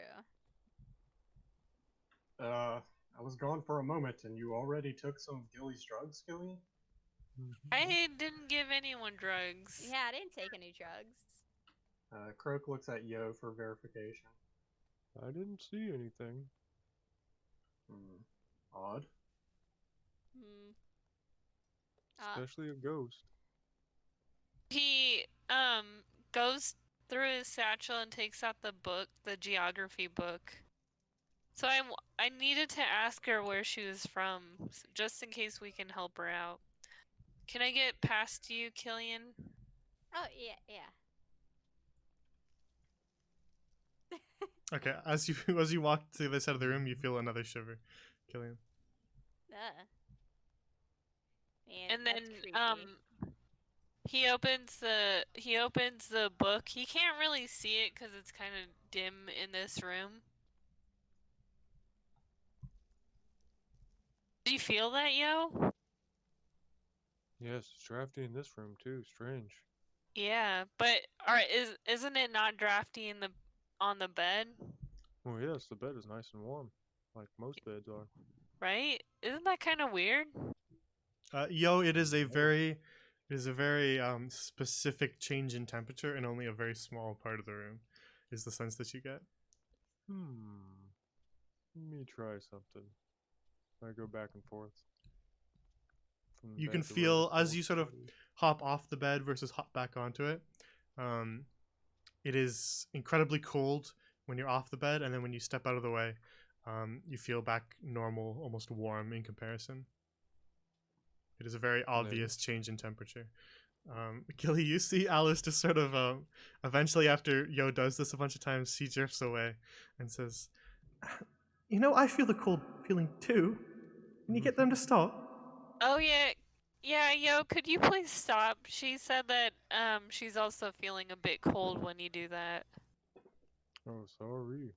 I was gone for a moment, and you already took some of Gilly's drugs, Gilly? I didn't give anyone drugs. Yeah, I didn't take any drugs. Croak looks at Yo for verification. I didn't see anything. Odd. Especially a ghost. He goes through his satchel and takes out the book, the geography book. So I needed to ask her where she was from, just in case we can help her out. Can I get past you, Killian? Oh yeah. Okay, as you walk to this side of the room, you feel another shiver, Killian. Man, And then that's creepy. he opens the book. He can't really see it because it's kind of dim in this room. Do you feel that, Yo? Yes, it's drafty in this room too. Strange. Yeah, but alright, isn't it not drafty in the on the bed? Oh yes, the bed is nice and warm, like most beds are. Right? Isn't that kind of weird? Yo, it is a very specific change in temperature in only a very small part of the room, is the sense that you get. Let me try something. I go back and forth. from You bed can to where feel it's as warm you sort of body. hop off the bed versus hop back onto it. It is incredibly cold when you're off the bed, and then when you step out of the way, you feel back normal, almost warm in comparison. It is a very obvious change in temperature. Gilly, you see Alice just sort of eventually, after Yo does this a bunch of times, she drifts away and says, "You know, I feel the cold feeling too. Can you get them to stop?" Oh yeah. Yeah, Yo, could you please stop? She said that she's also feeling a bit cold when you do that. Oh, sorry.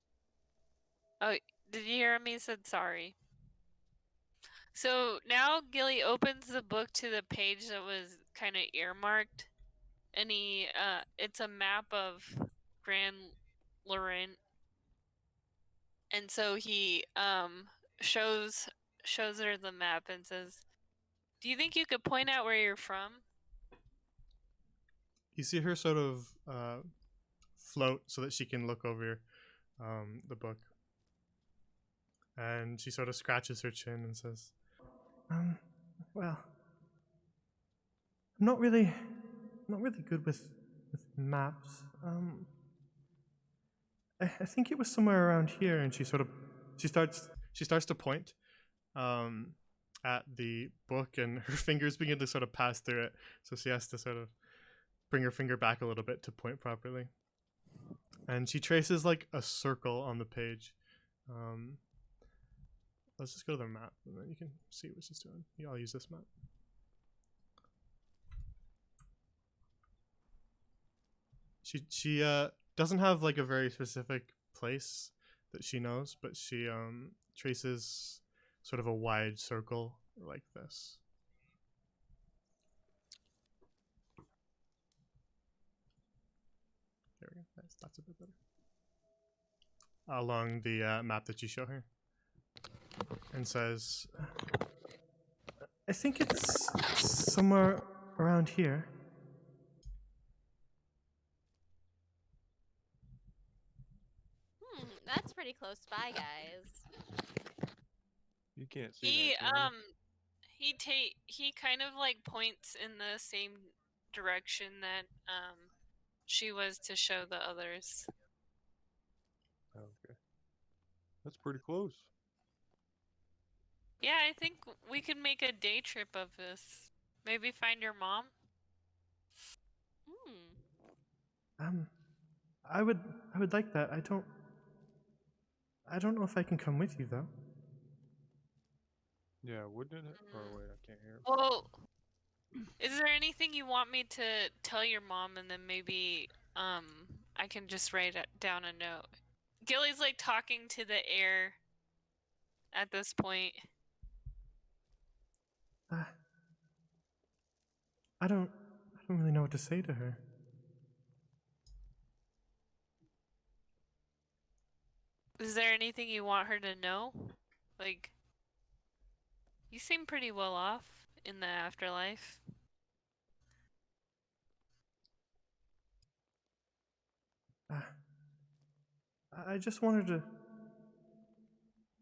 Oh, did you hear me? He said sorry. So now Gilly opens the book to the page that was kind of earmarked, and it's a map of Grand Laurent, and so he shows her the map and says, "Do you think you could point out where you're from?" You see her sort of float so that she can look over the book. And she sort of scratches her chin and says, well, I'm not really good with maps. I think it was somewhere around here. And she starts to point at the book, and her fingers begin to sort of pass through it. So she has to sort of bring her finger back a little bit to point properly. And she traces like a circle on the page. Let's just go to the map, and then you can see what she's doing. Yeah, I'll use this map. She doesn't have like a very specific place that she knows, but she traces sort of a wide circle like this. There we go. That's a bit better. Along the map that you show her, and says, I think it's somewhere around here. That's pretty close by, guys. You can't see He that. Can he kind of like points in the same direction that she was to show the others. you? Okay. That's pretty close. Yeah, I think we could make a day trip of this. Maybe find your mom. Hmm. I would like that. I don't know if I can come with you though. Yeah, wouldn't it? Or Mm. wait, I can't hear. Well, is there anything you want me to tell your mom, and then maybe I can just write down a note? Gilly's like talking to the air at this point. Uh, I don't really know what to say to her. Is there anything you want her to know? Like, you seem pretty well off in the afterlife. I just wanted to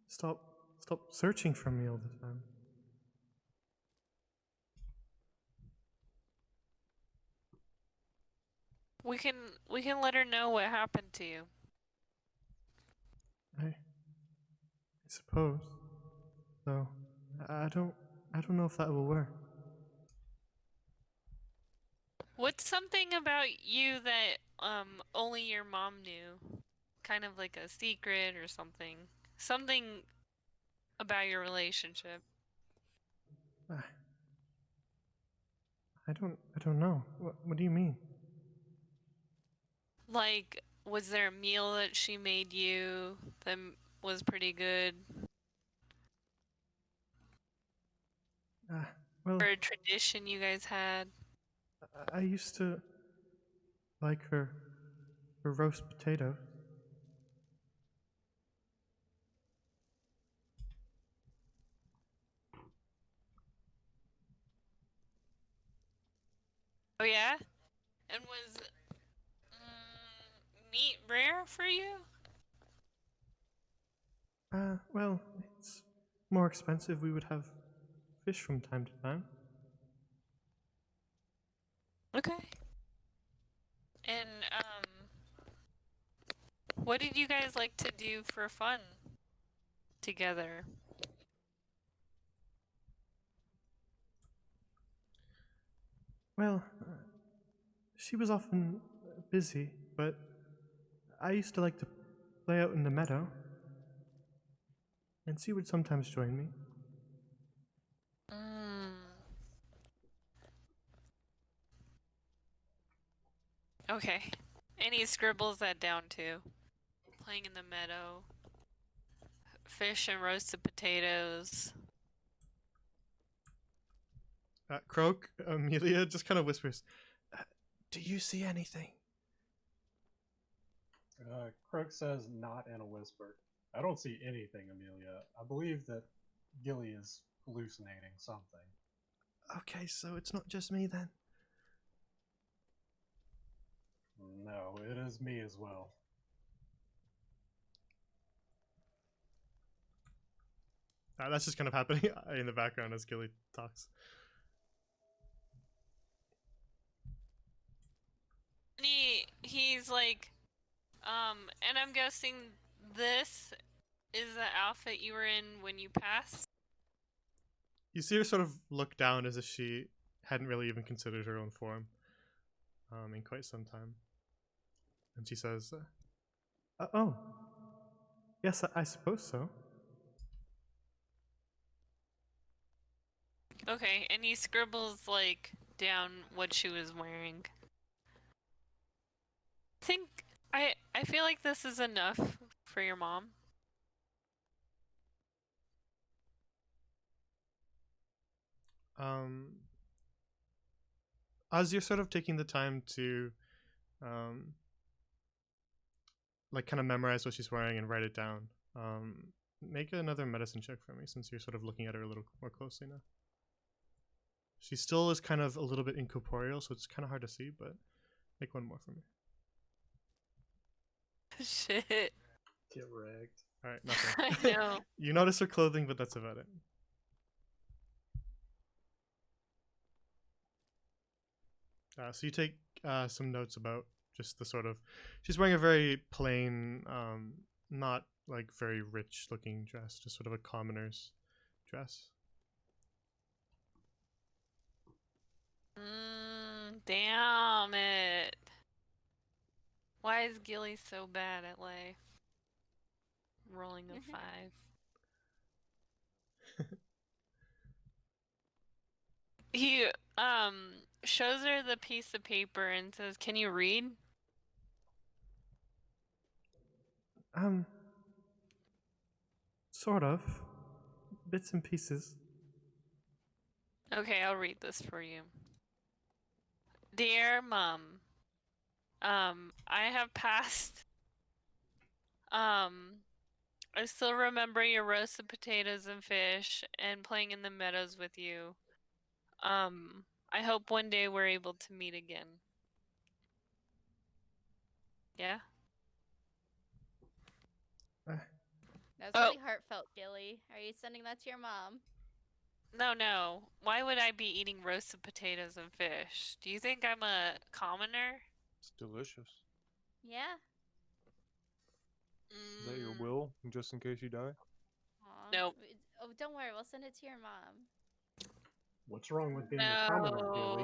stop searching for me all the time. We can let her know what happened to you. I suppose. Though I don't know if that will work. What's something about you that only your mom knew? Kind of like a secret or something. Something about your relationship. I don't know. What do you mean? Like, was there a meal that she made you that was pretty good? Well, Or a tradition you guys had? I used to like her roast potatoes. Oh yeah? And was meat rare for you? Well, it's more expensive. We would have fish from time to time. Okay. And what did you guys like to do for fun together? Well, she was often busy, but I used to like to play out in the meadow, and she would sometimes join me. Okay. And he scribbles that down too. Playing in the meadow. Fish and roasted potatoes. Croak, Amelia just kind of whispers, "Do you see anything?" Croak says, not in a whisper. I don't see anything, Amelia. I believe that Gilly is hallucinating something. Okay, so it's not just me then. No, it is me as well. That's just kind of happening in the background as Gilly talks. And he's like, and I'm guessing this is the outfit you were in when you passed? You see her sort of look down as if she hadn't really even considered her own form in quite some time. And she says, oh, yes, I suppose so. Okay, and he scribbles like down what she was wearing. I feel like this is enough for your mom. As you're sort of taking the time to like kind of memorize what she's wearing and write it down, make another medicine check for me since you're sort of looking at her a little more closely now. She still is kind of a little bit incorporeal, so it's kind of hard to see, but make one more for me. Shit. Get wrecked. All right, nothing. I know. You notice her clothing, but that's about it. So you take some notes about just the sort of. She's wearing a very plain, not like very rich looking dress, just sort of a commoner's dress. Damn it. Why is Gilly so bad at life? Rolling a 5. He shows her the piece of paper and says, "Can you read?" Sort of. Bits and pieces. Okay, I'll read this for you. Dear Mom, I have passed. I still remember your roasted potatoes and fish and playing in the meadows with you. I hope one day we're able to meet again. Yeah? That's Oh. really heartfelt, Gilly. Are you sending that to your mom? No. Why would I be eating roasted potatoes and fish? Do you think I'm a commoner? It's delicious. Yeah. Is that your Mm, will, just in case you die? Aw. Nope. Oh, don't worry. We'll send it to your mom. What's wrong with being a commoner, Gilly?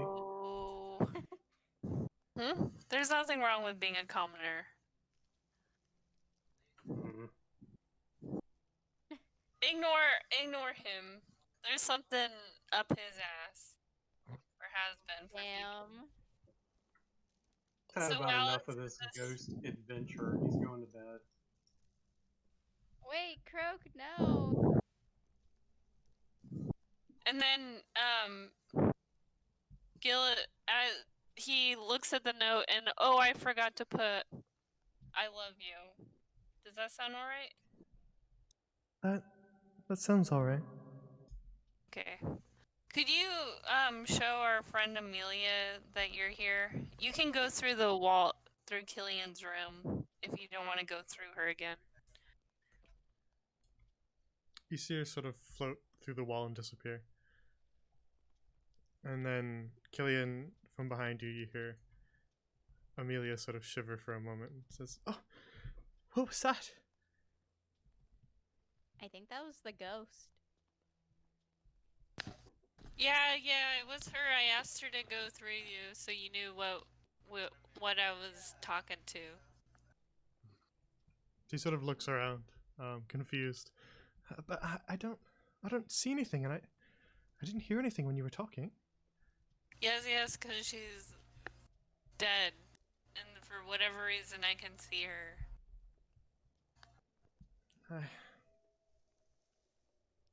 No. There's nothing wrong with being a commoner. Mhm. Ignore him. There's something up his ass. Or has been for a few Damn. Had So about enough Alex, of this this- ghost adventure. He's going to bed. Wait, Croak, no. And then he looks at the note and oh, I forgot to put I love you. Does that sound alright? That sounds alright. Okay. Could you show our friend Amelia that you're here? You can go through the wall through Killian's room if you don't want to go through her again. You see her sort of float through the wall and disappear. And then Killian, from behind you, you hear Amelia sort of shiver for a moment and says, "Oh, what was that?" I think that was the ghost. Yeah, it was her. I asked her to go through you so you knew what I was talking to. She sort of looks around, confused. But I don't see anything, and I didn't hear anything when you were talking. Yes, because she's dead. And for whatever reason, I can see her.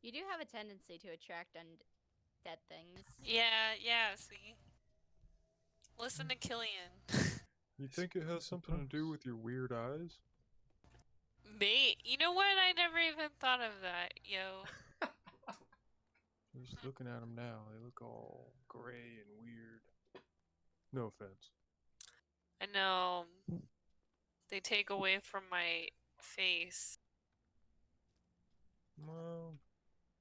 You do have a tendency to attract undead things. Yeah, see? Listen to Killian. You think it has something to do with your weird eyes? Mate, you know what? I never even thought of that, yo. Just looking at them now, they look all gray and weird. No offense. I know. They take away from my face. Well,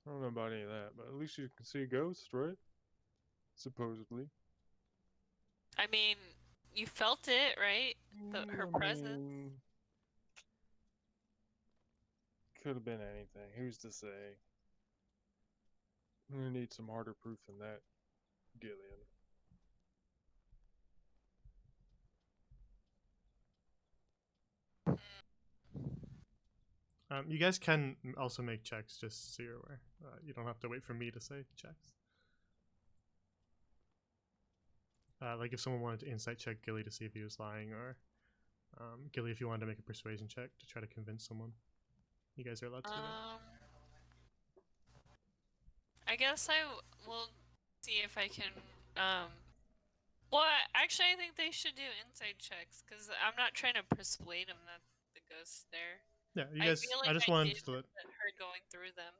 I don't know about any of that, but at least you can see a ghost, right? Supposedly. I mean, you felt it, right? Her presence. Could have been anything. Who's to say? I'm gonna need some harder proof than that, Gillian. You guys can also make checks, just so you're aware. You don't have to wait for me to say checks. Like if someone wanted to insight check Gilly to see if he was lying, or Gilly if you wanted to make a persuasion check to try to convince someone. You guys are allowed to do that. I guess I will see if I can. Well, actually, I think they should do inside checks because I'm not trying to persuade them that the ghost's there. Yeah, you guys. feel like I just wanted did to let her going through them.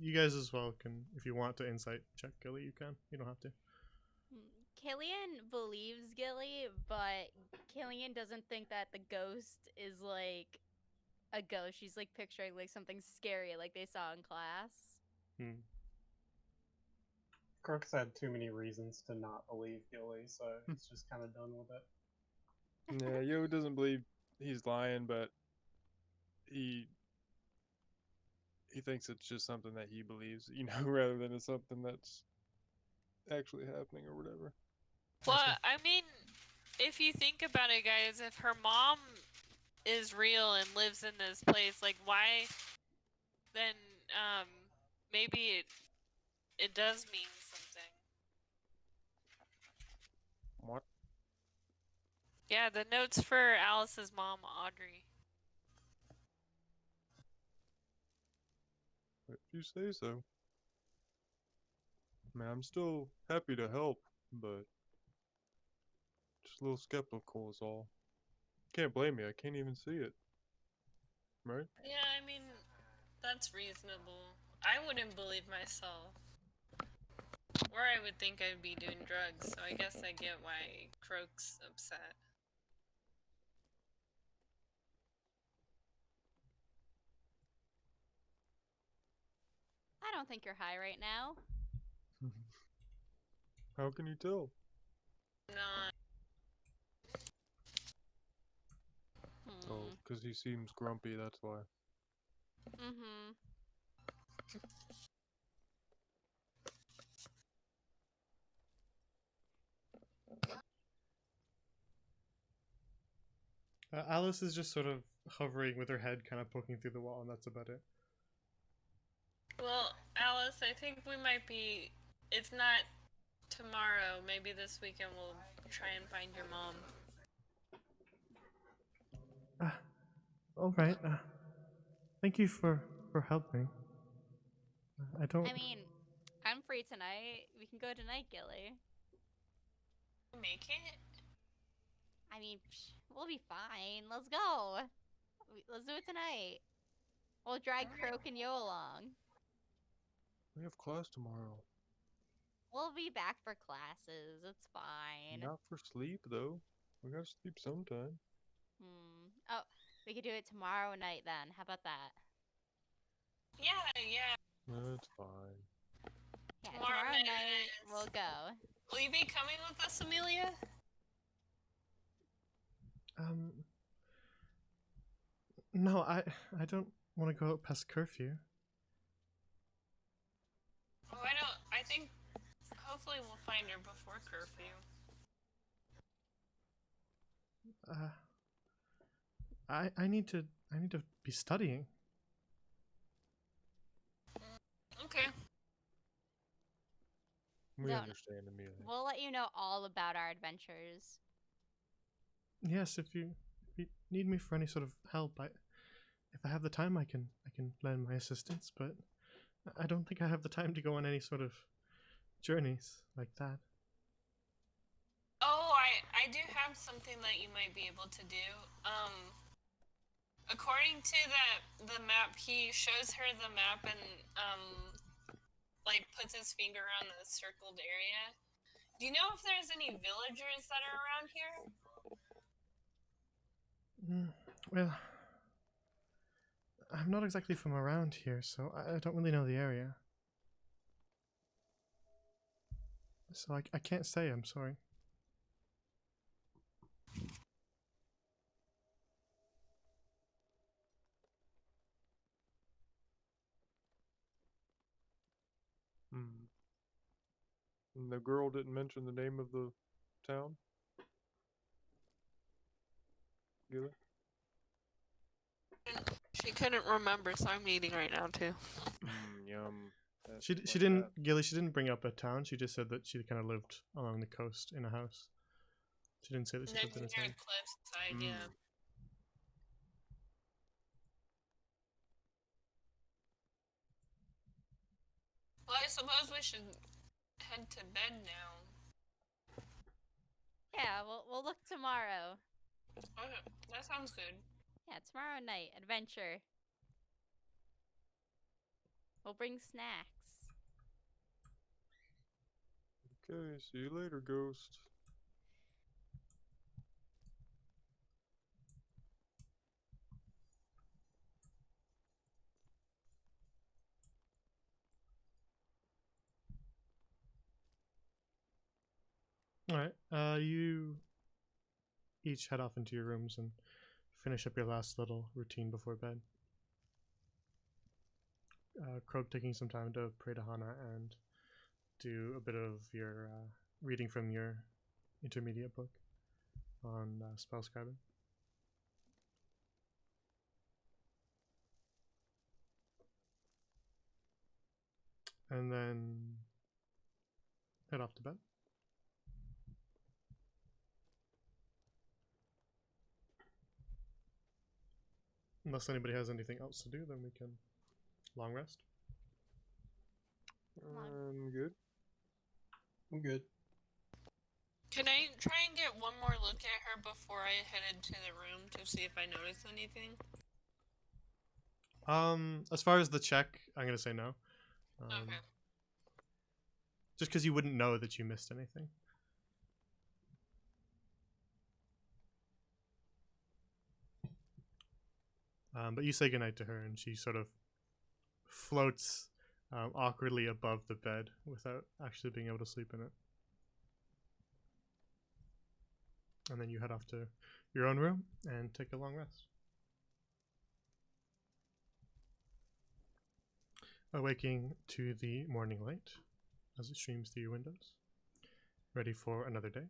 you guys as well can, if you want to insight check Gilly, you can. You don't have to. Killian believes Gilly, but Killian doesn't think that the ghost is like a ghost. She's like picturing like something scary like they saw in class. Hmm. Crooks had too many reasons to not believe Gilly, so he's just kind of done with it. Yeah, Yo doesn't believe he's lying, but he thinks it's just something that he believes, rather than it's something that's actually happening or whatever. Well, I mean, if you think about it, guys, if her mom is real and lives in this place, like, why then maybe it does mean something. What? Yeah, the notes for Alice's mom, Audrey. If you say so. I mean, I'm still happy to help, but just a little skeptical is all. Can't blame me. I can't even see it. Right? Yeah, I mean, that's reasonable. I wouldn't believe myself. Or I would think I'd be doing drugs, so I guess I get why Croak's upset. I don't think you're high right now. How can you tell? Not. Oh, because he seems grumpy, that's why. Mm-hmm. Alice is just sort of hovering with her head kind of poking through the wall, and that's about it. Well, Alice, I think we might be. If not tomorrow, maybe this weekend we'll try and find your mom. All right. Thank you for helping. I don't. I mean, I'm free tonight. We can go tonight, Gilly. Make it? I mean, we'll be fine. Let's go. Let's do it tonight. We'll drag Croak and Yo along. We have class tomorrow. We'll be back for classes. It's fine. Not for sleep, though. We gotta sleep sometime. Oh, we could do it tomorrow night then. How about that? Yeah. That's fine. Yeah, Tomorrow tomorrow night night it is. we'll go. Will you be coming with us, Amelia? No, I don't want to go out past curfew. Oh, I think. Hopefully we'll find her before curfew. I need to be studying. Okay. We No, understand, Amelia. We'll let you know all about our adventures. Yes, if you need me for any sort of help, if I have the time, I can lend my assistance. But I don't think I have the time to go on any sort of journeys like that. Oh, I do have something that you might be able to do. According to the map, he shows her the map and like puts his finger on the circled area. Do you know if there's any villagers that are around here? Well, I'm not exactly from around here, so I don't really know the area. So I can't say, I'm sorry. And the girl didn't mention the name of the town? Gilly? She couldn't remember, so I'm eating right now too. Yum. She didn't, Gilly, she didn't bring up a town. She just said that she kind of lived along the coast in a house. She didn't say that she lived in a Near town. a cliffside, yeah. Well, I suppose we should head to bed now. Yeah, we'll look tomorrow. Okay, that sounds good. Yeah, tomorrow night adventure. We'll bring snacks. Okay, see you later, ghost. All right. You each head off into your rooms and finish up your last little routine before bed. Croak taking some time to pray to Hana and do a bit of your reading from your intermediate book on spell scribing. And then head off to bed. Unless anybody has anything else to do, then we can long rest. I'm good. I'm good. Can I try and get one more look at her before I head into the room to see if I notice anything? As far as the check, I'm gonna say no. Okay. Just because you wouldn't know that you missed anything. But you say goodnight to her, and she sort of floats awkwardly above the bed without actually being able to sleep in it. And then you head off to your own room and take a long rest. Awaking to the morning light as it streams through your windows, ready for another day.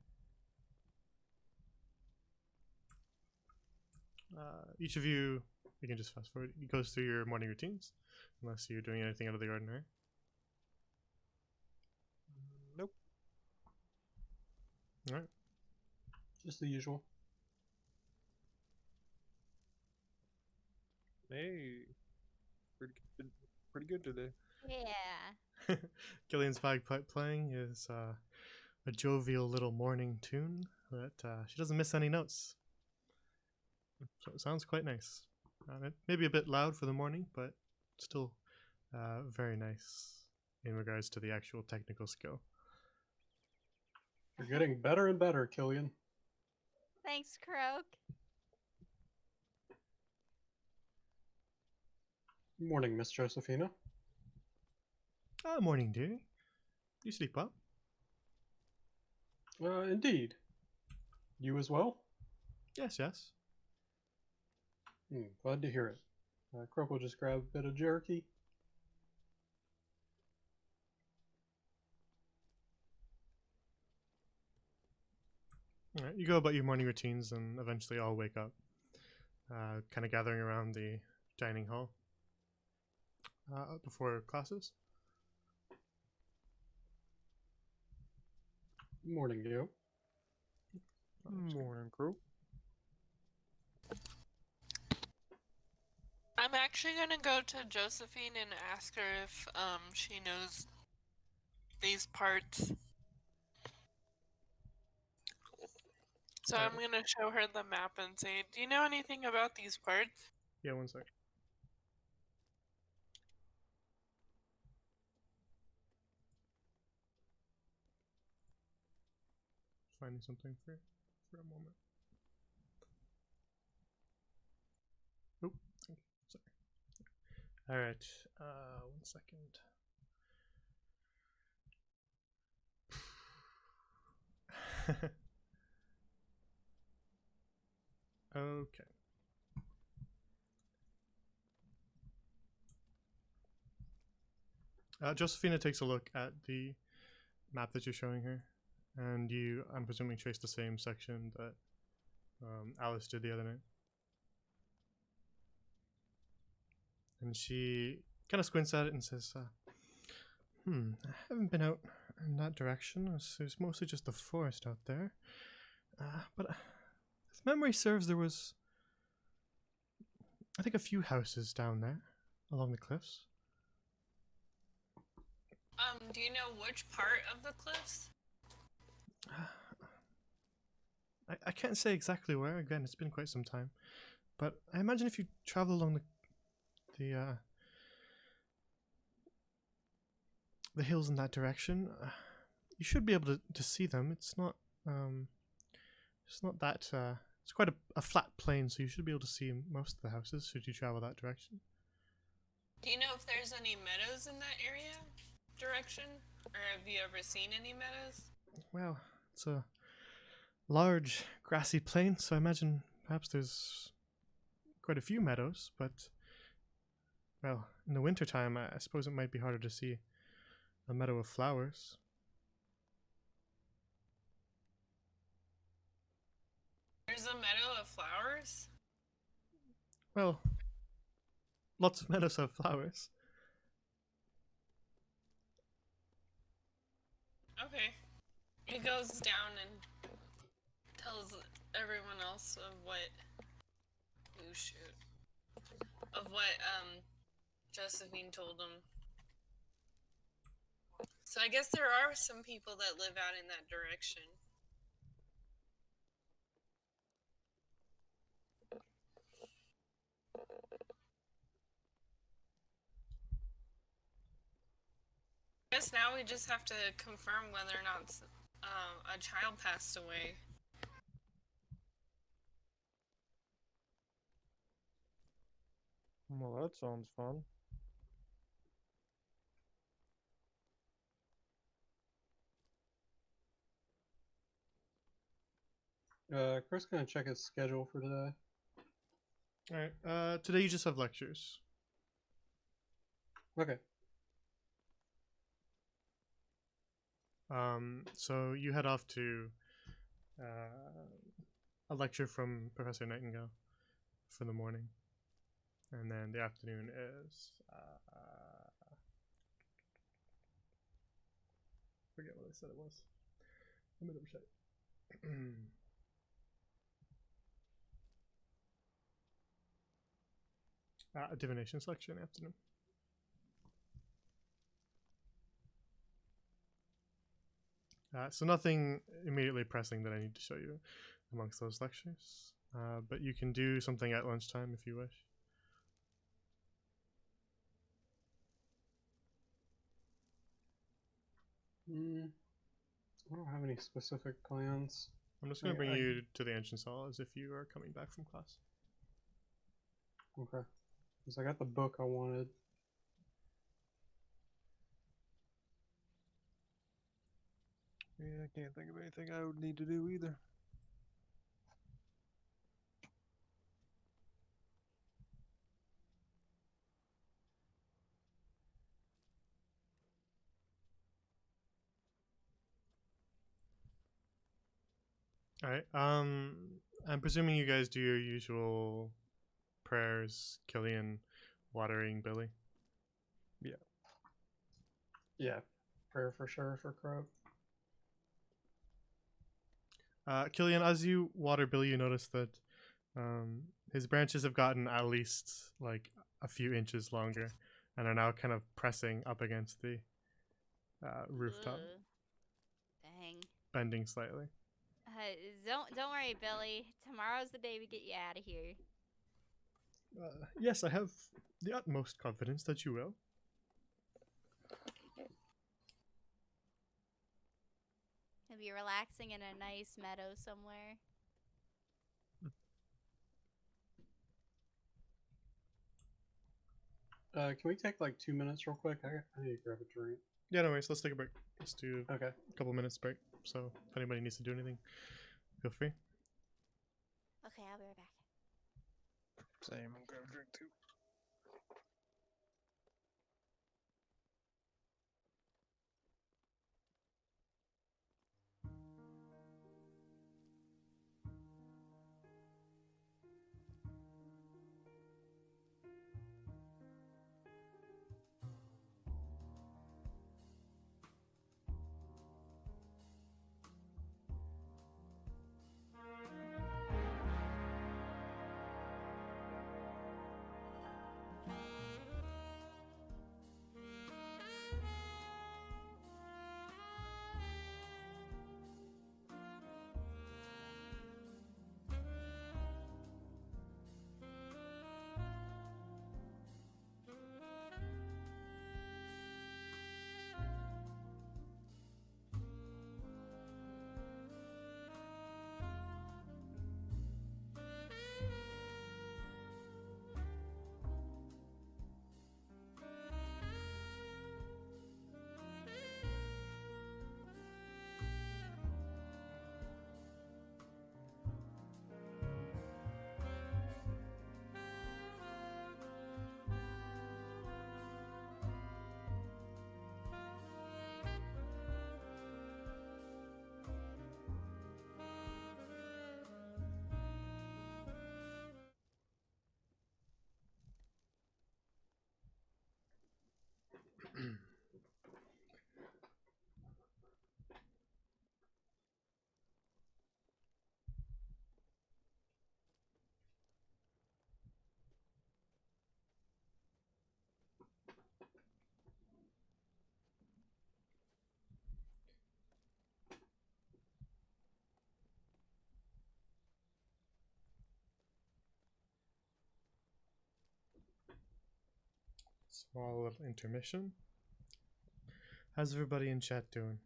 Each of you can just fast forward. It goes through your morning routines, unless you're doing anything out of the ordinary. Nope. All right. Just the usual. Hey, pretty good today. Yeah. Gillian's bagpipe playing is a jovial little morning tune that she doesn't miss any notes. So it sounds quite nice. It may be a bit loud for the morning, but still very nice in regards to the actual technical skill. You're getting better and better, Killian. Thanks, Croak. Morning, Miss Josephina. Morning, dear. You sleep well? Indeed. You as well? Yes, yes. Glad to hear it. Croak will just grab a bit of jerky. All right, you go about your morning routines and eventually all wake up, kind of gathering around the dining hall before classes. Morning, you. Morning, crew. I'm actually gonna go to Josephine and ask her if she knows these parts. So I'm gonna show her the map and say, "Do you know anything about these parts?" Yeah, one sec. Finding something for a moment. Oh, thank you. Sorry. All right. 1 second. Okay. Josephina takes a look at the map that you're showing her, and you, I'm presuming, trace the same section that Alice did the other night. And she kind of squints at it and says, I haven't been out in that direction. There's mostly just the forest out there. But if memory serves, there was, I think, a few houses down there along the cliffs. Do you know which part of the cliffs? I can't say exactly where. Again, it's been quite some time. But I imagine if you travel along the hills in that direction, you should be able to see them. It's not that it's quite a flat plain, so you should be able to see most of the houses should you travel that direction. Do you know if there's any meadows in that area direction? Or have you ever seen any meadows? Well, it's a large grassy plain, so I imagine perhaps there's quite a few meadows, but well, in the wintertime I suppose it might be harder to see a meadow of flowers. There's a meadow of flowers? Well, lots of meadows have flowers. Okay. He goes down and tells everyone else of what... Oh, shoot. Of what, Josephine told him. So I guess there are some people that live out in that direction. I guess now we just have to confirm whether or not a child passed away. Well, that sounds fun. Chris gonna check his schedule for today. Alright, today you just have lectures. Okay. So you head off to a lecture from Professor Nightingale for the morning, and then the afternoon is forget what I said it was. Let me double check. A divinations lecture in the afternoon. So nothing immediately pressing that I need to show you amongst those lectures, but you can do something at lunchtime if you wish. I don't have any specific plans. I'm just going to I- bring I- you to the entrance hall as if you are coming back from class. Okay. Because I got the book I wanted. Yeah, I can't think of anything I would need to do either. Alright, I'm presuming you guys do your usual prayers, Killian watering Billy. Yeah. Prayer for sure for Croak. Killian, as you water Billy, you notice that his branches have gotten at least like a few inches longer and are now kind of pressing up against the rooftop, Ugh. Dang. bending slightly. Don't worry, Billy. Tomorrow's the day we get you out of here. Yes, I have the utmost confidence that you will. He'll be relaxing in a nice meadow somewhere. Can we take like 2 minutes real quick? I need to grab a drink. Yeah, no worries. Let's take a break. Let's do Okay. a couple minutes break. So if anybody needs to do anything, feel free. Okay, I'll be right back. Same, I'm grab a drink too. Small little intermission. How's everybody in chat doing?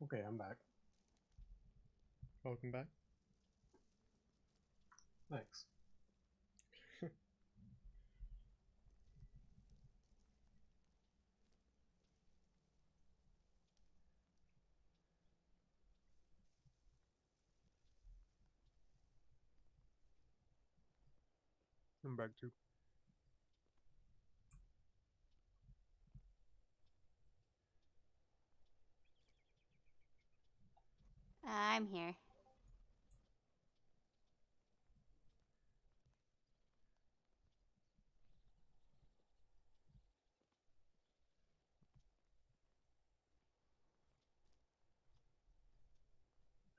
Okay, I'm back. Welcome back. Thanks. I'm back too. I'm here.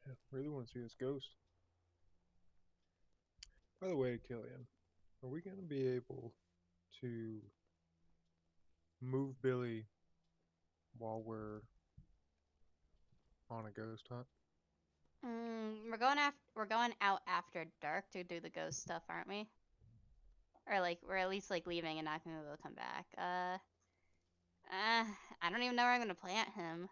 Yeah, really want to see this ghost. By the way, Killian, are we gonna be able to move Billy while we're on a ghost hunt? We're going out after dark to do the ghost stuff, aren't we? Or like we're at least like leaving and not gonna be able to come back. I don't even know where I'm gonna plant him.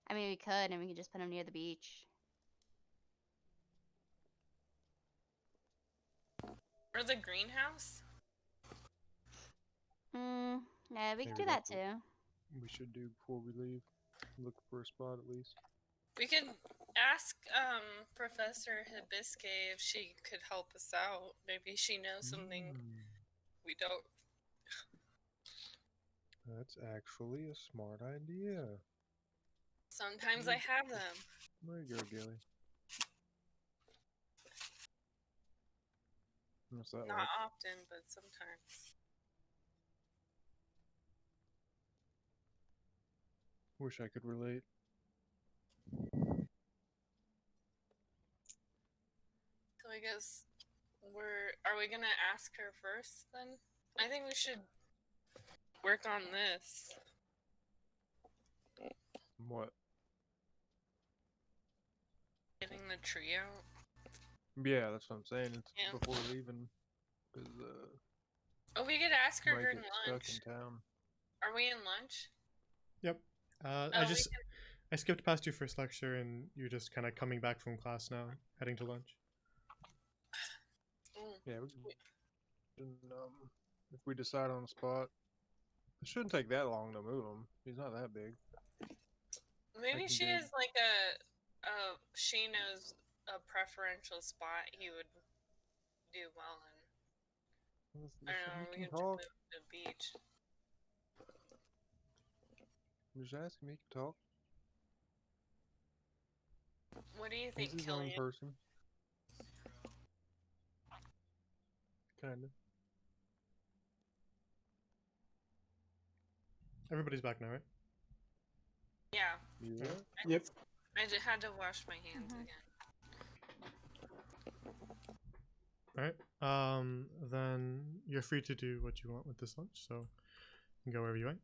I mean, we could, and we could just put him near the beach. Or the greenhouse? Yeah, we could Maybe do that that's what too. we should do before we leave. Look for a spot at least. We could ask Professor Hibisque if she could help us out. Maybe she knows something we don't. That's actually a smart idea. Sometimes I have them. There you go, Gilly. What's that Not like? often, but sometimes. Wish I could relate. So I guess are we gonna ask her first then? I think we should work on this. What? Getting the tree out. Yeah, that's what I'm saying. It's Yeah. before leaving. Because, Oh, we could ask her might during get lunch. stuck in town. Are we in lunch? Yep. Oh, I skipped past your first lecture and you're just kind of coming back from class now, heading to lunch. Yeah, if we decide on a spot, it shouldn't take that long to move him. He's not that big. Maybe can she dig. has like she knows a preferential spot he would do well in. I don't know, we He can can just talk. move to the beach. I'm just asking him. He can talk. What do you He's think, his own Killian? person. Kinda. Everybody's back now, right? Yeah. Yeah. Yep. I just had to wash my hands again. Alright. Then you're free to do what you want with this lunch, so you can go wherever you like.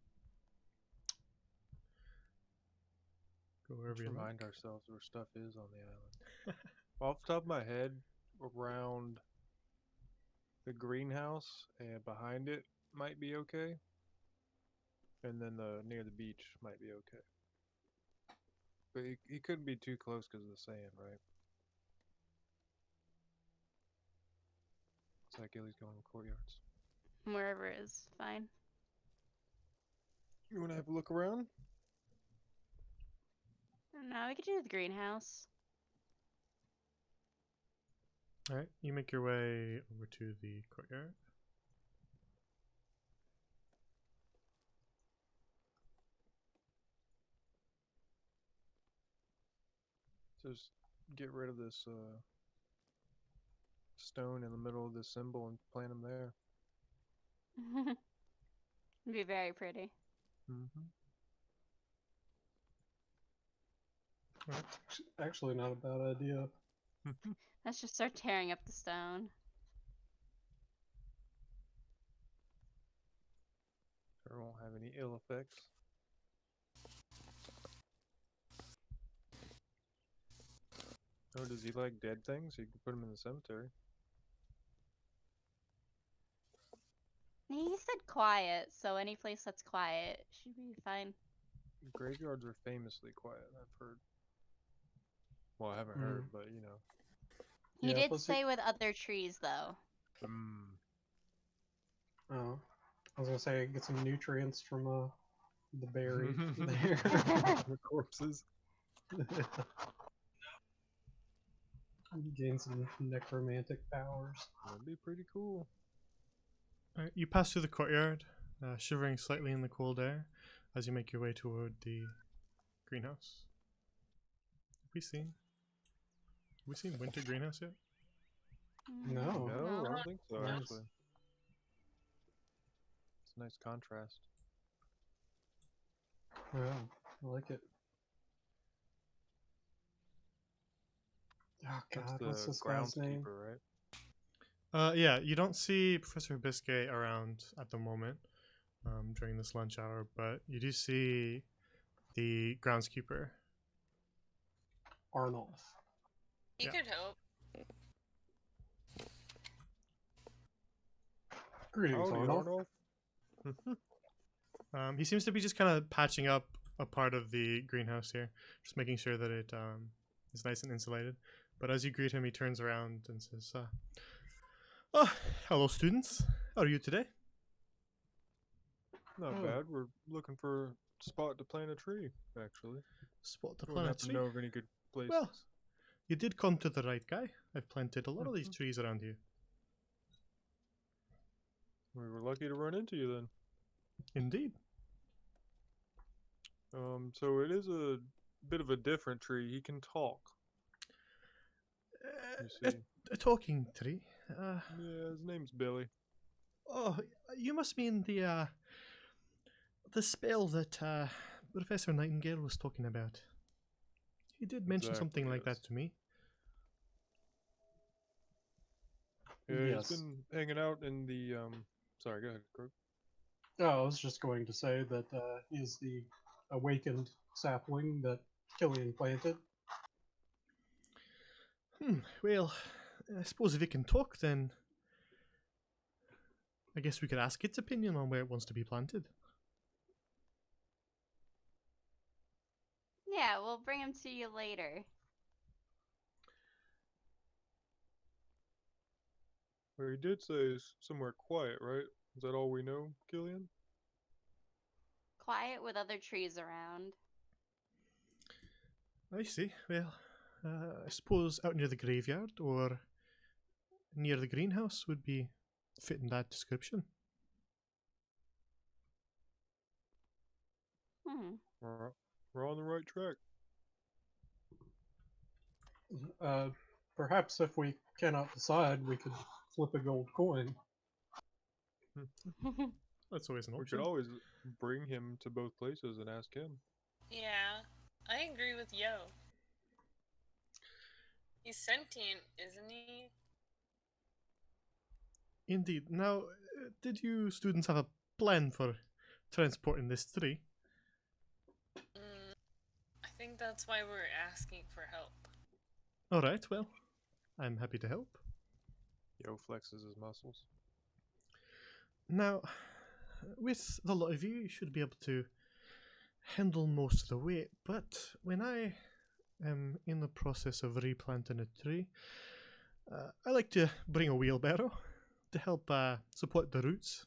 Go wherever Let's you remind like. ourselves where stuff is on the island. Off the top of my head, around the greenhouse and behind it might be okay. And then near the beach might be okay. But he couldn't be too close because of the sand, right? It's like Gilly's going to courtyards. Wherever is fine. You want to have a look around? No, we could do the greenhouse. All right, you make your way over to the courtyard. Just get rid of this stone in the middle of this symbol and plant them there. It'd be very pretty. Mm-hmm. Actually, not a bad idea. Let's just start tearing up the stone. It won't have any ill effects. Oh, does he like dead things? You can put him in the cemetery. He said quiet, so any place that's quiet should be fine. Graveyards are famously quiet, I've heard. Well, I haven't Mm. heard, but you know. He Yeah, did plus say with other trees, though. Oh, I was gonna say get some nutrients from the berry there. The corpses. Gain some necromantic powers. That'd be pretty cool. All right, you pass through the courtyard, shivering slightly in the cold air as you make your way toward the greenhouse. Have we seen winter greenhouse yet? No. No, I don't think so, Nice. actually. It's a nice contrast. Yeah, I like it. Oh That's god, what's the this guy's name? groundskeeper, right? Yeah, you don't see Professor Biscay around at the moment during this lunch hour, but you do see the groundskeeper. Arnulf. You Yeah. could hope. Greetings, Howdy, Arnulf. Arnulf. He seems to be just kind of patching up a part of the greenhouse here, just making sure that it is nice and insulated. But as you greet him, he turns around and says, "Oh, hello, students. How are you today?" Not Oh. bad. We're looking for a spot to plant a tree, actually. Spot the Wouldn't planet happen to tree. know of any good places. Well, you did come to the right guy. I've planted a lot of these trees around here. We were lucky to run into you then. Indeed. So it is a bit of a different tree. He can talk. You A, see. a talking tree. Yeah, his name's Billy. Oh, you must mean the spell that Professor Nightingale was talking about. He did mention something Exactly, like yes. that to me. Yeah, Yes. he's been hanging out in the Sorry, go ahead, Croak. Oh, I was just going to say that he's the awakened sapling that Killian planted. Well, I suppose if it can talk, then I guess we could ask its opinion on where it wants to be planted. Yeah, we'll bring him to you later. Well, he did say somewhere quiet, right? Is that all we know, Killian? Quiet with other trees around. I see. Well, I suppose out near the graveyard or near the greenhouse would be fitting that description. We're on the right track. Perhaps if we cannot decide, we could flip a gold coin. That's always an We option. could always bring him to both places and ask him. Yeah, I agree with Yo. He's sentient, isn't he? Indeed. Now, did you students have a plan for transporting this tree? I think that's why we're asking for help. All right. Well, I'm happy to help. Yo flexes his muscles. Now, with the lot of you, you should be able to handle most of the weight, but when I am in the process of replanting a tree, I like to bring a wheelbarrow to help support the roots.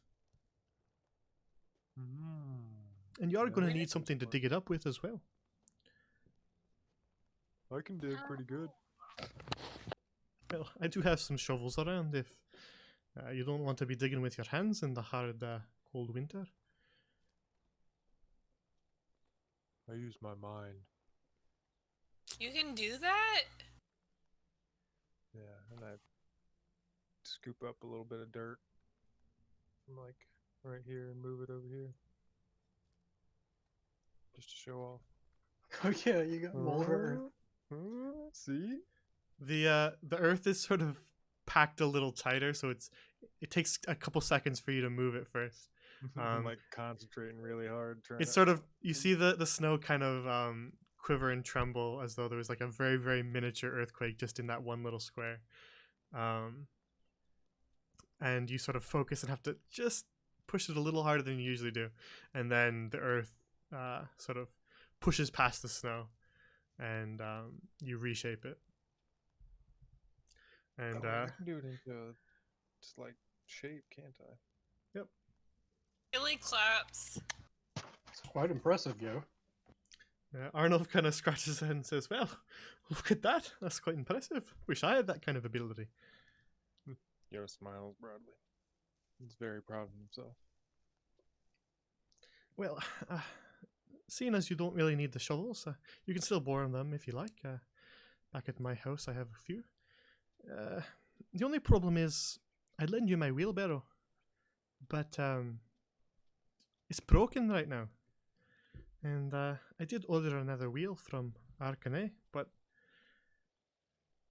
And you are going to Really? need something to dig it up with as well. I can dig pretty good. Well, I do have some shovels around if you don't want to be digging with your hands in the hard, cold winter. I use my mind. You can do that? Yeah, and I scoop up a little bit of dirt from like right here and move it over here. Just to show off. Oh yeah, you got more earth. See? The earth is sort of packed a little tighter, so it takes a couple seconds for you to move it first. I'm like concentrating really hard trying It's to sort of, you see the snow kind of quiver and tremble as though there was like a very, very miniature earthquake just in that one little square. And you sort of focus and have to just push it a little harder than you usually do. And then the earth sort of pushes past the snow and you reshape it. And I can do it into just like shape, can't I? Billy claps. It's quite impressive, yo. Arnold kind of scratches his head and says, well, look at that. That's quite impressive. Wish I had that kind of ability. Yo smiles broadly. He's very proud of himself. Well, seeing as you don't really need the shovels, you can still borrow them if you like. Back at my house, I have a few. The only problem is, I'd lend you my wheelbarrow, but it's broken right now. And I did order another wheel from Arcanay, but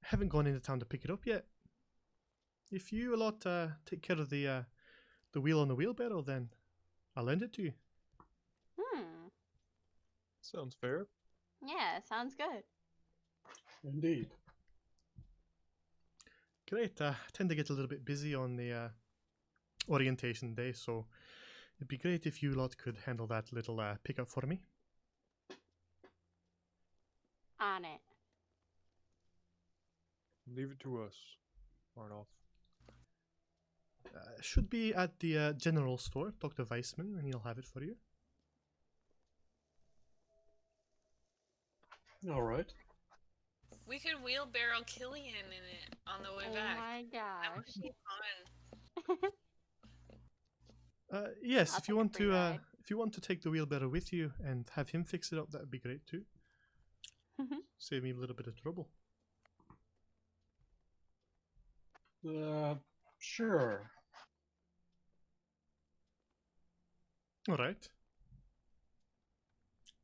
haven't gone into town to pick it up yet. If you lot take care of the wheel on the wheelbarrow, then I'll lend it to you. Sounds fair. Yeah, sounds good. Indeed. Great. I tend to get a little bit busy on the orientation day, so it'd be great if you lot could handle that little pickup for me. On it. Leave it to us, Arnolf. Should be at the general store, Dr. Weissman, and he'll have it for you. All right. We could wheelbarrow Killian in it on the way back. My That would gosh. be fun. Yes, I'll if you take a want free to, ride. if you want to take the wheelbarrow with you and have him fix it up, that'd be great too. Save me a little bit of trouble. Sure. All right.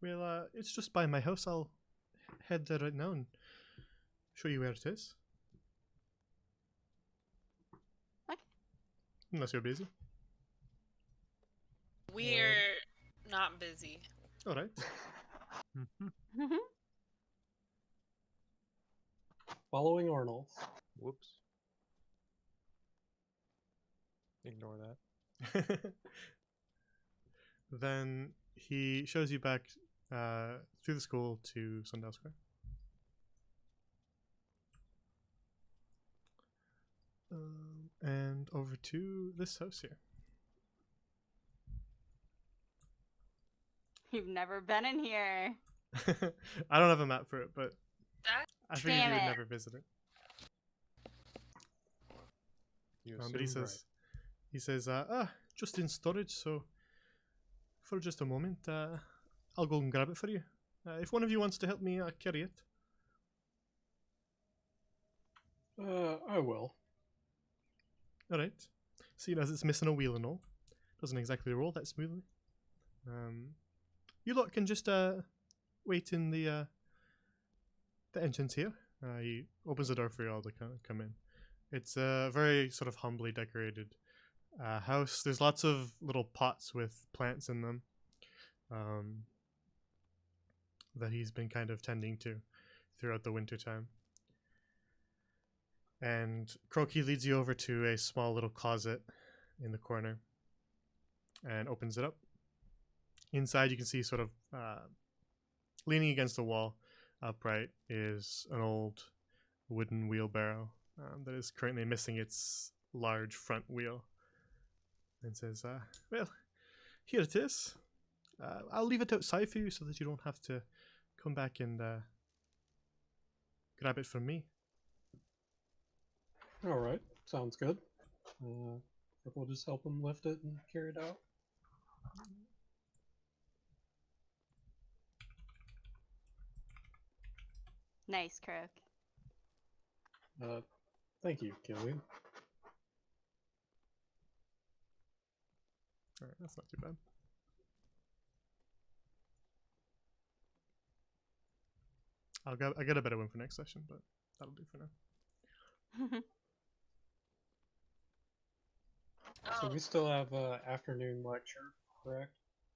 Well, it's just by my house. I'll head there right now and show you where it is. Okay. Unless you're busy. We're not busy. All right. Following Arnold. Whoops. Ignore that. Then he shows you back through the school to Sundell Square. And over to this house here. You've never been in here. I don't have a map for it, but That I figured Damn you would it. never visit it. You But he assumed says, just in storage, so for just a moment, I'll go and grab it for you. If one of you wants to help me carry it. I will. Alright. Seeing as it's missing a wheel and all, doesn't exactly roll that smoothly. You lot can just wait in the entrance here. He opens the door for you all to come in. It's a very sort of humbly decorated house. There's lots of little pots with plants in them that he's been kind of tending to throughout the winter time. And Croaky leads you over to a small little closet in the corner and opens it up. Inside you can see sort of leaning against the wall upright is an old wooden wheelbarrow that is currently missing its large front wheel. And says, well, here it is. I'll leave it outside for you so that you don't have to come back and grab it from me. All right, sounds good. We'll just help him lift it and carry it out. Nice, Croak. Thank you, Gillian. Alright, that's not too bad. I'll get a better one for next session, but that'll do for now. So Oh, we still have afternoon lecture, correct?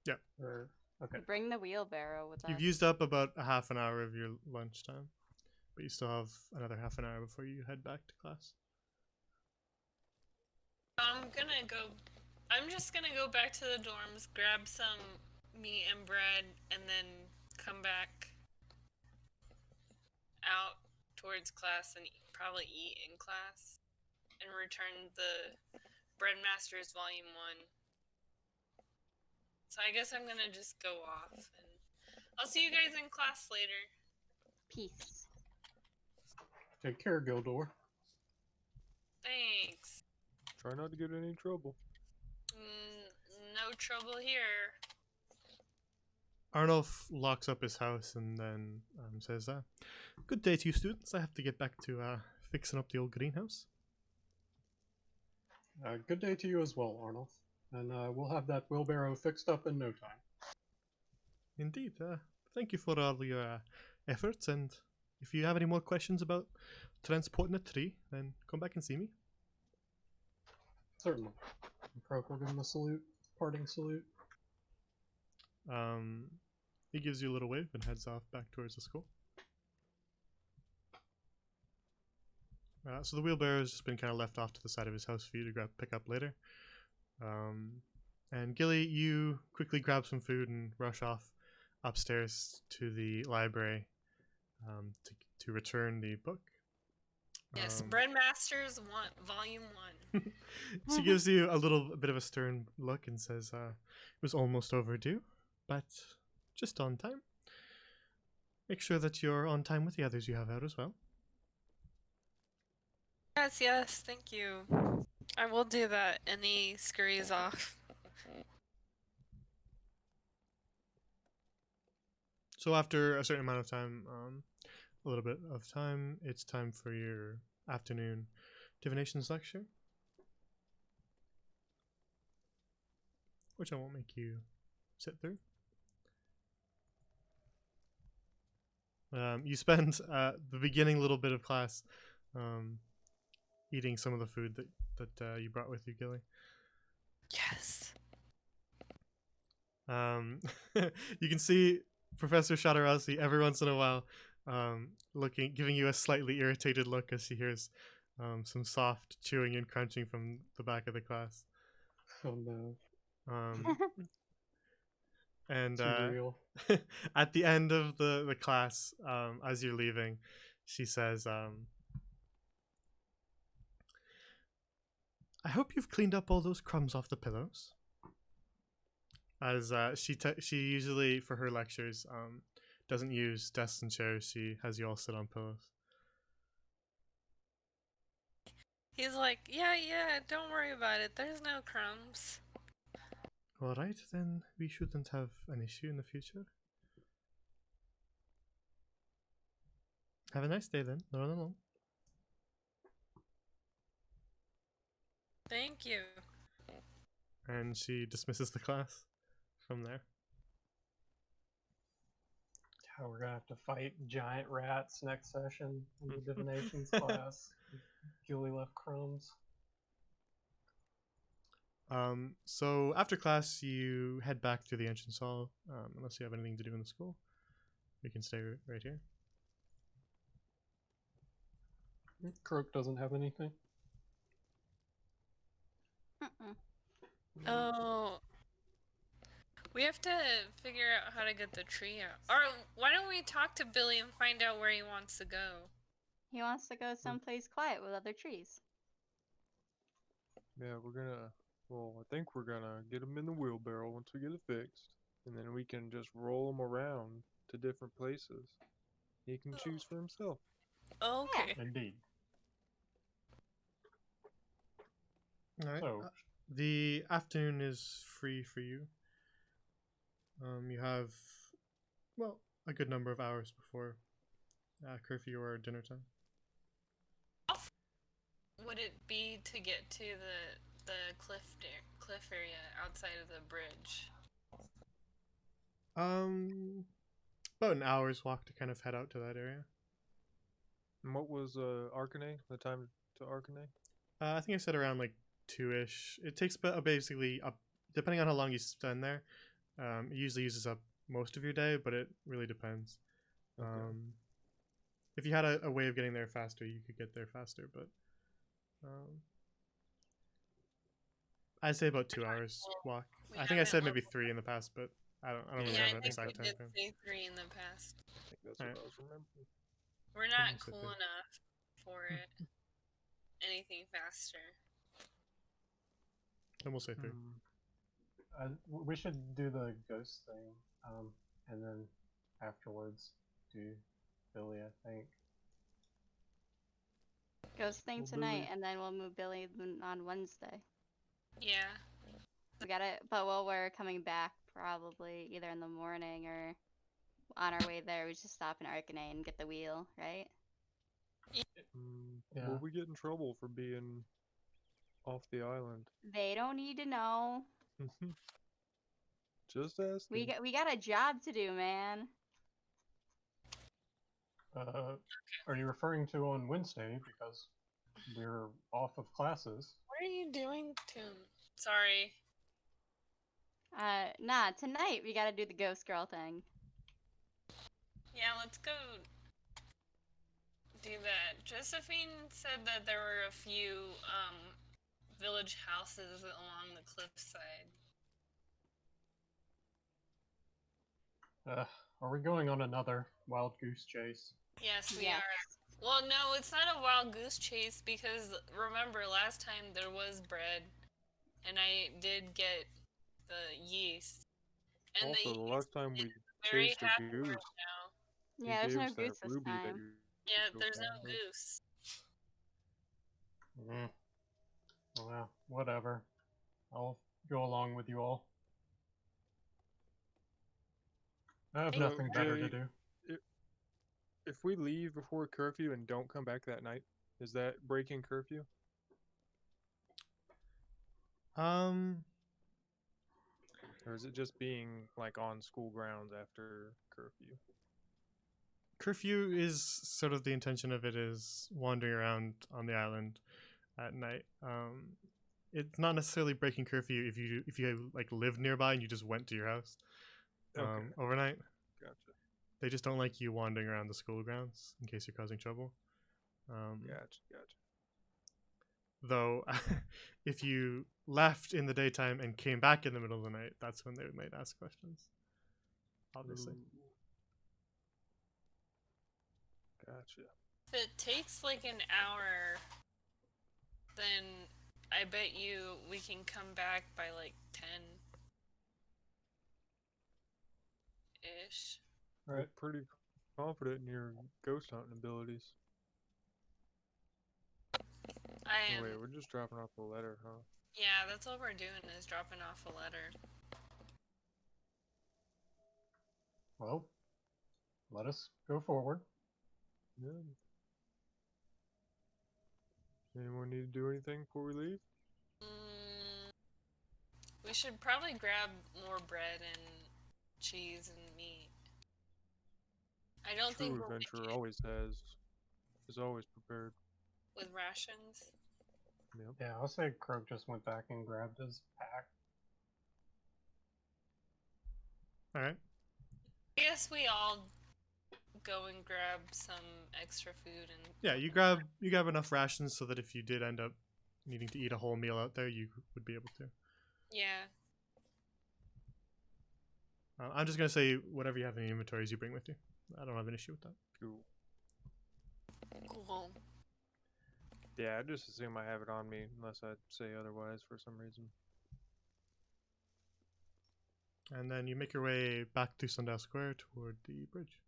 Yeah. Or okay. Bring the wheelbarrow with You've us. used up about a half an hour of your lunchtime, but you still have another half an hour before you head back to class. I'm just gonna go back to the dorms, grab some meat and bread, and then come back out towards class and probably eat in class, and return the Breadmasters Volume 1. So I guess I'm gonna just go off, and I'll see you guys in class later. Peace. Take care, Gildor. Thanks. Try not to get in any trouble. No trouble here. Arnulf locks up his house and then says, "Good day to you, students. I have to get back to fixing up the old greenhouse." Good day to you as well, Arnulf. And we'll have that wheelbarrow fixed up in no time. Indeed. Thank you for all your efforts, and if you have any more questions about transporting a tree, then come back and see me. Certainly. Croak will give him a salute, parting salute. He gives you a little wave and heads off back towards the school. So the wheelbarrow has just been kind of left off to the side of his house for you to pick up later. And Gilly, you quickly grab some food and rush off upstairs to the library to return the book. Yes, Breadmasters Volume 1. She gives you a little bit of a stern look and says, "It was almost overdue, but just on time. Make sure that you're on time with the others you have out as well." Yes, thank you. I will do that. And he scurries off. So after a certain amount of time, a little bit of time, it's time for your afternoon divinations lecture, which I won't make you sit through. You spend the beginning little bit of class eating some of the food that you brought with you, Gilly. Yes. You can see Professor Shadarasi every once in a while giving you a slightly irritated look as she hears some soft chewing and crunching from the back of the class. Oh no. And Too real. at the end of the class, as you're leaving, she says, "I hope you've cleaned up all those crumbs off the pillows." As she usually for her lectures doesn't use desks and chairs. She has you all sit on pillows. He's like, yeah, don't worry about it. There's no crumbs. All right, then we shouldn't have an issue in the future. Have a nice day then. Run along. Thank you. And she dismisses the class from there. How we're gonna have to fight giant rats next session in the divinations class. Gilly left crumbs. So after class, you head back to the entrance hall. Unless you have anything to do in the school, you can stay right here. Croak doesn't have anything. Oh. We have to figure out how to get the tree out. Or why don't we talk to Billy and find out where he wants to go? He wants to go someplace quiet with other trees. Yeah, I think we're gonna get them in the wheelbarrow once we get it fixed. And then we can just roll them around to different places. He can choose for himself. Okay. Indeed. All right. So, The afternoon is free for you. You have, well, a good number of hours before curfew or dinner time. Would it be to get to the cliff area outside of the bridge? About an hour's walk to kind of head out to that area. And what was Arcanay? The time to Arcanay? I think I said around like 2-ish. It takes basically up, depending on how long you spend there. It usually uses up most of your day, but it really depends. Okay. If you had a way of getting there faster, you could get there faster, but I'd say about 2 hours walk. We I think I haven't said maybe looked- 3 in the past, but I don't really Yeah, have I an think we exact time did frame. say 3 in the past. I think that's Alright. what I was remembering. We're not Almost cool okay. enough for it. Anything faster. Then we'll say 3. we should do the ghost thing, and then afterwards do Billy, I think. Ghost thing Well, tonight, Billy- and then we'll move Billy on Wednesday. Yeah. We got it, but while we're coming back, probably either in the morning or on our way there, we should stop in Arcanay and get the wheel, right? Yeah. Will we get in trouble for being off the island? They don't need to know. Just asking. We got a job to do, man. Are you referring to on Wednesday because we're off of classes? What are you doing to him? Sorry. Nah, tonight we gotta do the ghost girl thing. Yeah, let's go do that. Josephine said that there were a few village houses along the cliffside. Are we going on another wild goose chase? Yes, we Yes. are. Well, no, it's not a wild goose chase because remember last time there was bread, and I did get the yeast. And Also, the the last time we yeast is very chased a happy goose, right now. he Yeah, there's gave no us that goose this ruby that time. you Yeah, so there's no fond of. goose. Well, whatever. I'll go along with you all. I have Hey, nothing better to Jay, do. If we leave before curfew and don't come back that night, is that breaking curfew? Or is it just being like on school grounds after curfew? Curfew is sort of the intention of it is wandering around on the island at night. It's not necessarily breaking curfew if you like live nearby and you just went to your house Okay. overnight. Gotcha. They just don't like you wandering around the school grounds in case you're causing trouble. Gotcha. Though, if you left in the daytime and came back in the middle of the night, that's when they might ask questions. Obviously. Ooh. Gotcha. If it takes like an hour, then I bet you we can come back by like 10-ish. You're Right. pretty confident in your ghost hunting abilities. I Oh, am. wait, we're just dropping off the letter, huh? Yeah, that's all we're doing is dropping off a letter. Well, let us go forward. Yeah. Anyone need to do anything before we leave? We should probably grab more bread and cheese and meat. I don't think True we'll make adventurer it is always prepared. with rations. Yep. Yeah, I'll say Krog just went back and grabbed his pack. All right. I guess we all go and grab some extra food and Yeah, you grab enough rations so that if you did end up needing to eat a whole meal out there, you would be able to. yeah. I'm just gonna say whatever you have in the inventories you bring with you. I don't have an issue with that. Cool. Cool. Yeah, I just assume I have it on me unless I say otherwise for some reason. And then you make your way back to Sundial Square toward the bridge.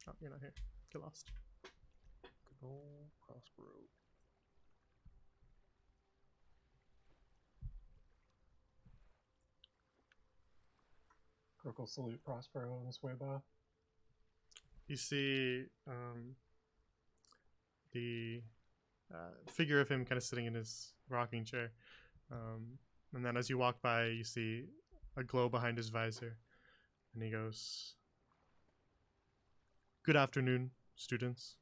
Oh, you're not here. Get lost. Good old Prospero. Croak will salute Prospero on his way by. You see the figure of him kind of sitting in his rocking chair. And then as you walk by, you see a glow behind his visor. And he goes, "Good afternoon, students."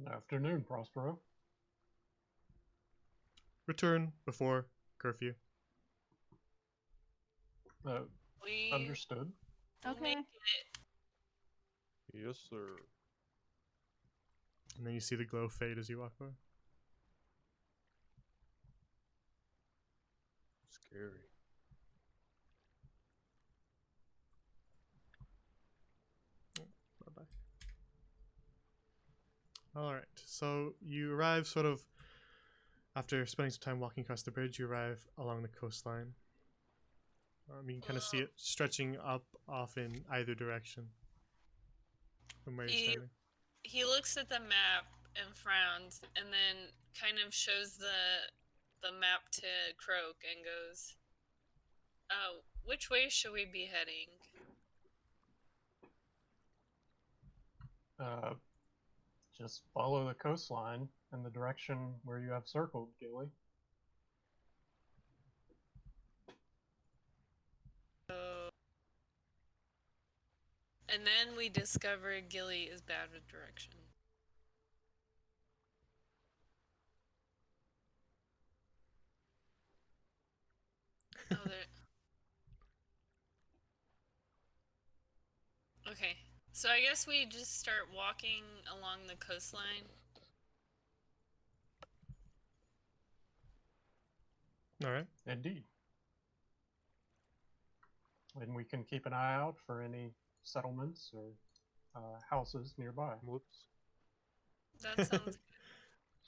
Afternoon, Prospero. Return before curfew. We Understood. will Okay. make it. Yes, sir. And then you see the glow fade as you walk by. Scary. Bye-bye. Alright, so you arrive sort of, after spending some time walking across the bridge, you arrive along the coastline. You can kind of see it stretching up off in either direction from where you're standing. He looks at the map and frowns, and then kind of shows the map to Croak and goes, which way should we be heading? Just follow the coastline in the direction where you have circled, Gilly. And then we discover Gilly is bad with direction. Oh, there. Okay, so I guess we just start walking along the coastline. Alright. Indeed. And we can keep an eye out for any settlements or houses nearby. Whoops. That sounds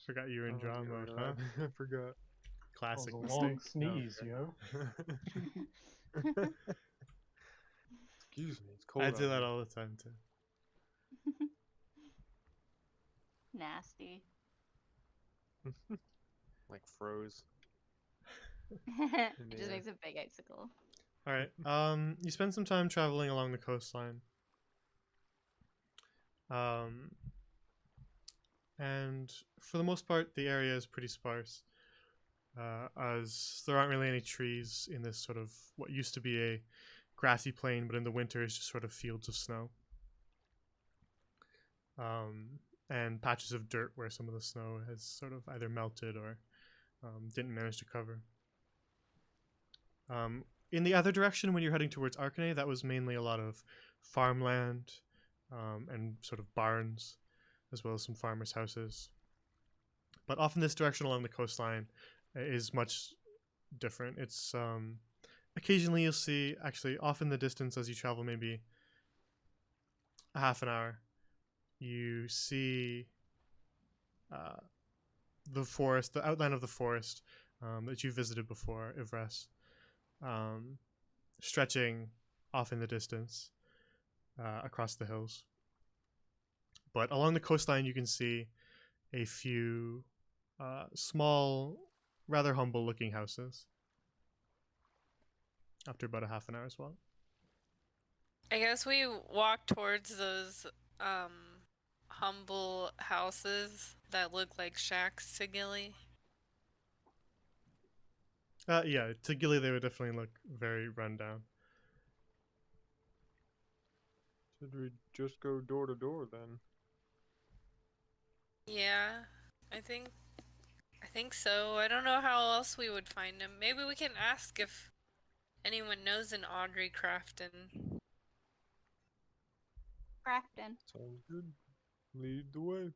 Forgot you were in Oh, draw yeah, mode, right. huh? I forgot. That Classic was a long mistake. sneeze, okay. yo. Excuse me, it's cold. I do out that here. all the time too. Nasty. Like froze. It just Yeah. makes a big icicle. Alright, you spend some time traveling along the coastline. And for the most part, the area is pretty sparse, as there aren't really any trees in this sort of what used to be a grassy plain, but in the winter is just sort of fields of snow. And patches of dirt where some of the snow has sort of either melted or didn't manage to cover. In the other direction, when you're heading towards Arcanay, that was mainly a lot of farmland and sort of barns, as well as some farmers' houses. But off in this direction along the coastline is much different. It's occasionally you'll see, actually off in the distance as you travel maybe a half an hour, you see the forest, the outline of the forest that you visited before, Ivres, stretching off in the distance across the hills. But along the coastline, you can see a few small, rather humble-looking houses. After about a half an hour's walk. I guess we walk towards those humble houses that look like shacks to Gilly. Yeah, to Gilly they would definitely look very run down. Should we just go door to door then? Yeah, I think so. I don't know how else we would find him. Maybe we can ask if anyone knows an Audrey Crafton. Crafton. Sounds good. Lead the way.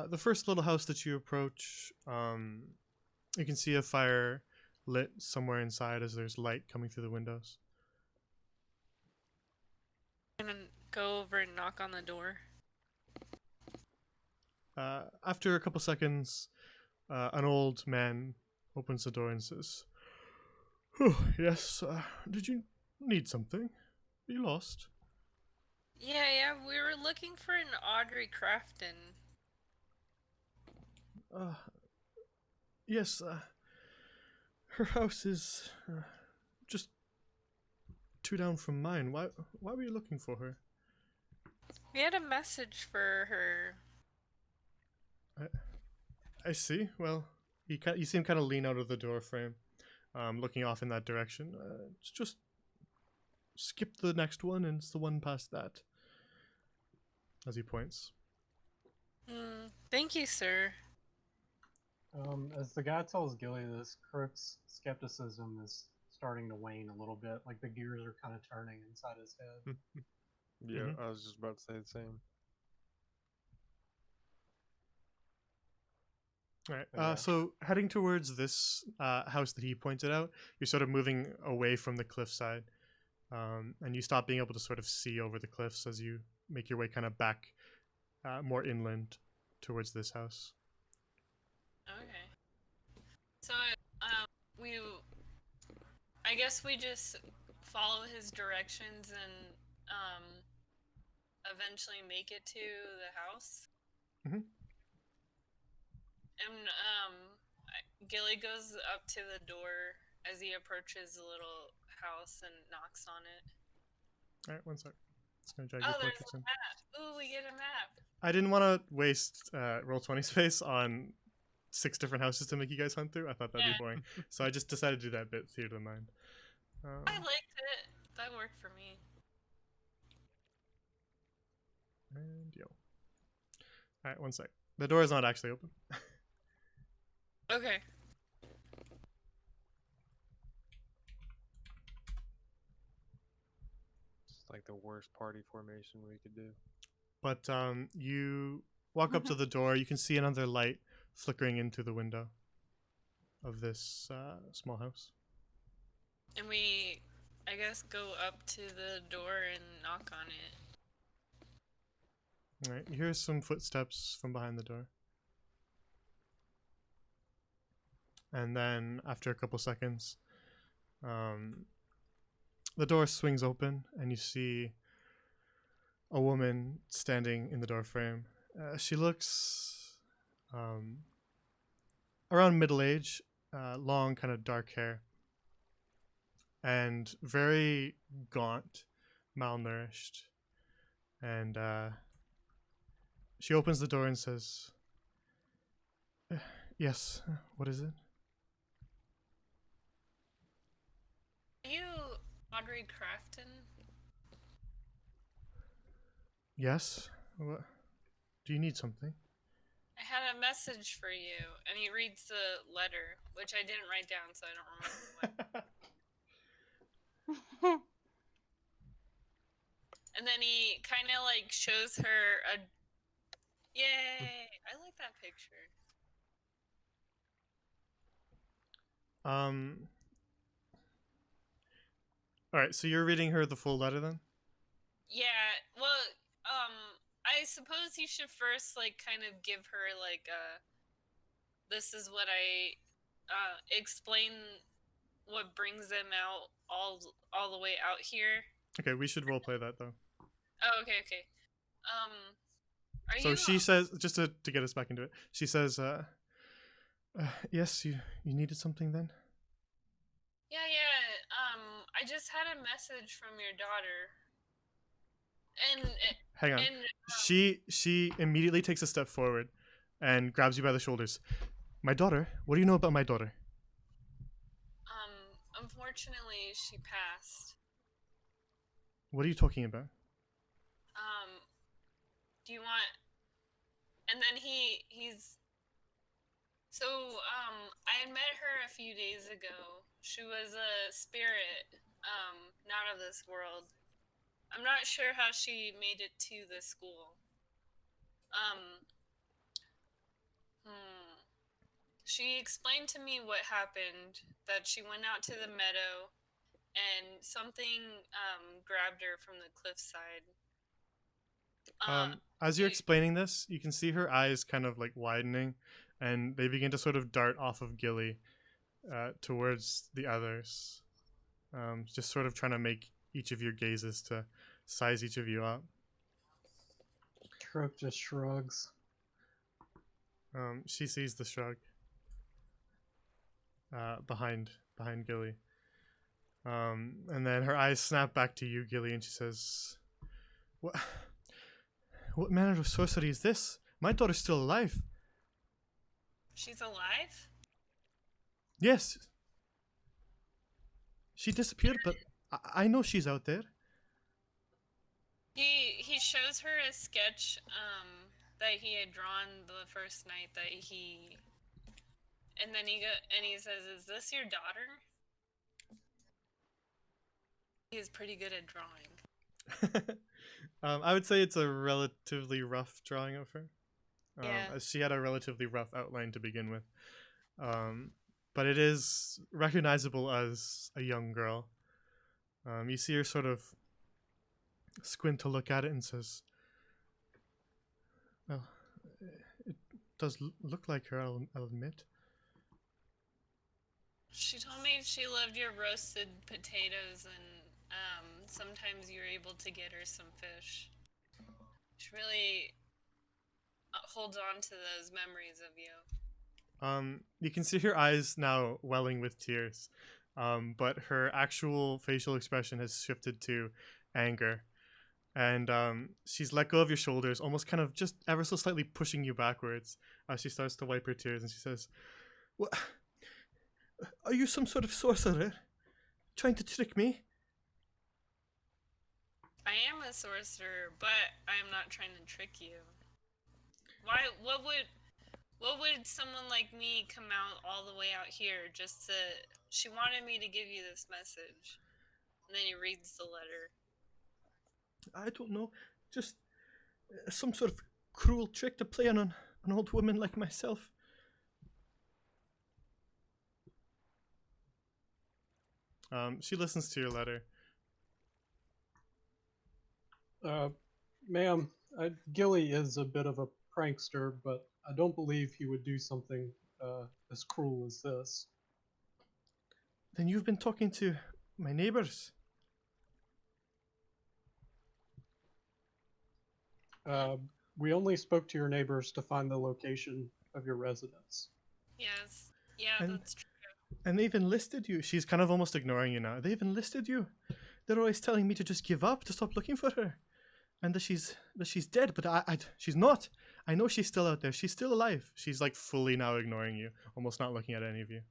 The first little house that you approach, you can see a fire lit somewhere inside as there's light coming through the windows. I'm gonna go over and knock on the door. After a couple seconds, an old man opens the door and says, "Oh, yes, did you need something? Are you lost?" Yeah, we were looking for an Audrey Crafton. Yes, Her house is just two down from mine. Why were you looking for her? We had a message for her. I see. Well, you seem kind of lean out of the door frame, looking off in that direction. Just skip the next one, and it's the one past that. As he points. Thank you, sir. As the guy tells Gilly this, Crook's skepticism is starting to wane a little bit. Like the gears are kind of turning inside his head. Yeah, Mhm. I was just about to say the same. All right. Yeah. So heading towards this house that he pointed out, you're sort of moving away from the cliffside, and you stop being able to sort of see over the cliffs as you make your way kind of back, more inland, towards this house. Okay. So, I guess we just follow his directions and, eventually make it to the house. Mhm. And, Gilly goes up to the door as he approaches the little house and knocks on it. All right, one sec. Just gonna drag Oh, your there's portraits a in. map. Ooh, we get a map. I didn't want to waste Roll20 space on 6 different houses to make you guys hunt through. I thought that'd Yeah. be boring, so I just decided to do that bit theater of the mind. I liked it. That worked for me. And yo. All right, one sec. The door is not actually open. Okay. It's like the worst party formation we could do. But you walk up to the door. You can see another light flickering into the window of this small house. And we, I guess, go up to the door and knock on it. All right, you hear some footsteps from behind the door. And then after a couple seconds, the door swings open and you see a woman standing in the door frame. She looks around middle age, long, kind of dark hair, and very gaunt, malnourished. And she opens the door and says, "Yes, what is it?" Are you Audrey Crafton? "Yes? What? Do you need something?" I had a message for you. And he reads the letter, which I didn't write down, so I don't remember what. And then he kind of like shows her a. Yay! I like that picture. All right, so you're reading her the full letter then? Yeah, well, I suppose you should first like kind of give her like this is what I explain what brings them out all the way out here. Okay, we should roleplay that though. Oh, okay. Are So you she says, just to get us back into it, she says, "Yes, you needed something then?" Yeah. I just had a message from your daughter. And Hang on. and She immediately takes a step forward and grabs you by the shoulders. "My daughter? What do you know about my daughter?" unfortunately she passed. "What are you talking about?" Do you want? And then he's. So I had met her a few days ago. She was a spirit, not of this world. I'm not sure how she made it to the school. She explained to me what happened, that she went out to the meadow and something grabbed her from the cliffside. As you're explaining this, you can see her eyes kind of like widening, and they begin to sort of dart off of Gilly towards the others, just sort of trying to make each of your gazes to size each of you up. Crook just shrugs. She sees the shrug behind behind Gilly. And then her eyes snap back to you, Gilly, and she says, What manner of sorcery is this? My daughter's still alive. She's alive? Yes. She disappeared, but I know she's out there. He shows her a sketch that he had drawn the first night that he, and then he says, "Is this your daughter?" He's pretty good at drawing. I would say it's a relatively rough drawing of her. Yeah. As she had a relatively rough outline to begin with. But it is recognizable as a young girl. You see her sort of squint to look at it and says, well, it does look like her, I'll admit. She told me she loved your roasted potatoes, and sometimes you're able to get her some fish. She really holds on to those memories of you. You can see her eyes now welling with tears, but her actual facial expression has shifted to anger. And she's let go of your shoulders, almost kind of just ever so slightly pushing you backwards as she starts to wipe her tears, and she says, "What? Are you some sort of sorcerer? Trying to trick me?" I am a sorcerer, but I am not trying to trick you. Why? What would someone like me come out all the way out here just to... She wanted me to give you this message. And then he reads the letter. I don't know. Just some sort of cruel trick to play on an old woman like myself. She listens to your letter. Ma'am, Gilly is a bit of a prankster, but I don't believe he would do something as cruel as this. Then you've been talking to my neighbors. We only spoke to your neighbors to find the location of your residence. Yes. Yeah, And- that's true. And they've enlisted you. She's kind of almost ignoring you now. They've enlisted you. They're always telling me to just give up, to stop looking for her. And that she's dead, but she's not. I know she's still out there. She's still alive. She's like fully now ignoring you, almost not looking at any of you.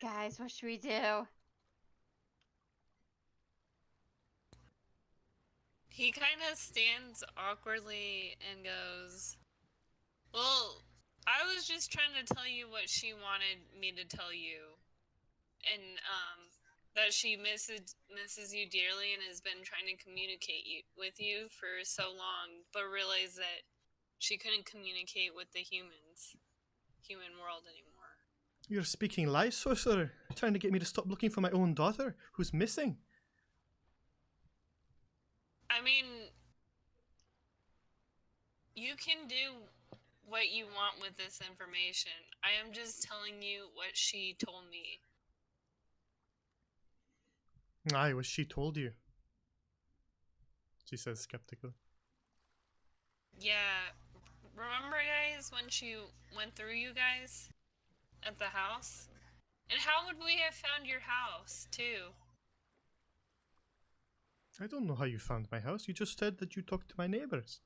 Guys, what should we do? He kind of stands awkwardly and goes, "Well, I was just trying to tell you what she wanted me to tell you. And, that she misses you dearly and has been trying to communicate with you for so long, but realized that she couldn't communicate with the human world anymore." You're speaking lies, sorcerer. Trying to get me to stop looking for my own daughter, who's missing. I mean, you can do what you want with this information. I am just telling you what she told me. Aye, what she told you. She says skeptically. Yeah. Remember, guys, when she went through you guys at the house? And how would we have found your house, too? I don't know how you found my house. You just said that you talked to my neighbors.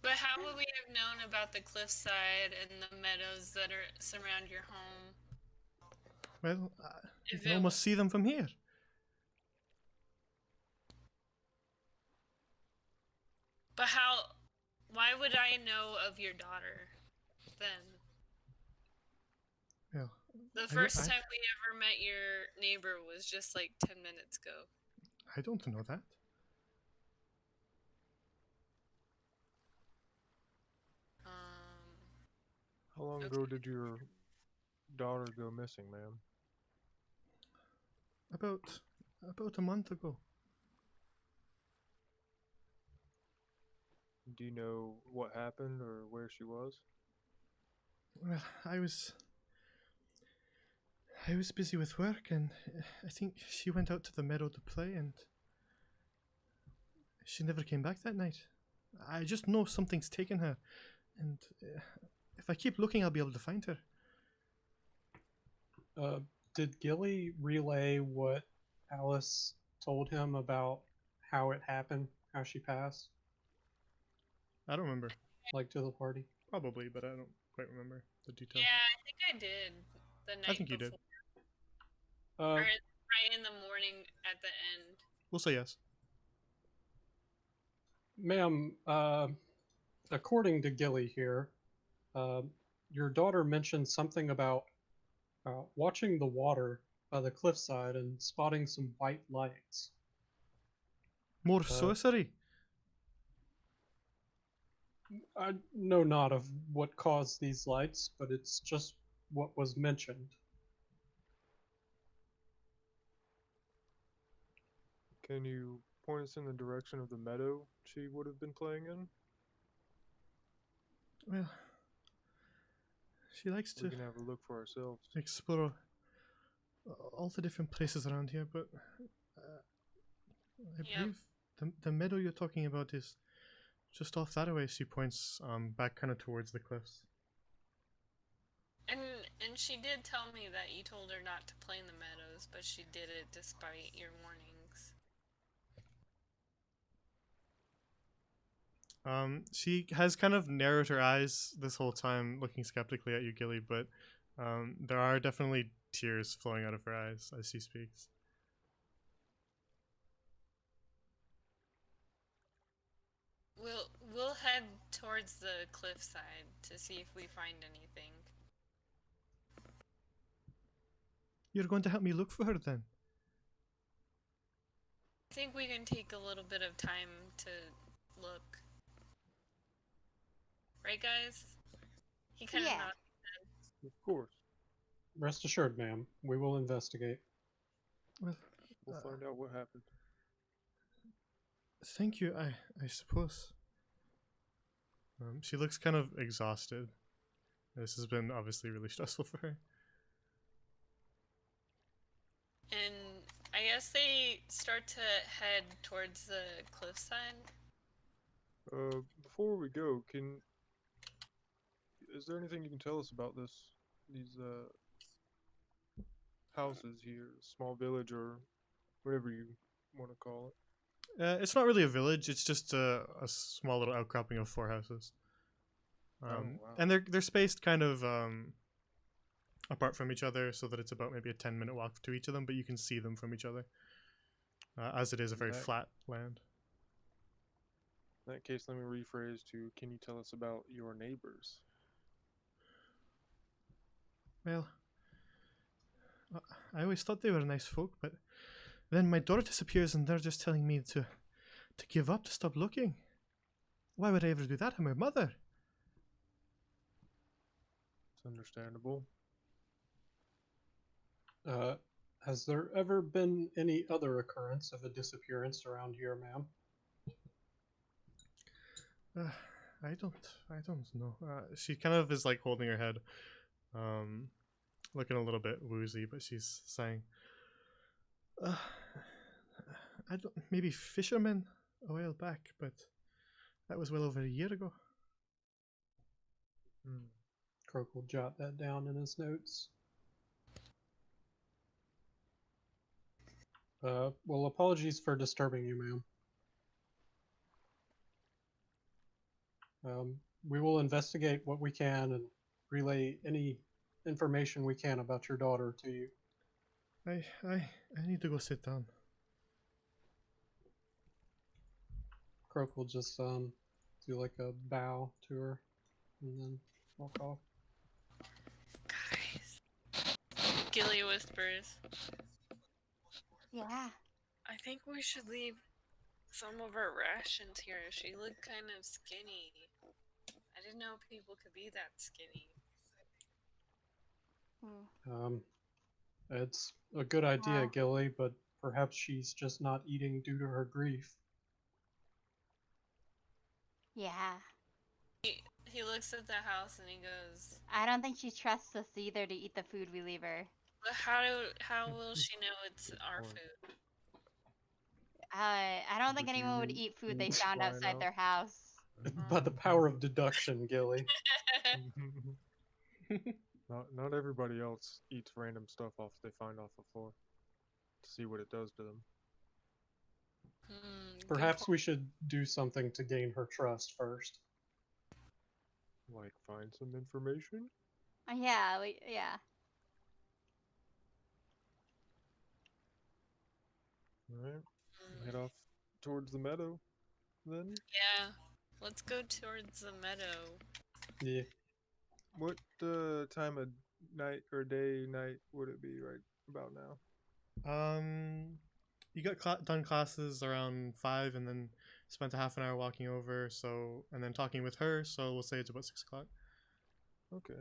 But how would we have known about the cliffside and the meadows that surround your home? Well, you If can it- almost see them from here. But why would I know of your daughter then? Well, The I first don't- I- time we ever met your neighbor was just like 10 minutes ago. I don't know that. How long Okay. ago did your daughter go missing, ma'am? About a month ago. Do you know what happened or where she was? Well, I was busy with work, and I think she went out to the meadow to play, and she never came back that night. I just know something's taken her, and if I keep looking, I'll be able to find her. Did Gilly relay what Alice told him about how it happened, how she passed, I don't remember. like to the party? Probably, but I don't quite remember the details. Yeah, I think I did the night I think you did. before. Uh, Or right in the morning at the end. We'll say yes. Ma'am, according to Gilly here, your daughter mentioned something about watching the water by the cliffside and spotting some white lights. More sorcery. I know not of what caused these lights, but it's just what was mentioned. Can you point us in the direction of the meadow she would have been playing in? Well, she likes We to can have a look for ourselves. explore all the different places around here, but I Yep. believe the meadow you're talking about is just off that way. She points back kind of towards the cliffs. And she did tell me that you told her not to play in the meadows, but she did it despite your warnings. She has kind of narrowed her eyes this whole time, looking skeptically at you, Gilly, but there are definitely tears flowing out of her eyes as she speaks. We'll head towards the cliffside to see if we find anything. You're going to help me look for her then? I think we can take a little bit of time to look. Right, guys? He kind of Yeah. nodded. Of course. Rest assured, ma'am, we will investigate. Well, We'll find out what happened. thank you, I suppose. She looks kind of exhausted. This has been obviously really stressful for her. And I guess they start to head towards the cliffside. Before we go, is there anything you can tell us about these houses here, small village or whatever you want to call it? It's not really a village. It's just a small little outcropping of 4 houses. Wow. And they're spaced kind of apart from each other, so that it's about maybe a 10-minute walk to each of them, but you can see them from each other, as it is a very Right. flat land. In that case, let me rephrase to, can you tell us about your neighbors? Well, I always thought they were nice folk, but then my daughter disappears and they're just telling me to give up, to stop looking. Why would I ever do that? I'm her mother. It's understandable. Has there ever been any other occurrence of a disappearance around here, ma'am? I don't know. She kind of is like holding her head, looking a little bit woozy, but she's saying, I don't, maybe fishermen a while back, but that was well over a year ago. Croak will jot that down in his notes. Well, apologies for disturbing you, ma'am. We will investigate what we can and relay any information we can about your daughter to you. I need to go sit down. Croak will just do like a bow to her and then walk off. Guys. Gilly whispers, Yeah. I think we should leave some of our rations here. She looked kind of skinny. I didn't know people could be that skinny. It's a good idea, Wow. Gilly, but perhaps she's just not eating due to her grief. Yeah. He looks at the house and he goes, I don't think she trusts us either to eat the food we leave her. but how will she know it's our Or- food? I don't think Would anyone would you eat food they eat found flying outside out? their house. By the power of deduction, Gilly. Not everybody else eats random stuff off they find off the floor to see what it does to them. Good Perhaps point. we should do something to gain her trust first. Like find some information. Yeah, yeah. Alright. Head off towards the meadow then. Yeah. Let's go towards the meadow. Yeah. What time of night or night would it be right about now? You got done classes around 5, and then spent a half an hour walking over. So, and then talking with her. So we'll say it's about 6 o'clock. Okay.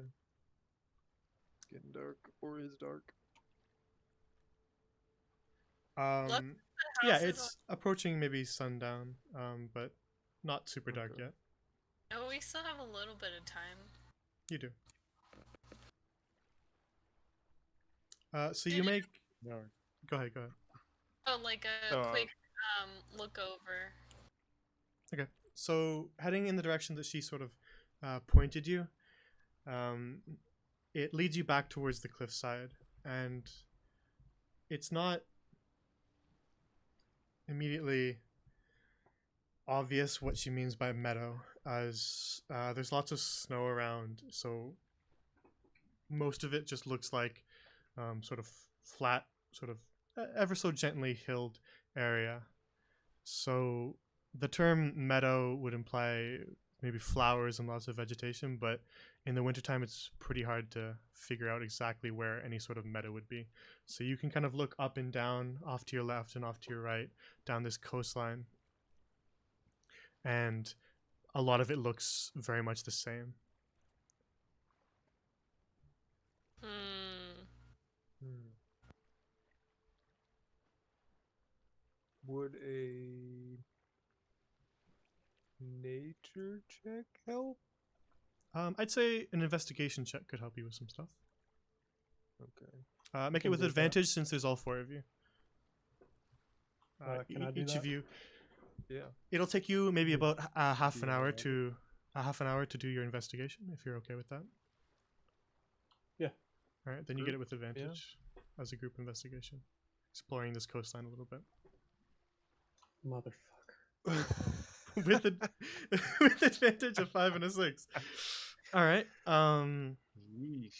It's getting dark, or is dark. Yeah, Houses it's approaching maybe sundown. But not super dark Okay. yet. Oh, we still have a little bit of time. You do. So you make. No. Go ahead. Go ahead. Oh, like a Oh, quick look over. Okay. So heading in the direction that she sort of pointed you, it leads you back towards the cliffside, and it's not immediately obvious what she means by meadow, as there's lots of snow around, so most of it just looks like sort of flat, sort of ever so gently hilled area. So the term meadow would imply maybe flowers and lots of vegetation, but in the wintertime it's pretty hard to figure out exactly where any sort of meadow would be. So you can kind of look up and down, off to your left and off to your right, down this coastline, and a lot of it looks very much the same. Would a nature check help? I'd say an investigation check could help you with some stuff. Okay. Make it Can with do that. advantage since there's all 4 of you. Can I do Each of that? you. Yeah. It'll take you maybe about half do an hour that. to do your investigation, if you're okay with that. Yeah. All right, then you get it Group? with advantage as a group investigation, exploring this coastline a little bit Motherfucker. with with advantage of 5 and a 6. All right. Yeesh.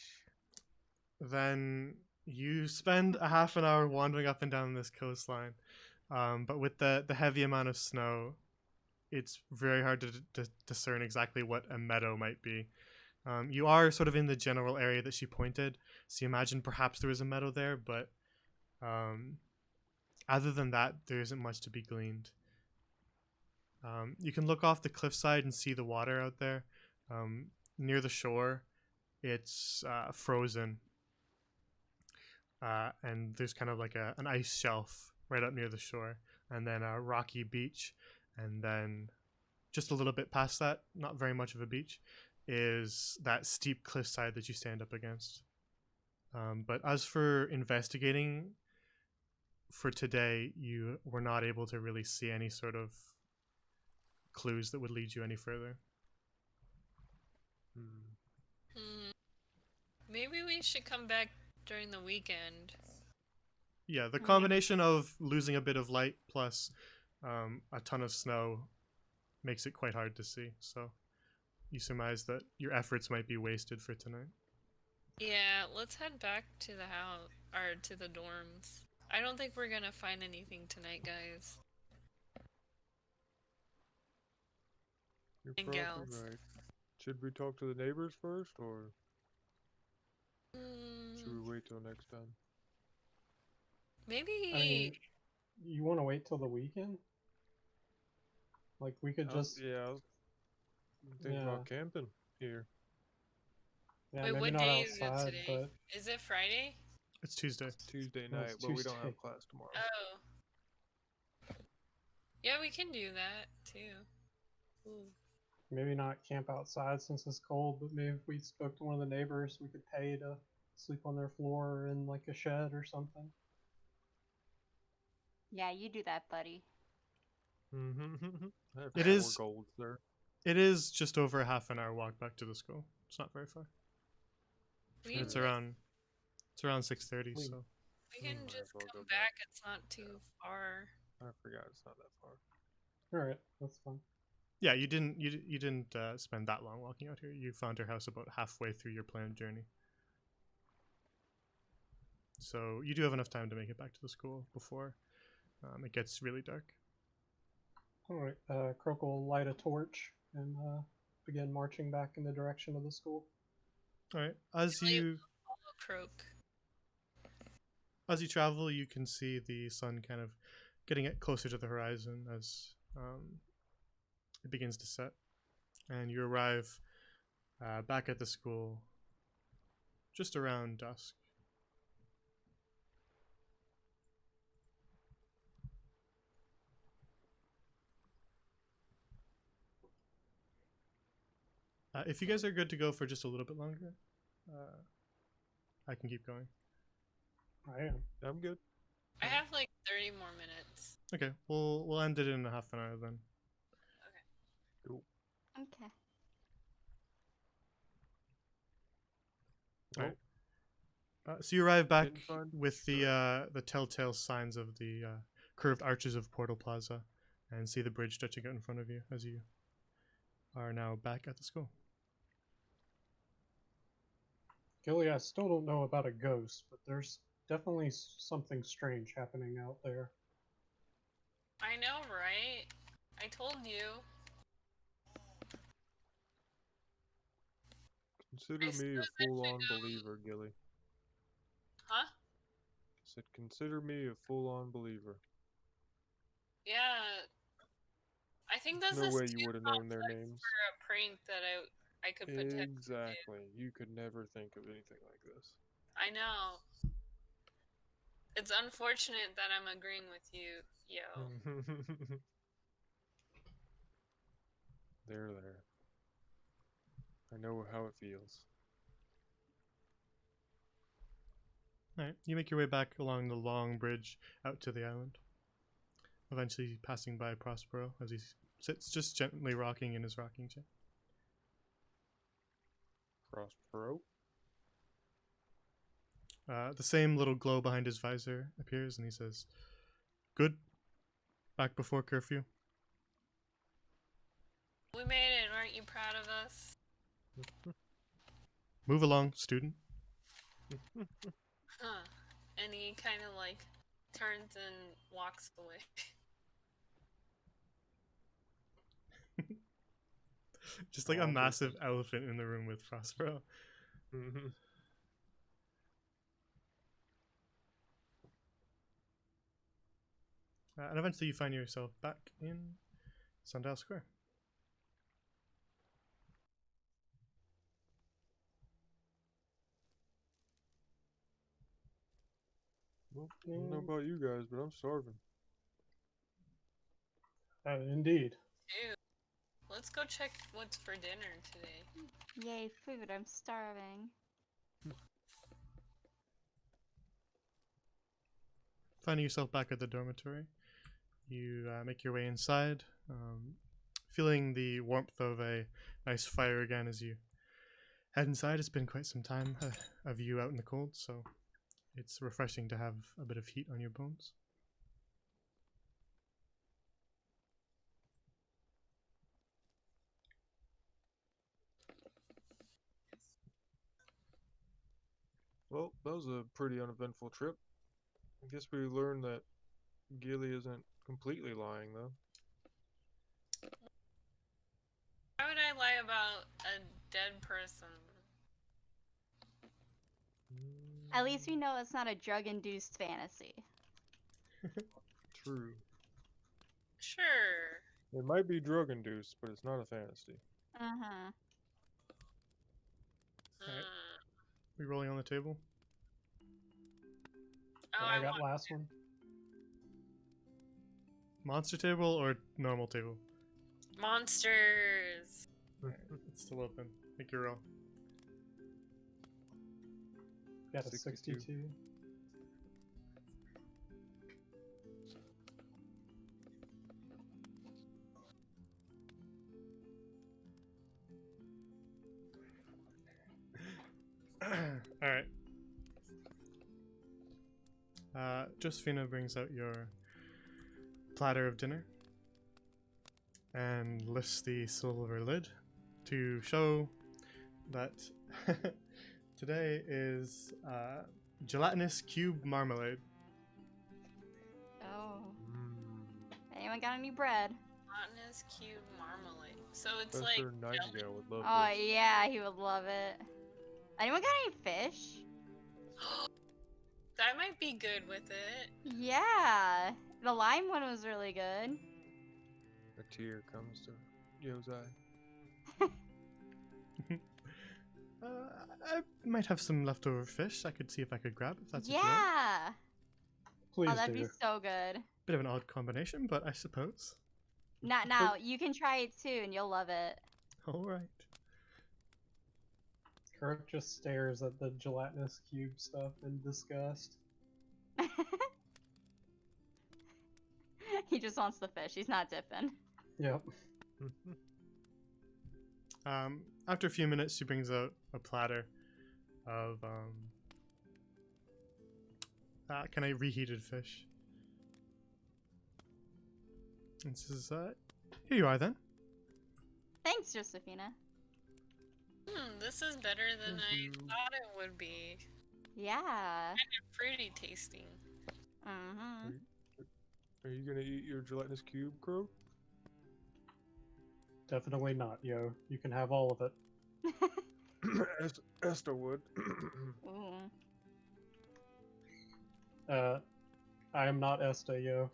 Then you spend a half an hour wandering up and down this coastline, but with the heavy amount of snow, it's very hard to discern exactly what a meadow might be. You are sort of in the general area that she pointed, so you imagine perhaps there is a meadow there, but other than that, there isn't much to be gleaned. You can look off the cliffside and see the water out there. Near the shore, it's frozen, and there's kind of like an ice shelf right up near the shore, and then a rocky beach, and then just a little bit past that, not very much of a beach, is that steep cliffside that you stand up against. But as for investigating for today, you were not able to really see any sort of clues that would lead you any further. Maybe we should come back during the weekend. Yeah, the combination of losing a bit of light plus a ton of snow makes it quite hard to see. So you surmise that your efforts might be wasted for tonight. Yeah, let's head back to the house or to the dorms. I don't think we're gonna find anything tonight, guys. You're And probably gals. right. Should we talk to the neighbors first, or should we wait till next time? Maybe. I mean, you want to wait till the weekend? Like, we could just. I was thinking Yeah. about camping here. Yeah, Wait, maybe what not day is it outside, today? but. Is it Friday? It's Tuesday. Tuesday No, night, it's but we don't Tuesday. have class tomorrow. Oh. Yeah, we can do that too. Ooh. Maybe not camp outside since it's cold, but maybe if we spoke to one of the neighbors, we could pay to sleep on their floor or in like a shed or something. Yeah, you do that, buddy. I have It 4 is- gold, sir. It is just over a half an hour walk back to the school. It's not very far. We, It's can- around 6:30. We- So we can might as just well come go back. back. It's not too far. I forgot it's not that far. All right, that's fine. yeah, you didn't spend that long walking out here. You found your house about halfway through your planned journey. So you do have enough time to make it back to the school before it gets really dark. All right, Croak will light a torch and begin marching back in the direction of the school. All right. As Will you- you Follow Croak. travel, you can see the sun kind of getting it closer to the horizon as it begins to set, and you arrive back at the school just around dusk. If you guys are good to go for just a little bit longer, I can keep going. I am. I'm good. I have like 30 more minutes. Okay, we'll end it in a half an hour then. Okay. Alright. So you arrive back Didn't find- with the telltale signs of the curved arches of Portal Plaza, and see the bridge stretching out in front of you as you are now back at the school. Gilly, I still don't know about a ghost, but there's definitely something strange happening out there. I know, right? I told you. Consider I me a suppose I should full-on go- believer, Gilly. Huh? Said, consider me a full-on believer. Yeah. I think this No is way too you would have known their complex names. for a prank that I could potentially do. Exactly. You could never think of anything like this. I know. It's unfortunate that I'm agreeing with you, yo. There. I know how it feels. Alright, you make your way back along the long bridge out to the island, eventually passing by Prospero as he sits just gently rocking in his rocking chair. Prospero. The same little glow behind his visor appears, and he says, "Good. Back before curfew." We made it, aren't you proud of us? Move along, student. Huh. And he kind of like turns and walks away. Just like a Aw, massive elephant in the room with Prospero. And eventually you find yourself back in Sundial Square. Well, I don't know about you guys, but I'm starving. Indeed. Dude, let's go check what's for dinner today. Yay, food. I'm starving. Finding yourself back at the dormitory, you make your way inside, feeling the warmth of a nice fire again as you head inside. It's been quite some time of you out in the cold, so it's refreshing to have a bit of heat on your bones. Well, that was a pretty uneventful trip. I guess we learned that Gilly isn't completely lying, though. Why would I lie about a dead person? At least we know it's not a drug-induced fantasy. True. Sure. It might be drug-induced, but it's not a fantasy. Uh-huh. Alright. Uh, We rolling on the table? oh, I I got want last one. Monster table or normal table? monsters. It's still open. Make your roll. Got a 62. 62. Josephina brings out your platter of dinner and lifts the silver lid to show that today is gelatinous cube marmalade. Oh. Mm. Anyone got any bread? Gelatinous cube marmalade. So it's Professor like Nightingale would love Oh this. yeah, he would love it. Anyone got any fish? that might be good with it. Yeah. The lime one was really good. A tear comes to Yo's eye. I might have some leftover fish I could see if I could grab, if that's what you want. Yeah. Please Oh, that'd do. be so good. Bit of an odd combination, but I suppose. Not now. You can try it too, and you'll love it. Alright. Kirk just stares at the gelatinous cube stuff in disgust. He just wants the fish. He's not dipping. Yep. After a few minutes, she brings out a platter of kind of reheated fish. And says, here you are then. Thanks, Josephina. This is better than Thank I you. thought it would be. Yeah. Fruity tasting. Mm-hmm. Are you gonna eat your gelatinous cube, Crow? Definitely not, yo. You can have all of it. Esther would. Ooh. I am not Esta, yo.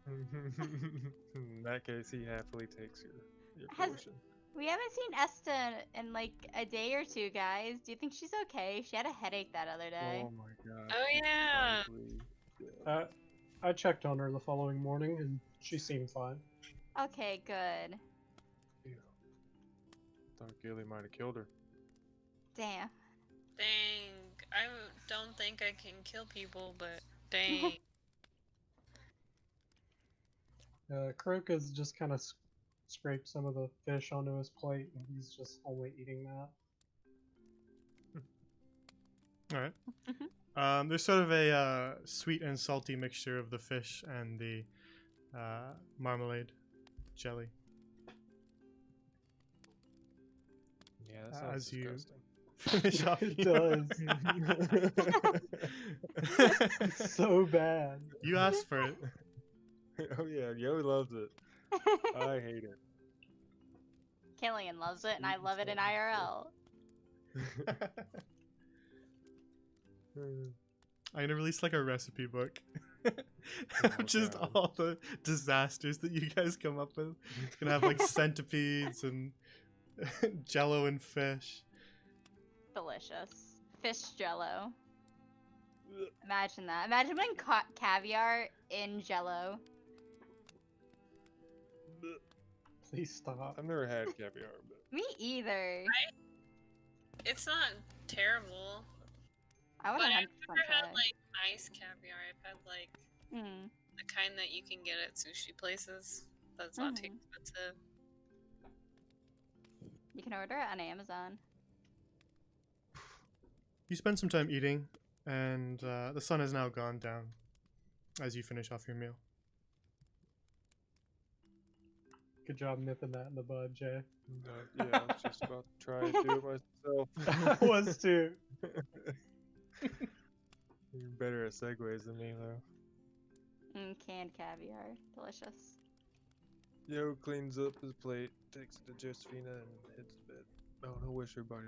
In that case, he happily takes your Has- portion. We haven't seen Esta in like a day or two, guys. Do you think she's okay? She had a headache that other day. Oh my god. Oh, she's yeah. probably dead. I checked on her the following morning, and she seemed fine. Okay, good. Yeah. Thought Gilly might have killed her. Damn. Dang. I don't think I can kill people, but dang. Croak has just kind of scraped some of the fish onto his plate, and he's just only eating that. Alright. There's sort of a sweet and salty mixture of the fish and the marmalade jelly. Yeah, that sounds As you- disgusting. Finish off It your- It's so bad. You asked for it. Oh yeah, Yo loves it. I hate it. Killian loves it, and I Sweet and love it in salty IRL. I'm gonna release like a recipe book. Oh, Just God. all the disasters that you guys come up with. It's gonna have like centipedes and jello and fish. Delicious. Fish jello. Imagine that. Imagine putting caviar in jello. Please stop. I've never had caviar, but Me either. It's not terrible. I would But 100% I've never try. had like nice caviar. I've had like Mm. the kind that you can get at sushi places. That's not too Mhm. expensive. You can order it on Amazon. You spend some time eating, and the sun has now gone down as you finish off your meal. Good job nipping that in the bud, Jay. yeah, I was just about to try and do it myself. I was too. You're better at segues than me, though. Canned caviar. Delicious. Yo cleans up his plate, takes it to Josephina, and heads to bed. Oh, and I wish everybody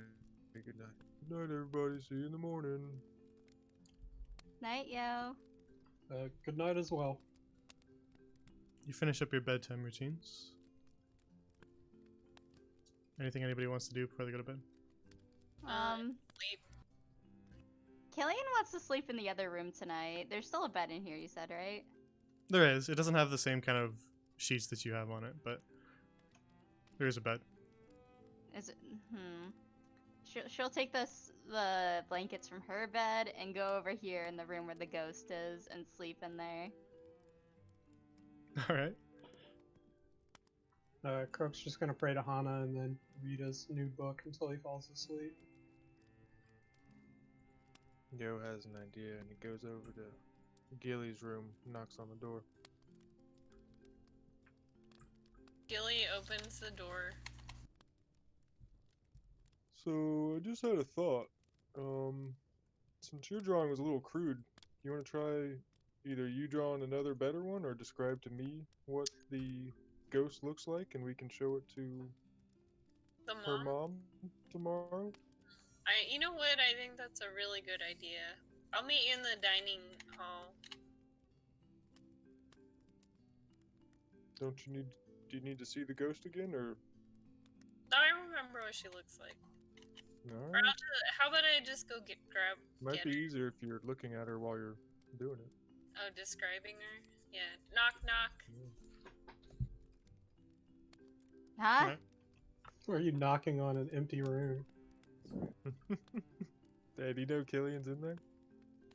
a good night. Good night, everybody. See you in the morning. Night, yo. Good night as well. You finish up your bedtime routines. Anything anybody wants to do before they go to bed? Sleep. Killian wants to sleep in the other room tonight. There's still a bed in here, you said, right? There is. It doesn't have the same kind of sheets that you have on it, but there is a bed. Is it? She'll take the blankets from her bed and go over here in the room where the ghost is and sleep in there. All right. Croak's just gonna pray to Hana and then read his new book until he falls asleep. Yo has an idea, and he goes over to Gilly's room, knocks on the door. Gilly opens the door. So I just had a thought. Since your drawing was a little crude, you want to try either you drawing another better one or describe to me what the ghost looks like, and we can show it to The her mom. mom tomorrow? You know what? I think that's a really good idea. I'll meet you in the dining hall. Do you need to see the ghost again, or? I remember what she looks like. Or Alright. how about I just go grab Might get be her? easier if you're looking at her while you're doing it. Oh, describing her? Yeah. Knock, knock. Huh? Alright. Are you knocking on an empty room? Hey, do you know Killian's in there?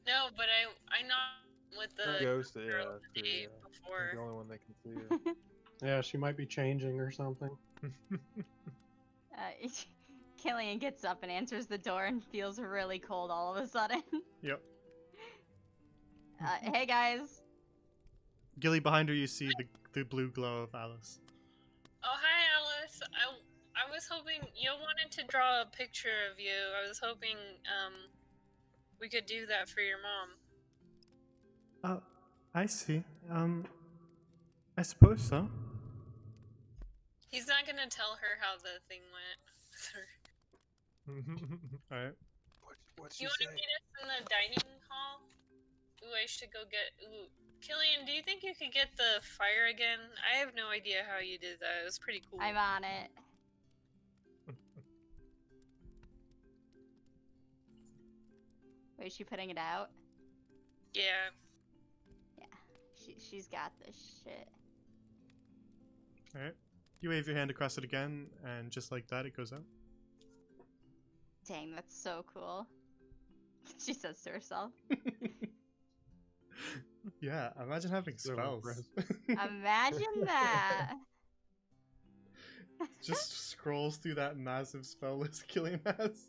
No, but I knocked with the Ghost, girl yeah, the true, day yeah. before. I'm the only one that can see her. Yeah, she might be changing or something. Killian gets up and answers the door and feels really cold all of a sudden. Yep. Hey guys. Gilly, behind her, you see the blue glow of Alice. Oh, hi, Alice. I was hoping you wanted to draw a picture of you. I was hoping we could do that for your mom. Oh, I see. I suppose so. He's not gonna tell her how the thing went. Alright. What's she You want to say? meet us in the dining hall? Ooh, I should go get. Ooh, Killian, do you think you could get the fire again? I have no idea how you did that. It was pretty cool. I'm on it. Wait, is she putting it out? Yeah. She's got this shit. Alright. You wave your hand across it again, and just like that, it goes out. Dang, that's so cool. She says to herself. Yeah, imagine having So spells. Imagine that. Just scrolls through that massive spell list Killian has.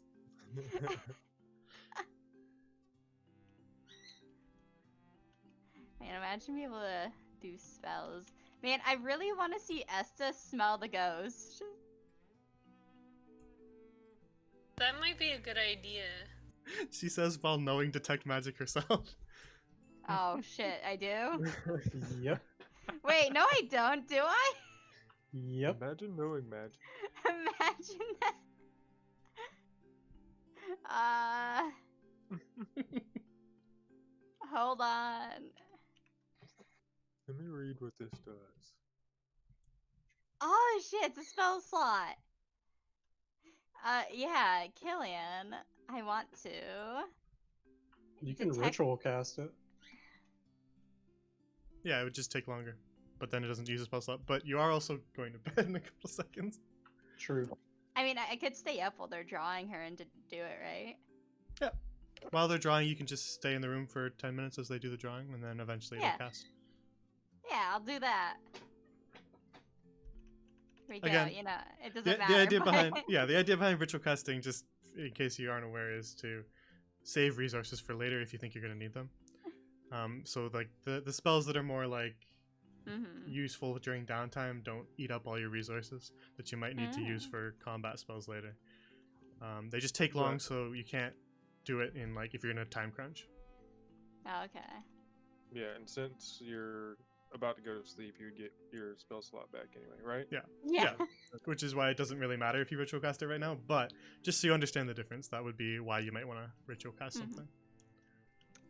Man, imagine being able to do spells. Man, I really want to see Esta smell the ghost. That might be a good idea. She says while knowing detect magic herself. Oh shit, I do? Yep. Wait, no I don't, do I? Yep. Imagine knowing magic. Imagine that. Hold on. Let me read what this does. Oh shit, it's a spell slot. Yeah, Killian, I want to. You can Detect- ritual cast it. Yeah, it would just take longer. But then it doesn't use a spell slot. But you are also going to bed in a couple seconds. True. I mean, I could stay up while they're drawing her and to do it, right? While they're drawing, you can just stay in the room for 10 minutes as they do the drawing, and then eventually Yeah. it'll cast. Yeah, I'll do that. We go, Again, you know, it doesn't The matter. idea but- behind the idea behind ritual casting, just in case you aren't aware, is to save resources for later if you think you're going to need them. So like the spells that are more like Mhm. useful during downtime don't eat up all your resources that you might need to use Mm. for combat spells later. They just take long, Right. so you can't do it in like if you're in a time crunch. Oh, okay. Yeah, and since you're about to go to sleep, you would get your spell slot back anyway, right? Yeah. Yeah. Which is why it doesn't really matter if you ritual cast it right now. But just so you understand the difference, that would be why you might want to ritual cast Mhm. something.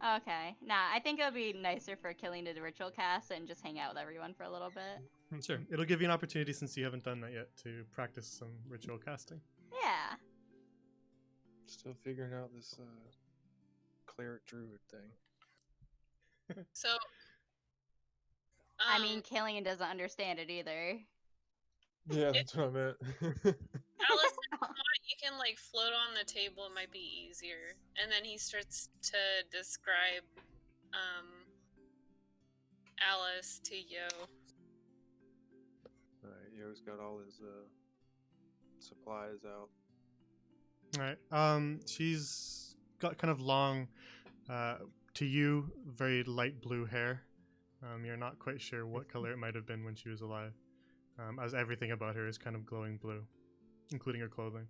Okay. Nah, I think it would be nicer for Killian to do ritual cast and just hang out with everyone for a little bit. Sure. It'll give you an opportunity, since you haven't done that yet, to practice some ritual casting. Yeah. Still figuring out this cleric druid thing. So. I mean, Killian doesn't understand it either. Yeah, that's what I meant. Alice, if you want, you can like float on the table. It might be easier. And then he starts to describe Alice to Yo. Alright, Yo's got all his supplies out. All right. She's got kind of long, to you, very light blue hair. You're not quite sure what color it might have been when she was alive, as everything about her is kind of glowing blue, including her clothing.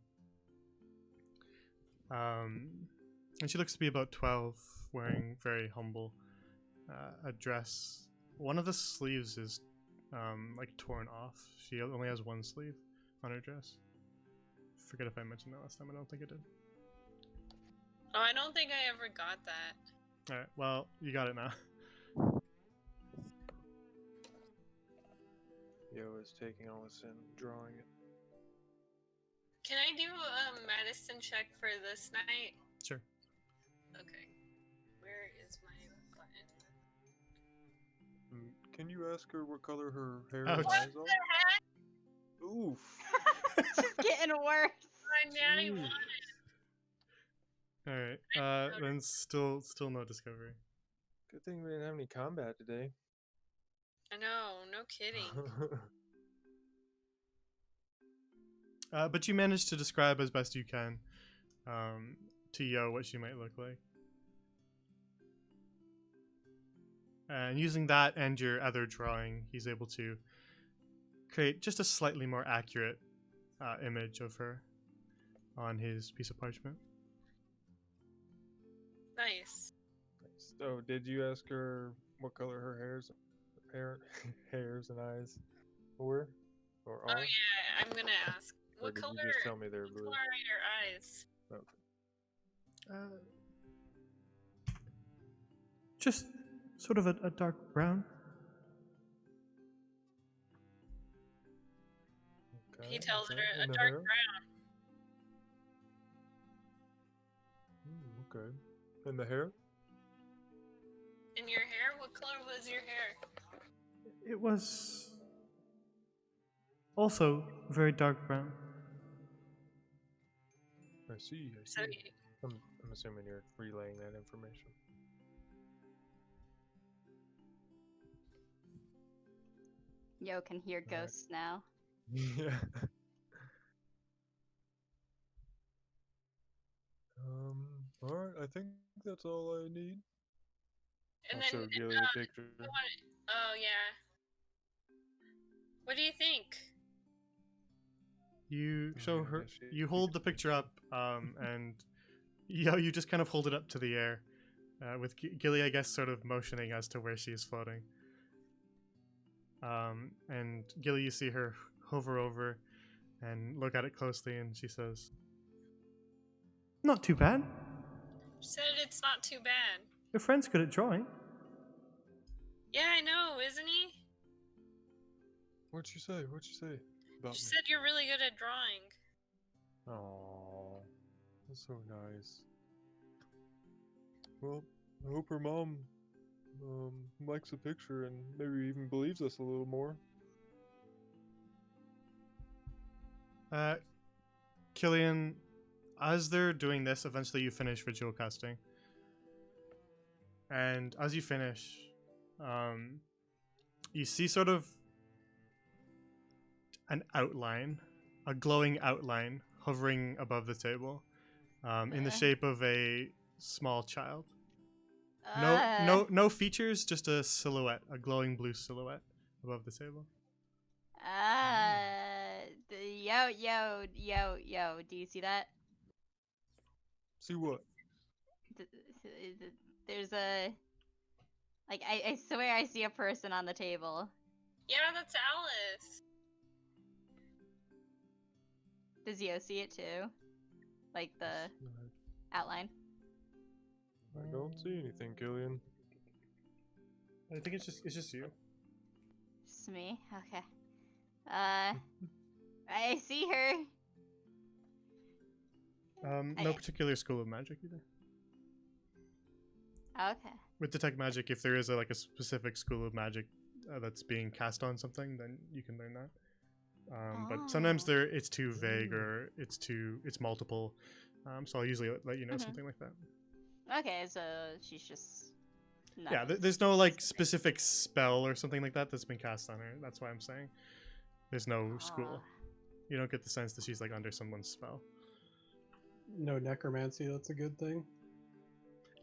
And she looks to be about 12, wearing very humble a dress. One of the sleeves is like torn off. She only has one sleeve on her dress. Forget if I mentioned that last time. I don't think I did. Oh, I don't think I ever got that. Alright, well, you got it now. Yo is taking all this in, drawing it. Can I do a medicine check for this night? Sure. Okay. Where is my button? Can you ask her what color her hair Ouch. and eyes are? Oof. It's just getting worse. My natty Jeez. one. Alright, then still no discovery. Good thing we didn't have any combat today. I know, no kidding. But you managed to describe as best you can to Yo what she might look like. And using that and your other drawing, he's able to create just a slightly more accurate image of her on his piece of parchment. Nice. So, did you ask her what color her hairs and eyes were? Or Oh are? yeah, I'm gonna ask. Or What did color? you just tell me they're What blue? color are your eyes? Okay. Just sort of a dark brown. He Okay, tells okay. her a And the dark hair? brown. Okay. And the hair? And your hair? What color was your hair? It was also very dark brown. I see. I So see. I'm assuming you're relaying that information. Yo can hear Alright. ghosts now. Yeah. Alright, I think that's all I need. and I'll then show Gilly the picture. oh yeah. What do you think? You show yeah, I her. guess she- You hold the picture up, and you just kind of hold it up to the air, with Gilly, I guess, sort of motioning as to where she is floating. And Gilly, you see her hover over and look at it closely, and she says, "Not too bad. She said it's not too bad. Your friend's good at drawing." Yeah, I know, isn't he? What'd she say? What'd she say about She me? said you're really good at drawing. Aww, that's so nice. Well, I hope her mom likes the picture and maybe even believes us a little more. Killian, as they're doing this, eventually you finish ritual casting. And as you finish, you see sort of an outline, a glowing outline hovering above the table, in the shape of a small child. No features, just a silhouette, a glowing blue silhouette above the table. Yo, do you see that? See what? There's a... Like, I swear I see a person on the table. Yeah, that's Alice. Does Yo see it too? Like the outline? I don't see anything, Killian. I think it's just you. Just me? Okay. I see her. No I- particular school of magic either. Okay. With detect magic, if there is a specific school of magic that's being cast on something, then you can learn that. But sometimes Oh. it's too vague or it's multiple. So I'll usually let you know Mhm. something like that. Okay, so she's just... Yeah, nothing there's no specific spell or something like that that's been cast on her. That's why I'm saying there's no school. You don't get the sense that she's under someone's spell. No necromancy, that's a good thing.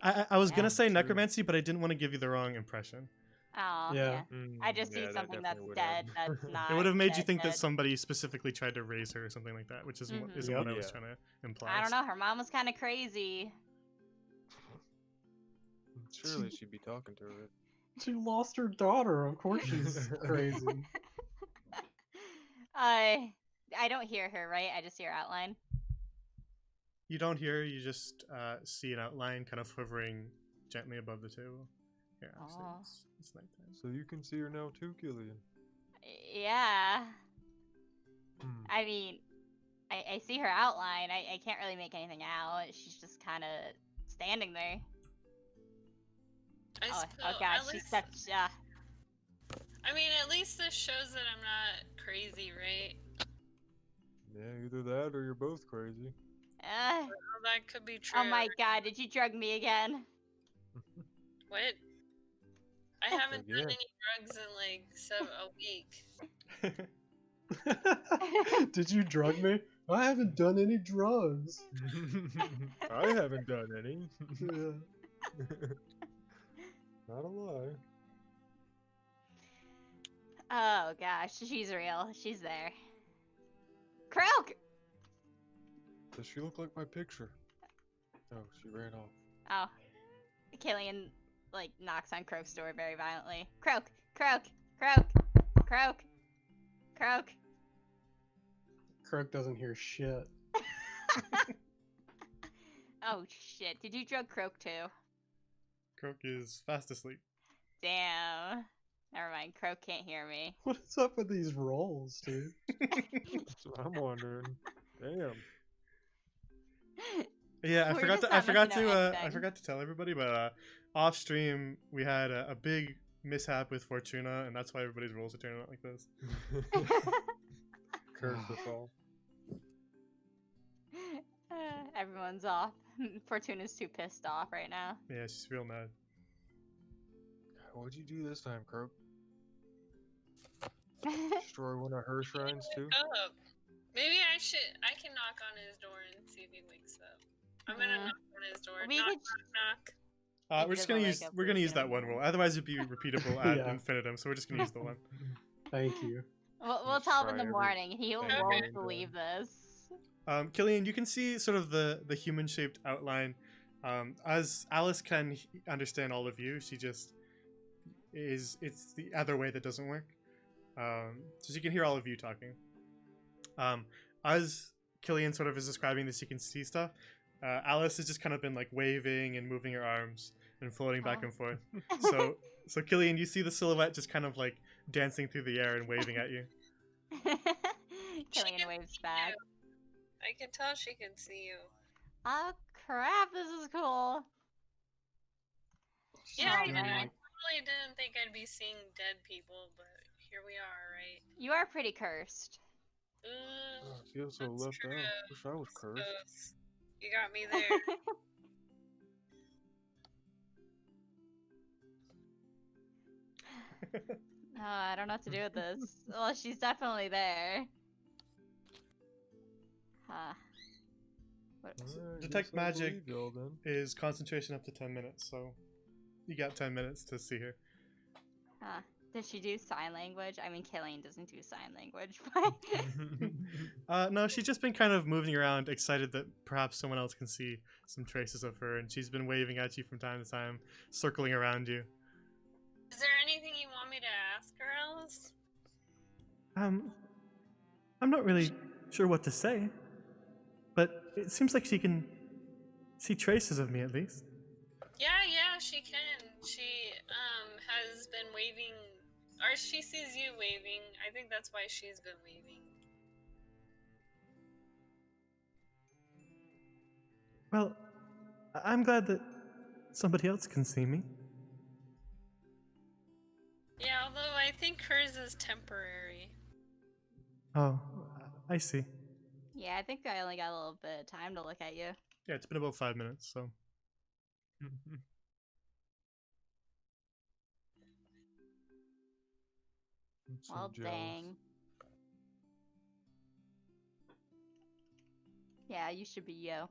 I was Yeah. gonna say True. necromancy, but I didn't want to give you the wrong impression. Oh, Yeah. yeah. I just see yeah, that something that's definitely would dead. have. That's not. It would have made you dead, think that dead. somebody specifically tried to raise her or something like that, which is Mhm. isn't what I was Yeah. trying to imply. I don't know. Her mom was kind of crazy. Surely she'd be talking to her. She lost her daughter. Of course she's crazy. I don't hear her, right? I just hear outline. You don't hear her, you just see an outline kind of hovering gently above the table. Yeah, actually, Oh. it's nighttime. So you can see her now too, Killian. Yeah. Hmm. I mean, I see her outline. I can't really make anything out. She's just kind of standing there. I Oh, suppose, oh god, at she least, stepped. I mean, at least this shows that I'm not crazy, right? Yeah, either that or you're both crazy. Uh, Well, that could be true. oh my god, did you drug me again? What? I haven't done Again. any drugs in like a week. Did you drug me? I haven't done any drugs. I haven't done any. Yeah. Not a lie. Oh gosh, she's real. She's there. Croak! Does she look like my picture? Oh, she ran off. Oh. Killian, like, knocks on Croak's door very violently. Croak! Croak! Croak! Croak! Croak! Croak doesn't hear shit. Oh shit, did you drug Croak too? Croak is fast asleep. Damn. Never mind, Croak can't hear me. What is up with these rolls, dude? That's what I'm wondering. Damn. Yeah, I We're forgot just to I not forgot missing to out I anything. forgot to tell everybody, but off stream we had a big mishap with Fortuna, and that's why everybody's rolls are turning out like this. Curse us all. Everyone's off. Fortuna's too pissed off right now. Yeah, she's real mad. What'd you do this time, Croak? Destroy one of her shrines too? Oh, maybe I can knock on his door and see if he wakes up. I'm gonna Mhm. knock on his door. We knock, could- knock, knock. If We're he just gonna doesn't use wake up, we're we gonna can use get that him one again. roll. Otherwise, it'd be repeatable ad Yeah. infinitum. So we're just gonna use the one. Thank you. We'll Just tell him in try the every- morning. He Okay. won't believe this. Killian, you can see sort of the human shaped outline. As Alice can understand all of you, she just it's the other way that doesn't work. So she can hear all of you talking. As Killian sort of is describing this, you can see stuff. Alice has just kind of been like waving and moving her arms and floating back Oh. and forth. So Killian, you see the silhouette just kind of like dancing through the air and waving at you. Killian waves back. I can tell she can see you. Oh crap, this is cool. Yeah, Oh, I man. totally didn't think I'd be seeing dead people, but here we are, right? You are pretty cursed. Oh, I feel so That's left true. out. Wish I was cursed. Close. You got me there. Oh, I don't know what to do with this. Well, she's definitely there. Huh. What? Alright, Detect guess I magic. believe y'all then. Is concentration up to 10 minutes, so you got 10 minutes to see her. Huh. Does she do sign language? I mean, Killian doesn't do sign language, but No, she's just been kind of moving around, excited that perhaps someone else can see some traces of her, and she's been waving at you from time to time, circling around you. Is there anything you want me to ask her, Alice? I'm not really sure what to say, but it seems like she can see traces of me at least. Yeah, she can. She has been waving, or she sees you waving. I think that's why she's been waving. Well, I'm glad that somebody else can see me. Yeah, although I think hers is temporary. Oh, I see. yeah, I think I only got a little bit of time to look at you. Yeah, it's been about 5 minutes, so. I'm so Well, jealous. dang. Yeah, you should be yo.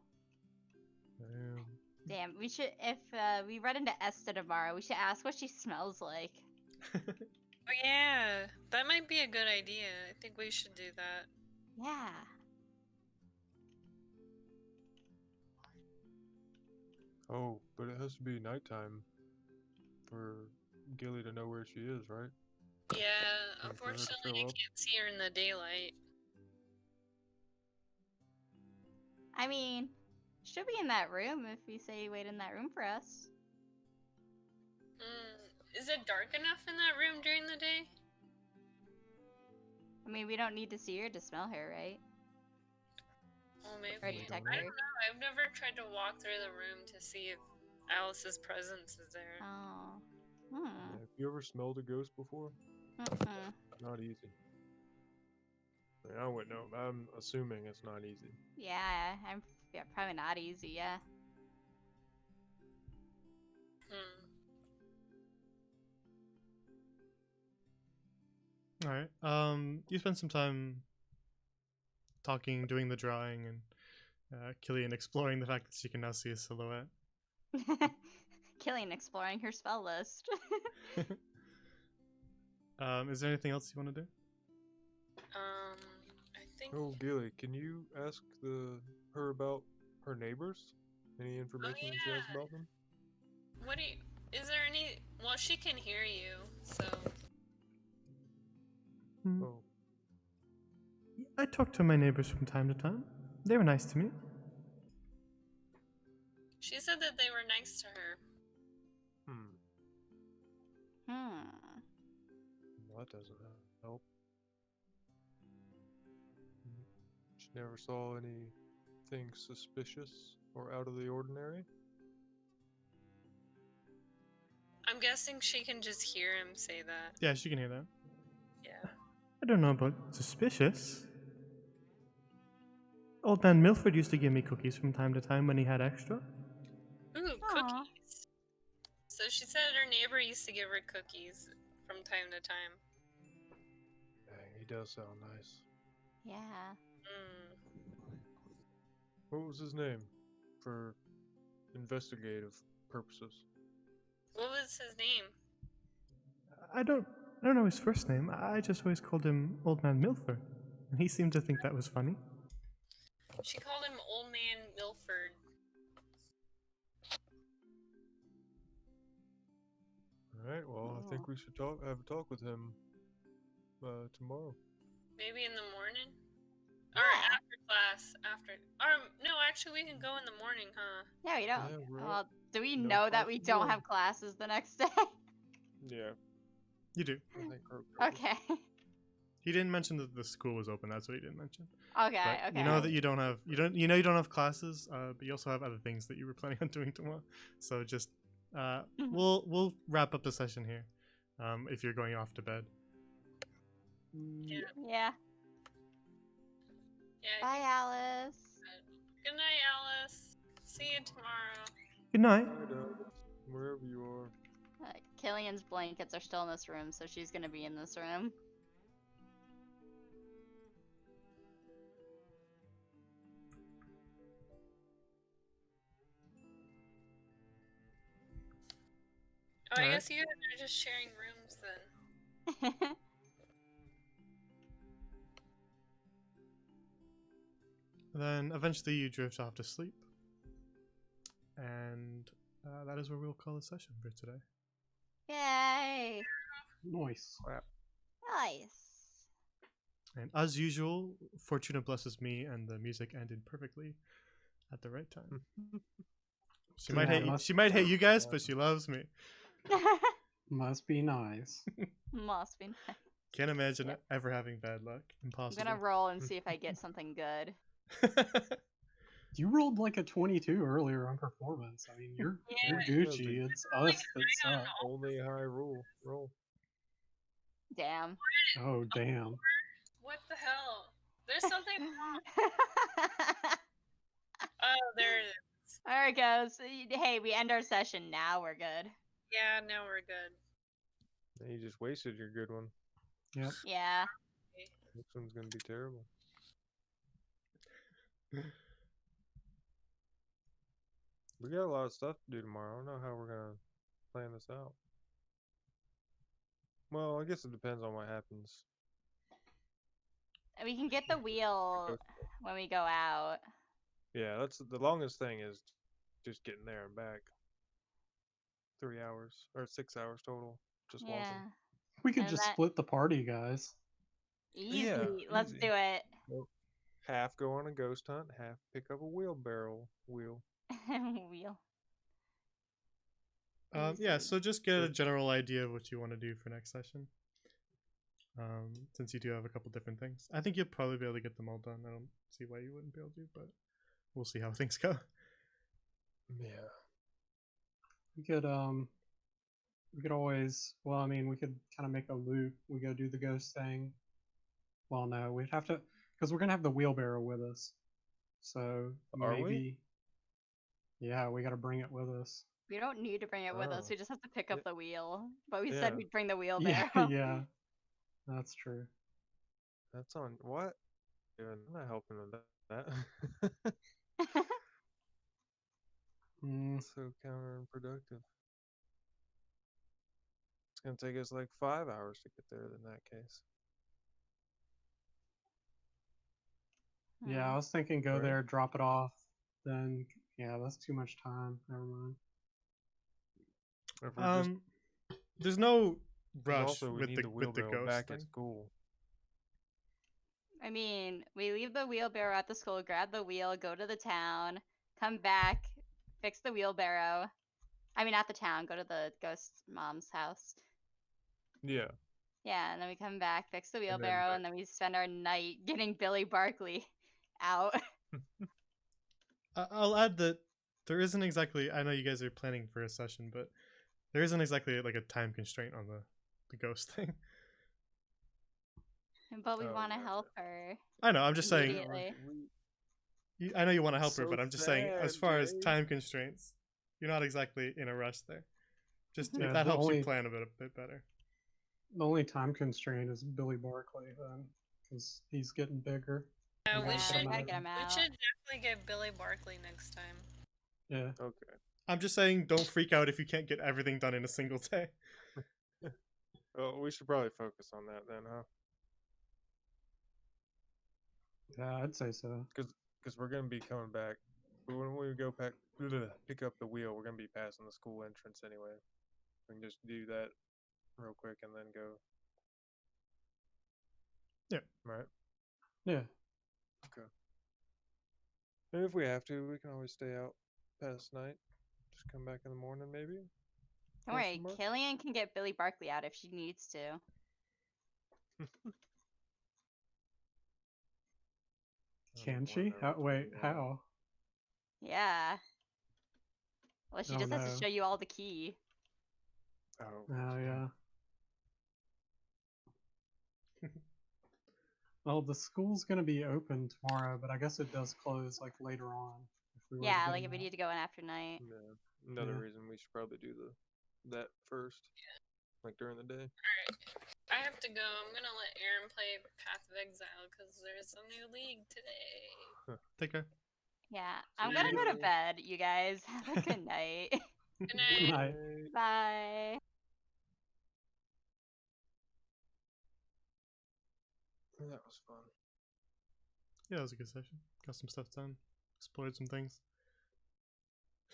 Damn. Damn, we should, if we run into Esther tomorrow, we should ask what she smells like. Oh yeah, that might be a good idea. I think we should do that. Yeah. Oh, but it has to be nighttime for Gilly to know where she is, right? Yeah, And for her to unfortunately, show you up. can't see her in the daylight. I mean, she'll be in that room if we say wait in that room for us. Is it dark enough in that room during the day? I mean, we don't need to see her to smell her, right? Well, maybe. Or We detect don't. I her. don't know. I've never tried to walk through the room to see if Alice's presence is there. Oh. Yeah, have you ever smelled a ghost before? Mm-mm. Not easy. I mean, I wouldn't know. I'm assuming it's not easy. Yeah, probably not easy, yeah. Hmm. All right. You spent some time talking, doing the drawing, and Killian exploring the fact that she can now see a silhouette. Killian exploring her spell list. Is there anything else you want to do? I think. Oh, Gilly, can you ask her about her neighbors? Any information that she has yeah. about them? What do you? Is there any? Well, she can hear you, so. Oh, I talk to my neighbors from time to time. They were nice to me. She said that they were nice to her. Well, that doesn't help. She never saw anything suspicious or out of the ordinary. I'm guessing she can just hear him say that. Yeah, she can hear that. Yeah. I don't know about suspicious. Old man Milford used to give me cookies from time to time when he had extra. Ooh, Aw. cookies. So she said her neighbor used to give her cookies from time to time. Dang, he does sound nice. Yeah. What was his name? For investigative purposes. What was his name? I don't know his first name. I just always called him Old Man Milford, and he seemed to think that was funny. She called him Old Man Milford. Alright, well, I think we should have a talk with him tomorrow. Maybe in the morning? Or Yeah. after class. No, actually, we can go in the morning, huh? Yeah, we don't. Yeah, we're Well, do we no know that we classes don't were. have classes the next day? Yeah, You do. I think Croak. Okay. He didn't mention that the school was open. That's what he didn't mention. Okay, But okay. you know that you don't have you don't have classes, but you also have other things that you were planning on doing tomorrow. So just we'll wrap up the session here. If you're going off to bed. Yeah. Yeah. Yeah. Bye, Alice. Good night, Alice. See you tomorrow. Good night. Alright, Alice, wherever you are. Killian's blankets are still in this room, so she's gonna be in this room. Oh, I Alright. guess you guys are just sharing rooms then. Then eventually you drift off to sleep, and that is where we'll call the session for today. Yay! Nice. Nice. And as usual, Fortuna blesses me, and the music ended perfectly at the right time. She might hate Must- she might hate you guys, but she loves me. Must be nice. Must be nice. Can't imagine Yep. ever having bad luck. I'm Impossible. gonna roll and see if I get something good. You rolled like a 22 earlier on performance. I mean, you're Yeah, Gucci. It's us that suck. Only high roll. Damn. Oh damn. What the hell? There's something wrong. Oh, there it is. There it goes. Hey, we end our session now. We're good. Yeah, now we're good. You just wasted your good one. Yep. Yeah. This one's gonna be terrible. We got a lot of stuff to do tomorrow. I don't know how we're gonna plan this out. Well, I guess it depends on what happens. We can get the wheel when we go out. Yeah, that's the longest thing is just getting there and back. 3 hours or 6 hours total. Just Yeah. walking. We could And just that- split the party, guys. Easy. Yeah, Let's easy. do it. Half go on a ghost hunt, half pick up a wheelbarrow wheel. Wheel. Yeah, Easy. so just get a Sure. general idea of what you want to do for next session. Since you do have a couple different things, I think you'll probably be able to get them all done. I don't see why you wouldn't be able to, but we'll see how things go. Yeah. We could always, well, I mean, we could kind of make a loop. We go do the ghost thing. Well, no, we'd have to, because we're gonna have the wheelbarrow with us. So Are we? maybe, yeah, we got to bring it with us. We don't need to bring it with us. Oh. We just have to pick up Yeah. the wheel. But we Yeah. said we'd bring the Yeah, wheelbarrow. yeah, that's true. That's on what? Yeah, I'm not helping with that. Mm, So counterproductive. It's gonna take us like 5 hours to get there in that case. yeah, I was thinking go Right. there, drop it off, then yeah, that's too much time. Never mind. If we're just, There's no 'cause rush also we with need the the with the wheelbarrow ghost back thing. at school. I mean, we leave the wheelbarrow at the school, grab the wheel, go to the town, come back, fix the wheelbarrow. I mean, at the town, go to the ghost mom's house. Yeah. Yeah, and then we come back, fix the then wheelbarrow, back- and then we spend our night getting Billy Barkley out. I'll add that there isn't exactly. I know you guys are planning for a session, but there isn't exactly like a time constraint on the ghost thing. But we Oh, want to gotcha. help her. I know. I'm just saying. Immediately. I know you want to help her, So but I'm just saying, as sad, far as Jay. time constraints, you're not exactly in a rush there. Just Yeah, if that the helps you only- plan a bit better. The only time constraint is Billy Barkley then, because he's getting bigger. Yeah, We we gotta should get him gotta out. get him we out. should definitely get Billy Barkley next time. Yeah. Okay. I'm just saying, don't freak out if you can't get everything done in a single day. Well, we should probably focus on that then, huh? Yeah, I'd say so. Because we're gonna be coming back. When we go pick up the wheel, we're gonna be passing the school entrance anyway. We can just do that real quick and then go. Yeah. Right. Yeah. And if we have to, we can always stay out past night. Just come back in the morning, maybe. Don't worry, Question mark? Killian can get Billy Barkley out if she needs to. I don't Can wanna she? know what to Wait, do now. how? Yeah. Well, she Oh, just has no. to show you all the key. Oh, Oh, yeah. Well, the school's gonna be open tomorrow, but I guess it does close like later on. If we were to Yeah, get like him if we out. need to go in after night. Yeah. Another Yeah. reason we should probably do that first, like during the day. I have to go. I'm gonna let Aaron play Path of Exile because there's a new league today. Take care. Yeah, So I'm gonna you go to go- bed, you guys. Have a good night. Good night. Night. Bye. That was fun. Yeah, it was a good session. Got some stuff done. Explored some things.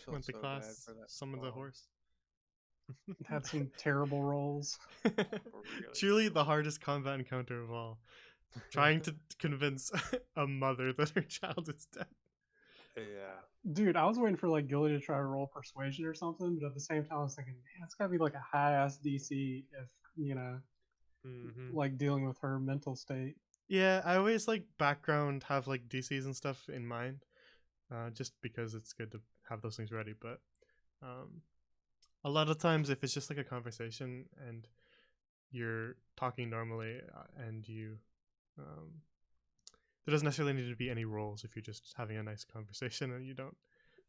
Felt Went to so bad class. for that Summoned the squad. horse. Had some terrible rolls. Really Truly the terrible. hardest combat encounter of all. Trying to convince a mother that her child is dead. Yeah. Dude, I was waiting for like Gilly to try to roll persuasion or something, but at the same time I was thinking, man, it's gotta be like a high ass DC if, you know, Mm-hmm. like dealing with her mental state. Yeah, I always like background have like DCs and stuff in mind, just because it's good to have those things ready. But a lot of times, if it's just like a conversation and you're talking normally, and you, there doesn't necessarily need to be any roles if you're just having a nice conversation and you don't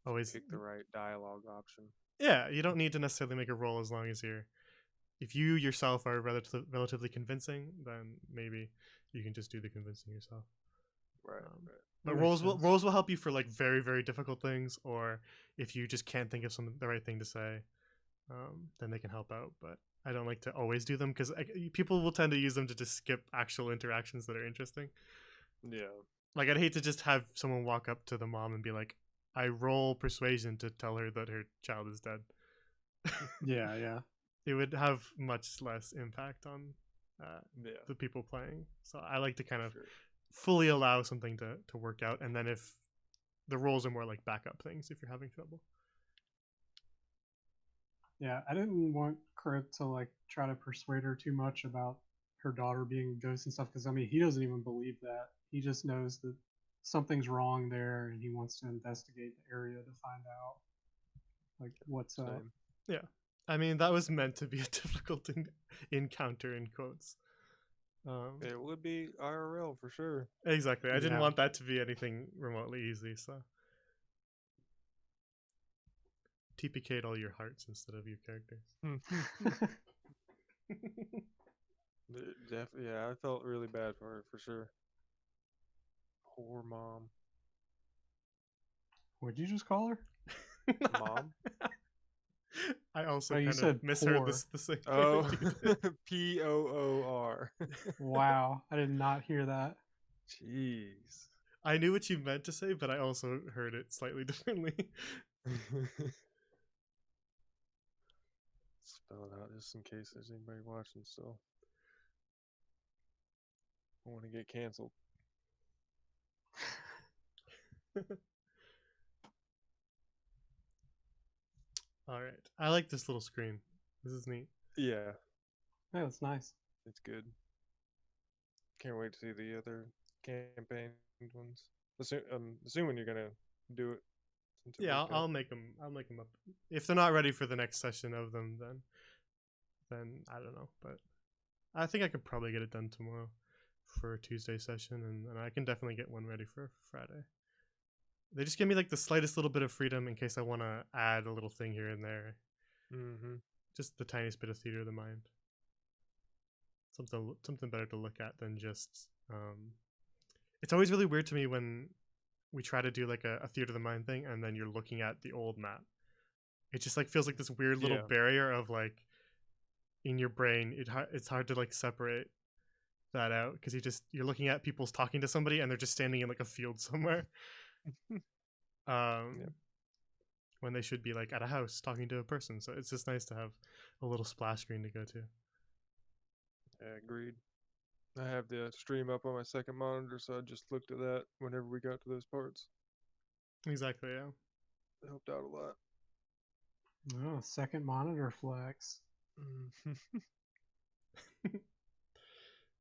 always Pick the right dialogue option. Yeah, you don't need to necessarily make a roll as long as if you yourself are relatively convincing, then maybe you can just do the convincing yourself. Right. Um, Right. But That roles makes will sense. help you for like very very difficult things, or if you just can't think of the right thing to say, then they can help out. But I don't like to always do them because people will tend to use them to just skip actual interactions that are interesting. Yeah. Like I'd hate to just have someone walk up to the mom and be like, "I roll persuasion to tell her that her child is dead." Yeah. It would have much less impact on Yeah. the people playing. So I like to kind of Sure. fully allow something to work out, and then if the roles are more like backup things if you're having trouble. Yeah, I didn't want Kurt to like try to persuade her too much about her daughter being a ghost and stuff because I mean he doesn't even believe that. He just knows that something's wrong there and he wants to investigate the area to find out like what's up. Same. Yeah. I mean, that was meant to be a difficult encounter in quotes. It would be IRL for sure. Exactly. I didn't Yeah. want that to be anything remotely easy, so TPK'd all your hearts instead of your characters. Yeah, I felt really bad for her for sure. Poor mom. What'd you just call her? Mom? I also Oh, you kind said of misheard poor. the same way Oh, that you did. Poor. Wow, I did not hear that. Jeez. I knew what you meant to say, but I also heard it slightly differently. Spell it out just in case there's anybody watching still. I want to get canceled. All right. I like this little screen. This is neat. Yeah, Yeah, that's nice. it's good. Can't wait to see the other campaign ones. I'm assuming you're gonna do it. since it Yeah, worked I'll out. make them. I'll make them up. If they're not ready for the next session of them, then I don't know. But I think I could probably get it done tomorrow for a Tuesday session, and I can definitely get one ready for Friday. They just give me like the slightest little bit of freedom in case I want to add a little thing here and there. Mm-hmm. Just the tiniest bit of theater of the mind. Something better to look at than just. It's always really weird to me when we try to do like a theater of the mind thing, and then you're looking at the old map. It just like feels like this weird little Yeah. barrier of like in your brain. It's hard to like separate that out because you're looking at people's talking to somebody and they're just standing in like a field somewhere. Yep. When they should be like at a house talking to a person. So it's just nice to have a little splash screen to go to. Yeah, agreed. I have the stream up on my second monitor, so I just looked at that whenever we got to those parts. Exactly, yeah. It helped out a lot. Oh, second monitor flex.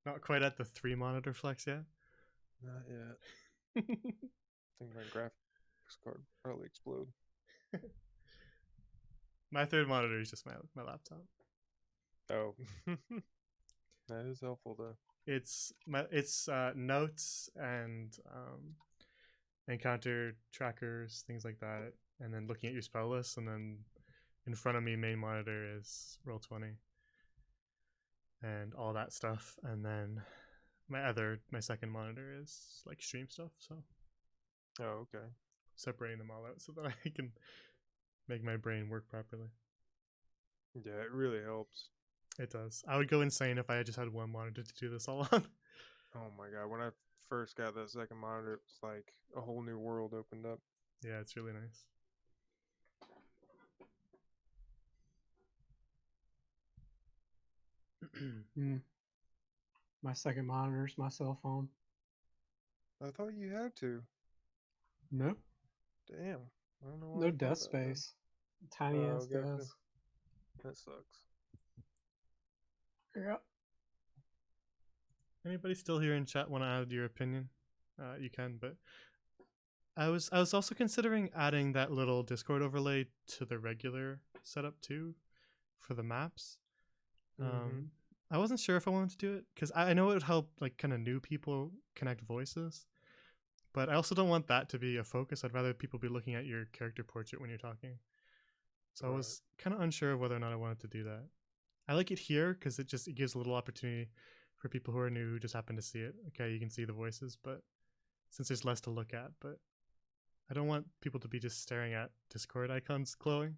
Not quite at the 3 monitor flex yet. Not yet. I think my graphics card probably explode. My 3rd monitor is just my laptop. Oh, that is helpful though. It's notes and encounter trackers, things like that, and then looking at your spell list, and then in front of me main monitor is Roll20 and all that stuff, and then my second monitor is like stream stuff, so Oh, okay. separating them all out so that I can make my brain work properly. Yeah, it really helps. It does. I would go insane if I just had one monitor to do this all on. Oh my god, when I first got that second monitor, it was like a whole new world opened up. Yeah, it's really nice. My second monitor's my cell phone. I thought you had to. Nope. Damn. I don't know why. No I thought desk that then. space. Tiny ass gotcha. desk. That sucks. Yeah. Anybody still here in chat want to add your opinion? You can, but I was also considering adding that little Discord overlay to the regular setup too, for the maps. Mhm. I wasn't sure if I wanted to do it because I know it would help like kind of new people connect voices, but I also don't want that to be a focus. I'd rather people be looking at your character portrait when you're talking. So I was kind of unsure of whether or not I wanted to do that. I like it here because it gives a little opportunity for people who are new who just happen to see it. Okay, you can see the voices, but since there's less to look at, but I don't want people to be just staring at Discord icons glowing.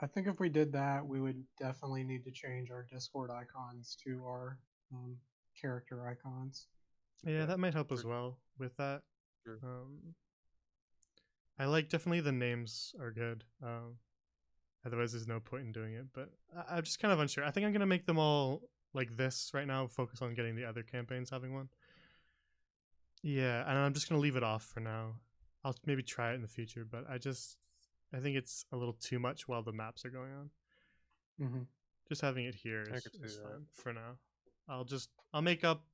I think if we did that, we would definitely need to change our Discord icons to our character icons. Yeah, Okay. that might help as Sure. well with that. Sure. I like definitely the names are good. Otherwise, there's no point in doing it. But I'm just kind of unsure. I think I'm gonna make them all like this right now. Focus on getting the other campaigns having one. Yeah, and I'm just gonna leave it off for now. I'll maybe try it in the future, but I think it's a little too much while the maps are going on. Mm-hmm. Just having it here I is could see that. fine for now. I'll make up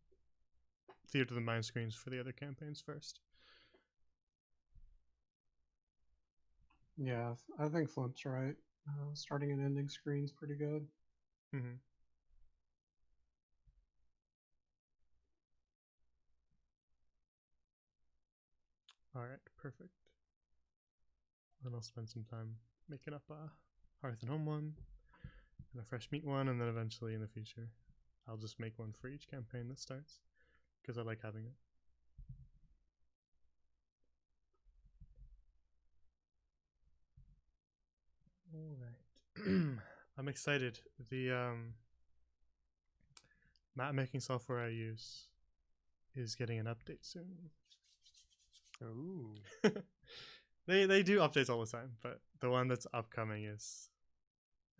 Theater of the Mind screens for the other campaigns first. Yeah, I think Flimp's right. Starting and ending screen's pretty good. Mm-hmm. All right, perfect. Then I'll spend some time making up a Hearth and Home one and a Fresh Meat one, and then eventually in the future, I'll just make one for each campaign that starts because I like having it. All right, I'm excited. The map making software I use is getting an update soon. Ooh. They do updates all the time, but the one that's upcoming is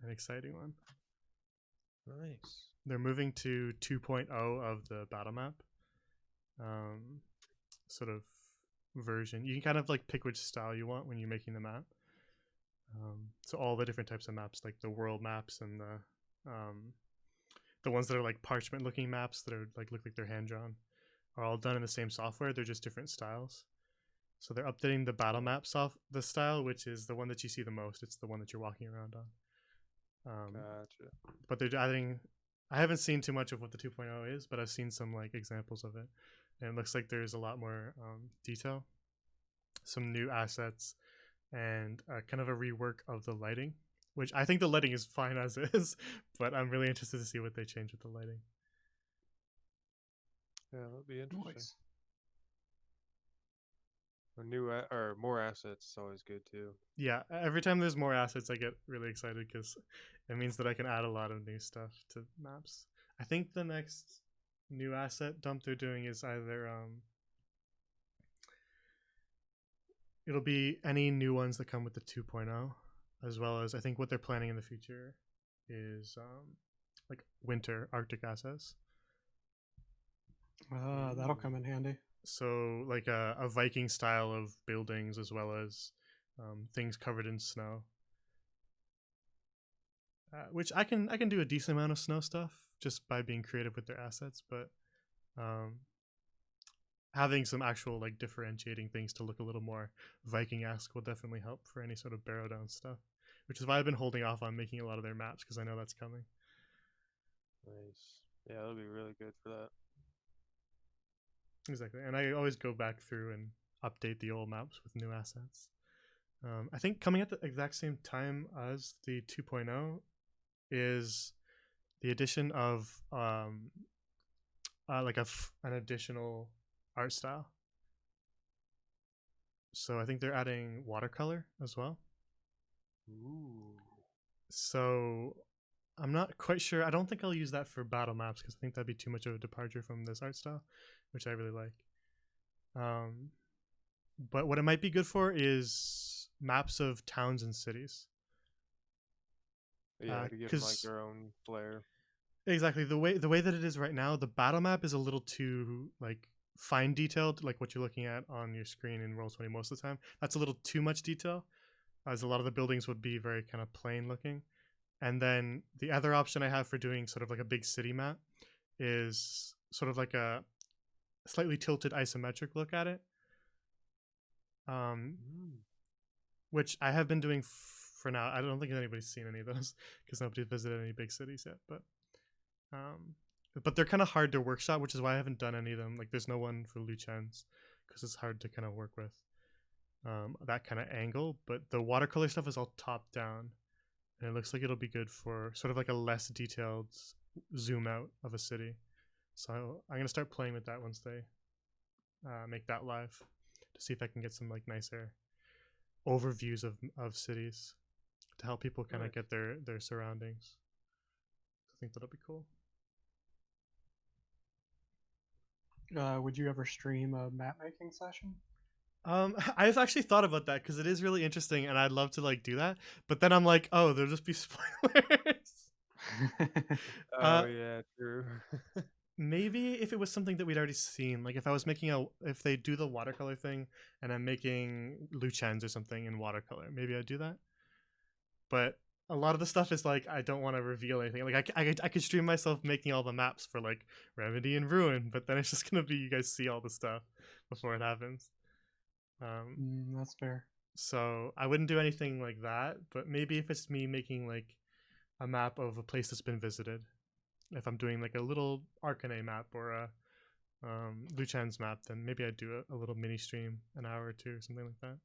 an exciting one. Nice. They're moving to 2.0 of the battle map sort of version. You can kind of like pick which style you want when you're making the map. So all the different types of maps, like the world maps and the ones that are like parchment looking maps that are like look like they're hand drawn, are all done in the same software. They're just different styles. So they're updating the battle map the style, which is the one that you see the most. It's the one that you're walking around on. Gotcha. But they're adding. I haven't seen too much of what the 2.0 is, but I've seen some like examples of it, and it looks like there's a lot more detail, some new assets, and kind of a rework of the lighting. Which I think the lighting is fine as is, but I'm really interested to see what they change with the lighting. Yeah, that'll be interesting. Nice. Or more assets is always good too. Yeah, every time there's more assets, I get really excited because it means that I can add a lot of new stuff to maps. I think the next new asset dump they're doing is either it'll be any new ones that come with the 2.0, as well as I think what they're planning in the future is like winter Arctic assets. That'll come in handy. So like a Viking style of buildings, as well as things covered in snow. Which I can do a decent amount of snow stuff just by being creative with their assets, but having some actual like differentiating things to look a little more Viking-esque will definitely help for any sort of barrow down stuff. Which is why I've been holding off on making a lot of their maps, because I know that's coming. Nice. Yeah, that'll be really good for that. Exactly, and I always go back through and update the old maps with new assets. I think coming at the exact same time as the 2.0 is the addition of like an additional art style. So I think they're adding watercolor as well. Ooh. So I'm not quite sure. I don't think I'll use that for battle maps because I think that'd be too much of a departure from this art style, which I really like. But what it might be good for is maps of towns and cities. Yeah, to give them like 'cause- their own flair. Exactly. The way that it is right now, the battle map is a little too like fine detailed, like what you're looking at on your screen in Roll20 most of the time. That's a little too much detail, as a lot of the buildings would be very kind of plain looking. And then the other option I have for doing sort of like a big city map is sort of like a slightly tilted isometric look at it. Which I have been doing for now. I don't think anybody's seen any of those because nobody's visited any big cities yet. But they're kind of hard to workshop, which is why I haven't done any of them. Like there's no one for Luchens because it's hard to kind of work with that kind of angle. But the watercolor stuff is all top down, and it looks like it'll be good for sort of like a less detailed zoom out of a city, So I'm gonna start playing with that once they make that live, to see if I can get some like nicer overviews of cities to help people kind of Nice. get their surroundings. I think that'll be cool. Would you ever stream a map making session? I've actually thought about that because it is really interesting, and I'd love to like do that. But then I'm like, oh, there'll just be spoilers. Oh Uh, yeah, true. Maybe if it was something that we'd already seen, like if I was making if they do the watercolor thing, and I'm making Luchens or something in watercolor, maybe I'd do that. But a lot of the stuff is like I don't want to reveal anything. Like I could stream myself making all the maps for like Remedy and Ruin, but then it's just gonna be you guys see all the stuff before it happens. That's fair. So I wouldn't do anything like that, but maybe if it's me making like a map of a place that's been visited, if I'm doing like a little Arcane map or a Luchan's map, then maybe I'd do a little mini stream, an hour or two or something like that.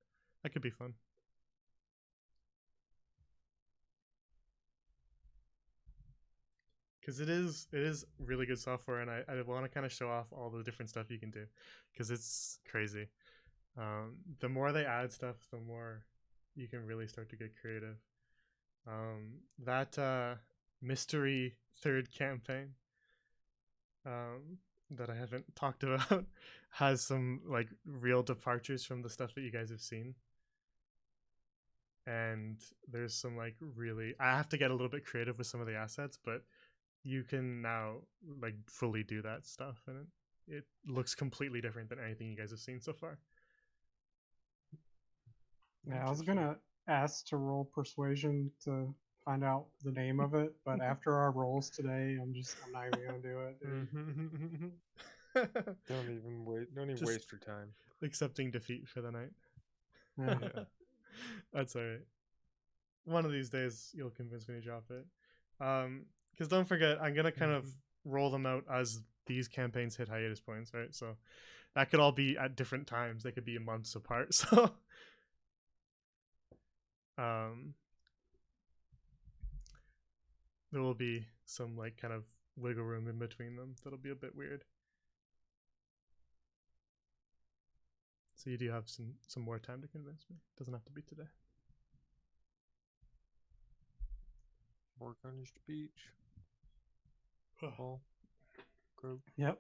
That could be fun. Because it is really good software, and I want to kind of show off all the different stuff you can do, because it's crazy. The more they add stuff, the more you can really start to get creative. That mystery third campaign that I haven't talked about has some like real departures from the stuff that you guys have seen. And there's some like really, I have to get a little bit creative with some of the assets, but you can now like fully do that stuff, and it looks completely different than anything you guys have seen so far. Yeah, I was gonna ask to roll persuasion to find out the name of it, but after our rolls today, I'm not even gonna do it. dude. Don't even Just- waste your time. Accepting defeat for the night. Yeah. Yeah. That's alright. One of these days you'll convince me to drop it. Because don't forget, I'm gonna kind of roll them out as these campaigns hit hiatus points, right? So that could all be at different times. They could be months apart. So there will be some like kind of wiggle room in between them. That'll be a bit weird. So you do have some more time to convince me. Doesn't have to be today. Work on your speech. Paul. Croak. Yep.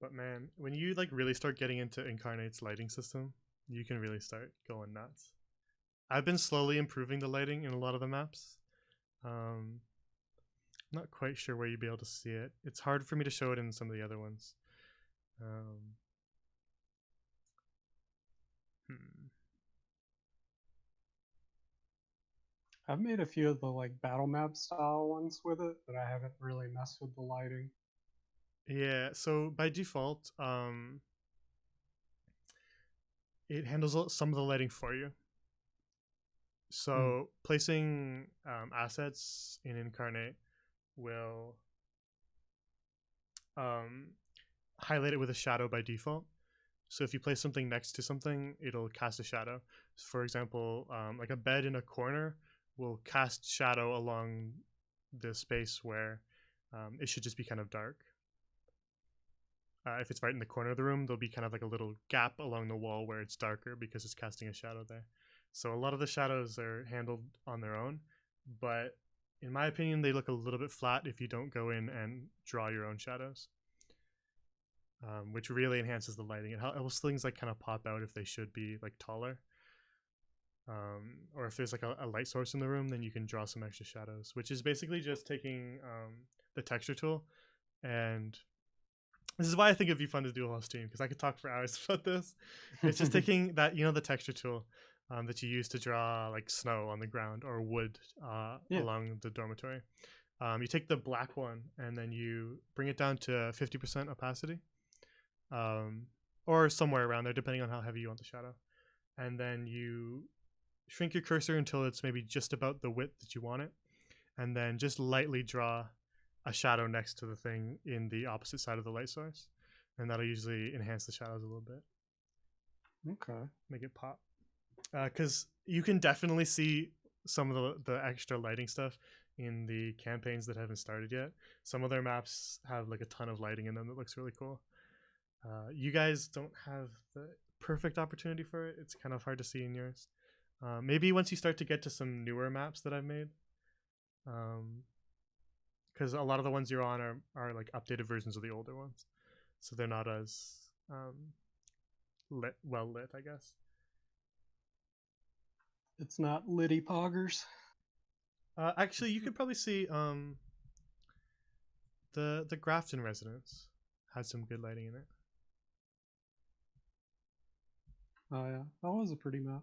But man, when you like really start getting into Incarnate's lighting system, you can really start going nuts. I've been slowly improving the lighting in a lot of the maps. Not quite sure where you'd be able to see it. It's hard for me to show it in some of the other ones. I've made a few of the like battle map style ones with it, but I haven't really messed with the lighting. Yeah, so by default, it handles some of the lighting for you. So placing assets in Incarnate will highlight it with a shadow by default. So if you place something next to something, it'll cast a shadow. For example, like a bed in a corner will cast shadow along the space where it should just be kind of dark. If it's right in the corner of the room, there'll be kind of like a little gap along the wall where it's darker because it's casting a shadow there. So a lot of the shadows are handled on their own, but in my opinion, they look a little bit flat if you don't go in and draw your own shadows, which really enhances the lighting. It helps things like kind of pop out if they should be like taller. Or if there's like a light source in the room, then you can draw some extra shadows, which is basically just taking the texture tool. And this is why I think it'd be fun to do a whole stream, because I could talk for hours about this. It's just taking that, the texture tool that you use to draw like snow on the ground or wood along the dormitory. You take the black one and then you bring it down to 50% opacity, or somewhere around there, depending on how heavy you want the shadow. And then you shrink your cursor until it's maybe just about the width that you want it, and then just lightly draw a shadow next to the thing in the opposite side of the light source, and that'll usually enhance the shadows a little bit. Okay. Make it pop. Because you can definitely see some of the extra lighting stuff in the campaigns that haven't started yet. Some of their maps have like a ton of lighting in them that looks really cool. You guys don't have the perfect opportunity for it. It's kind of hard to see in yours. Maybe once you start to get to some newer maps that I've made, because a lot of the ones you're on are like updated versions of the older ones, so they're not as well lit, I guess. It's not Liddy Poggers. Actually, you could probably see the Grafton residence had some good lighting in it. Oh yeah, that was a pretty map.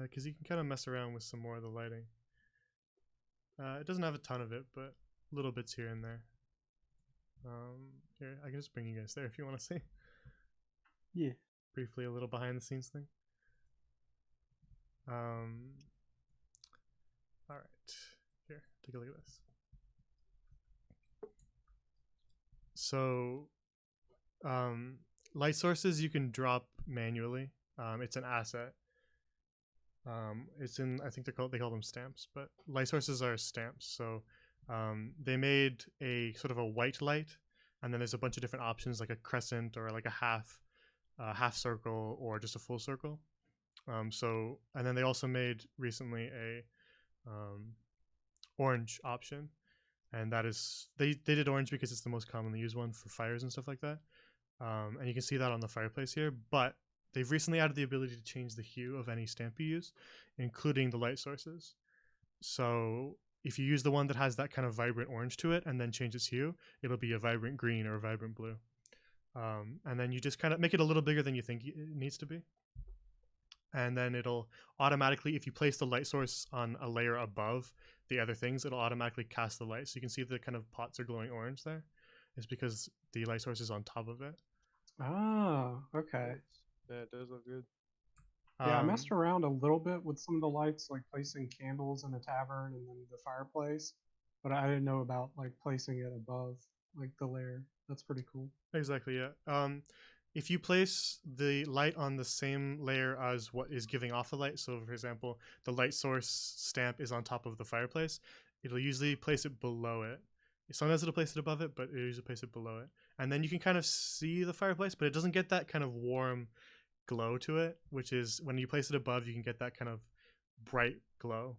Because you can kind of mess around with some more of the lighting. It doesn't have a ton of it, but little bits here and there. Here, I can just bring you guys there if you want to see. Yeah. Briefly, a little behind the scenes thing. All right, here, take a look at this. So, light sources you can drop manually. It's an asset. It's in, I think they call them stamps, but light sources are stamps. So they made a sort of a white light, and then there's a bunch of different options like a crescent or like a half circle or just a full circle. And then they also made recently a orange option, and that is they did orange because it's the most commonly used one for fires and stuff like that. And you can see that on the fireplace here, but they've recently added the ability to change the hue of any stamp you use, including the light sources. So if you use the one that has that kind of vibrant orange to it and then change its hue, it'll be a vibrant green or a vibrant blue. And then you just kind of make it a little bigger than you think it needs to be. And then it'll automatically, if you place the light source on a layer above the other things, it'll automatically cast the light. So you can see the kind of pots are glowing orange there. It's because the light source is on top of it. Oh, okay. Yeah, it does look good. Yeah, I messed around a little bit with some of the lights, like placing candles in a tavern and then the fireplace, but I didn't know about like placing it above like the layer. That's pretty cool. Exactly, yeah. If you place the light on the same layer as what is giving off the light, so for example, the light source stamp is on top of the fireplace, it'll usually place it below it. Sometimes it'll place it above it, but it'll usually place it below it. And then you can kind of see the fireplace, but it doesn't get that kind of warm glow to it, which is when you place it above, you can get that kind of bright glow,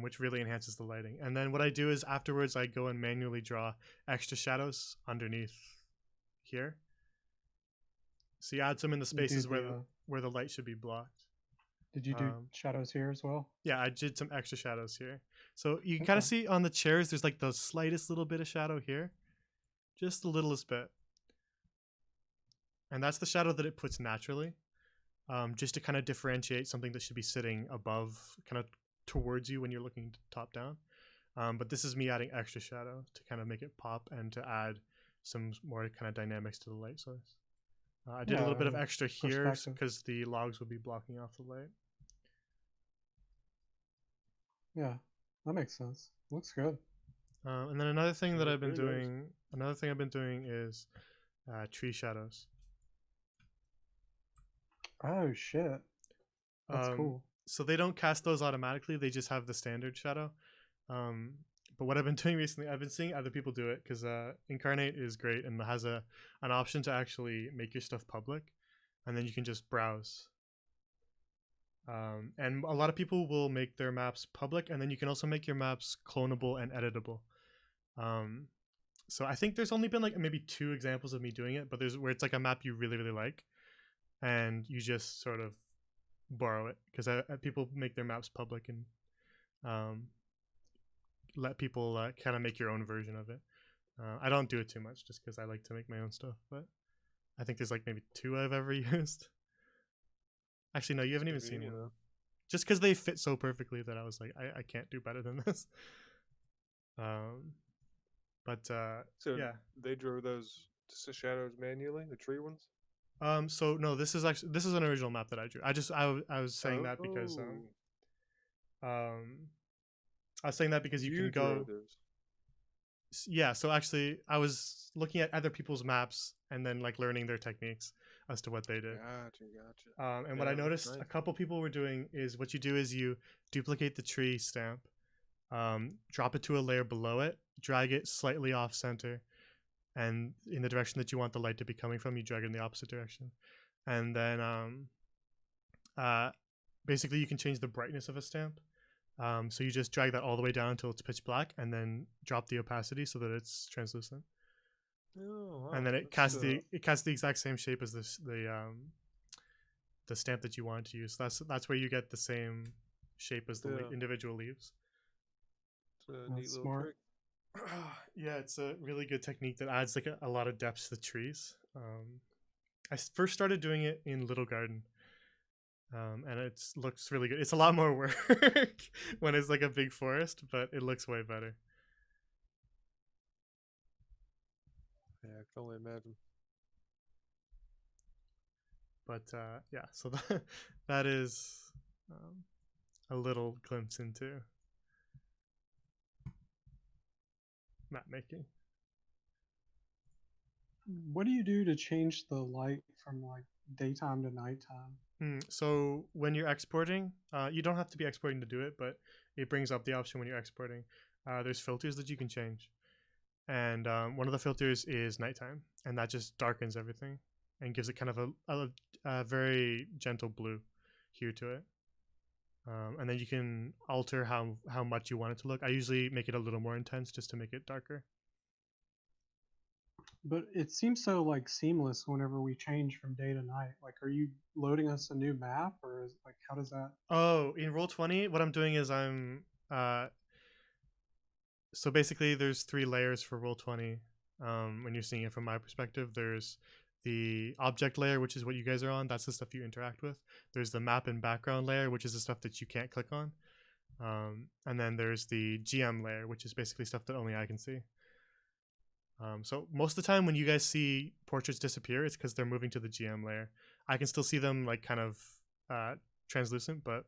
which really enhances the lighting. And then what I do is afterwards, I go and manually draw extra shadows underneath here. So you add some in the spaces where the light should be blocked. Did you do shadows here as well? Yeah, I did some extra shadows here. So you can kind of see on the chairs, there's like the slightest little bit of shadow here. Just the littlest bit. And that's the shadow that it puts naturally. Just to kind of differentiate something that should be sitting above, kind of towards you when you're looking top down. But this is me adding extra shadow to kind of make it pop and to add some more kind of dynamics to the light source. I did a little bit of extra here because the logs would be blocking off the light. Yeah, that makes sense. Looks good. And then another thing that I've been doing, is tree shadows. Oh shit, that's cool. So they don't cast those automatically; they just have the standard shadow. But what I've been doing recently, I've been seeing other people do it because Incarnate is great and has an option to actually make your stuff public, and then you can just browse. And a lot of people will make their maps public, and then you can also make your maps clonable and editable. So I think there's only been like maybe 2 examples of me doing it, but there's where it's like a map you really, really like, and you just sort of borrow it because people make their maps public and let people kind of make your own version of it. I don't do it too much just because I like to make my own stuff, but I think there's like maybe 2 I've ever used. Actually, no, you haven't even seen one. Just because they fit so perfectly that I was like, I can't do better than this. So yeah, they drew those shadows manually, the tree ones. So no, this is an original map that I drew. I was saying that because I was saying that because you can go. Yeah, so actually, I was looking at other people's maps and then like learning their techniques. as to what they did. Gotcha. And what I Yeah, that's noticed a nice. couple people were doing is what you do is you duplicate the tree stamp, drop it to a layer below it, drag it slightly off center, and in the direction that you want the light to be coming from, you drag it in the opposite direction. And then basically you can change the brightness of a stamp. So you just drag that all the way down until it's pitch black, and then drop the opacity so that it's translucent. Oh, And wow, then it that's, casts the exact same shape as the stamp that you wanted to use. That's where you get the same shape as the Yeah. individual leaves. it's a That's neat little smart. trick. Yeah, it's a really good technique that adds like a lot of depth to the trees. I first started doing it in Little Garden, and it looks really good. It's a lot more work when it's like a big forest, but it looks way better. Yeah, I can only imagine. But yeah, so that is a little glimpse into map making. What do you do to change the light from like daytime to nighttime? So when you're exporting, you don't have to be exporting to do it, but it brings up the option when you're exporting. There's filters that you can change, and one of the filters is nighttime, and that just darkens everything and gives it kind of a very gentle blue hue to it. And then you can alter how much you want it to look. I usually make it a little more intense just to make it darker. But it seems so like seamless whenever we change from day to night. Like, are you loading us a new map, or is like how does that? Oh, in Roll20, what I'm doing is I'm so basically there's 3 layers for Roll20. When you're seeing it from my perspective, there's the object layer, which is what you guys are on. That's the stuff you interact with. There's the map and background layer, which is the stuff that you can't click on. And then there's the GM layer, which is basically stuff that only I can see. So most of the time when you guys see portraits disappear, it's because they're moving to the GM layer. I can still see them like kind of translucent, but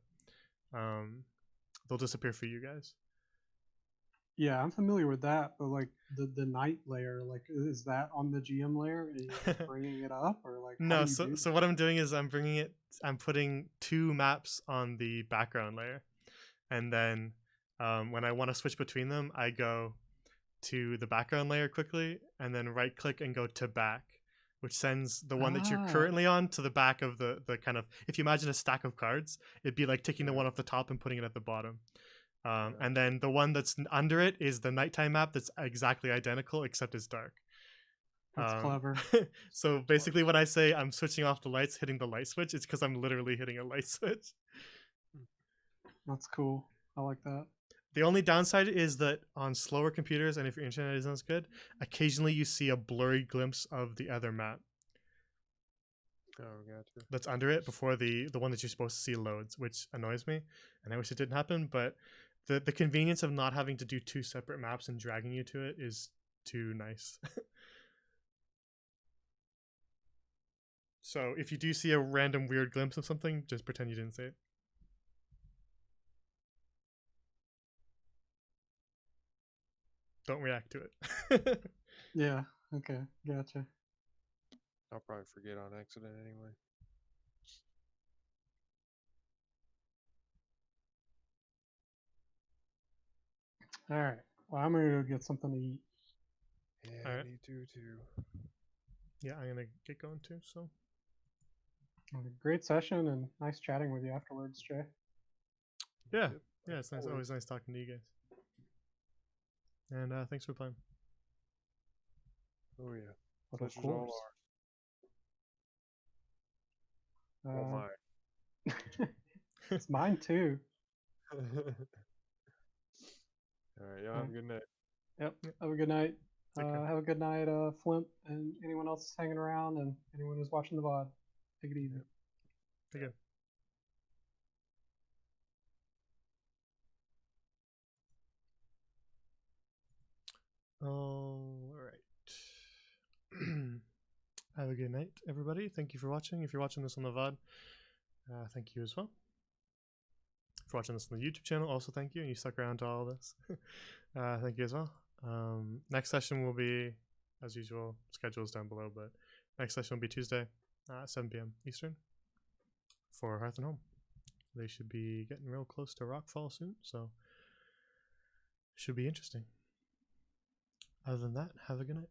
they'll disappear for you guys. Yeah, I'm familiar with that, but like the night layer, like is that on the GM layer and you're like, bringing it up, or like how No, do you do so what I'm doing is I'm putting 2 maps on the background layer, and then when I want to switch between them, I go to the background layer quickly, and then right click and go to back, which sends the one that you're Ah. currently on to the back of the kind of, if you imagine a stack of cards, it'd be like taking the one off the top and putting it at the bottom. And then the one that's under it is the nighttime map that's exactly identical except it's dark. That's clever. So basically when I say I'm switching off the lights, hitting the light switch, it's because I'm literally hitting a light switch. That's cool. I like that. The only downside is that on slower computers, and if your internet isn't as good, occasionally you see a blurry glimpse of the other map Oh, gotcha. that's under it before the one that you're supposed to see loads, which annoys me, and I wish it didn't happen. But the convenience of not having to do 2 separate maps and dragging you to it is too nice. So if you do see a random weird glimpse of something, just pretend you didn't see it. Don't react to it. Yeah. Okay. Gotcha. I'll probably forget on accident anyway. All right. Well, I'm gonna go get something to eat. Yeah, Alright. me too. Yeah, I'm gonna get going too. So Great session and nice chatting with you afterwards, Jay. yeah, Yep. yeah, it's nice. Always nice talking to you guys. And thanks for playing. Oh yeah, But of pleasure's all course. ours. All It's mine too. mine. All right, y'all have a good night. Yep. Have a good night. Take care. Have a good night, Flimp, and anyone else hanging around, and anyone who's watching the VOD. Take it easy. Take care. All right. Have a good night, everybody. Thank you for watching. If you're watching this on the VOD, thank you as well. If you're watching this on the YouTube channel, also thank you. And you stuck around to all this. Thank you as well. Next session will be, as usual, schedule's down below, but next session will be Tuesday. 7 p.m. Eastern for Hearth and Home. They should be getting real close to Rockfall soon, so should be interesting. Other than that, have a good night.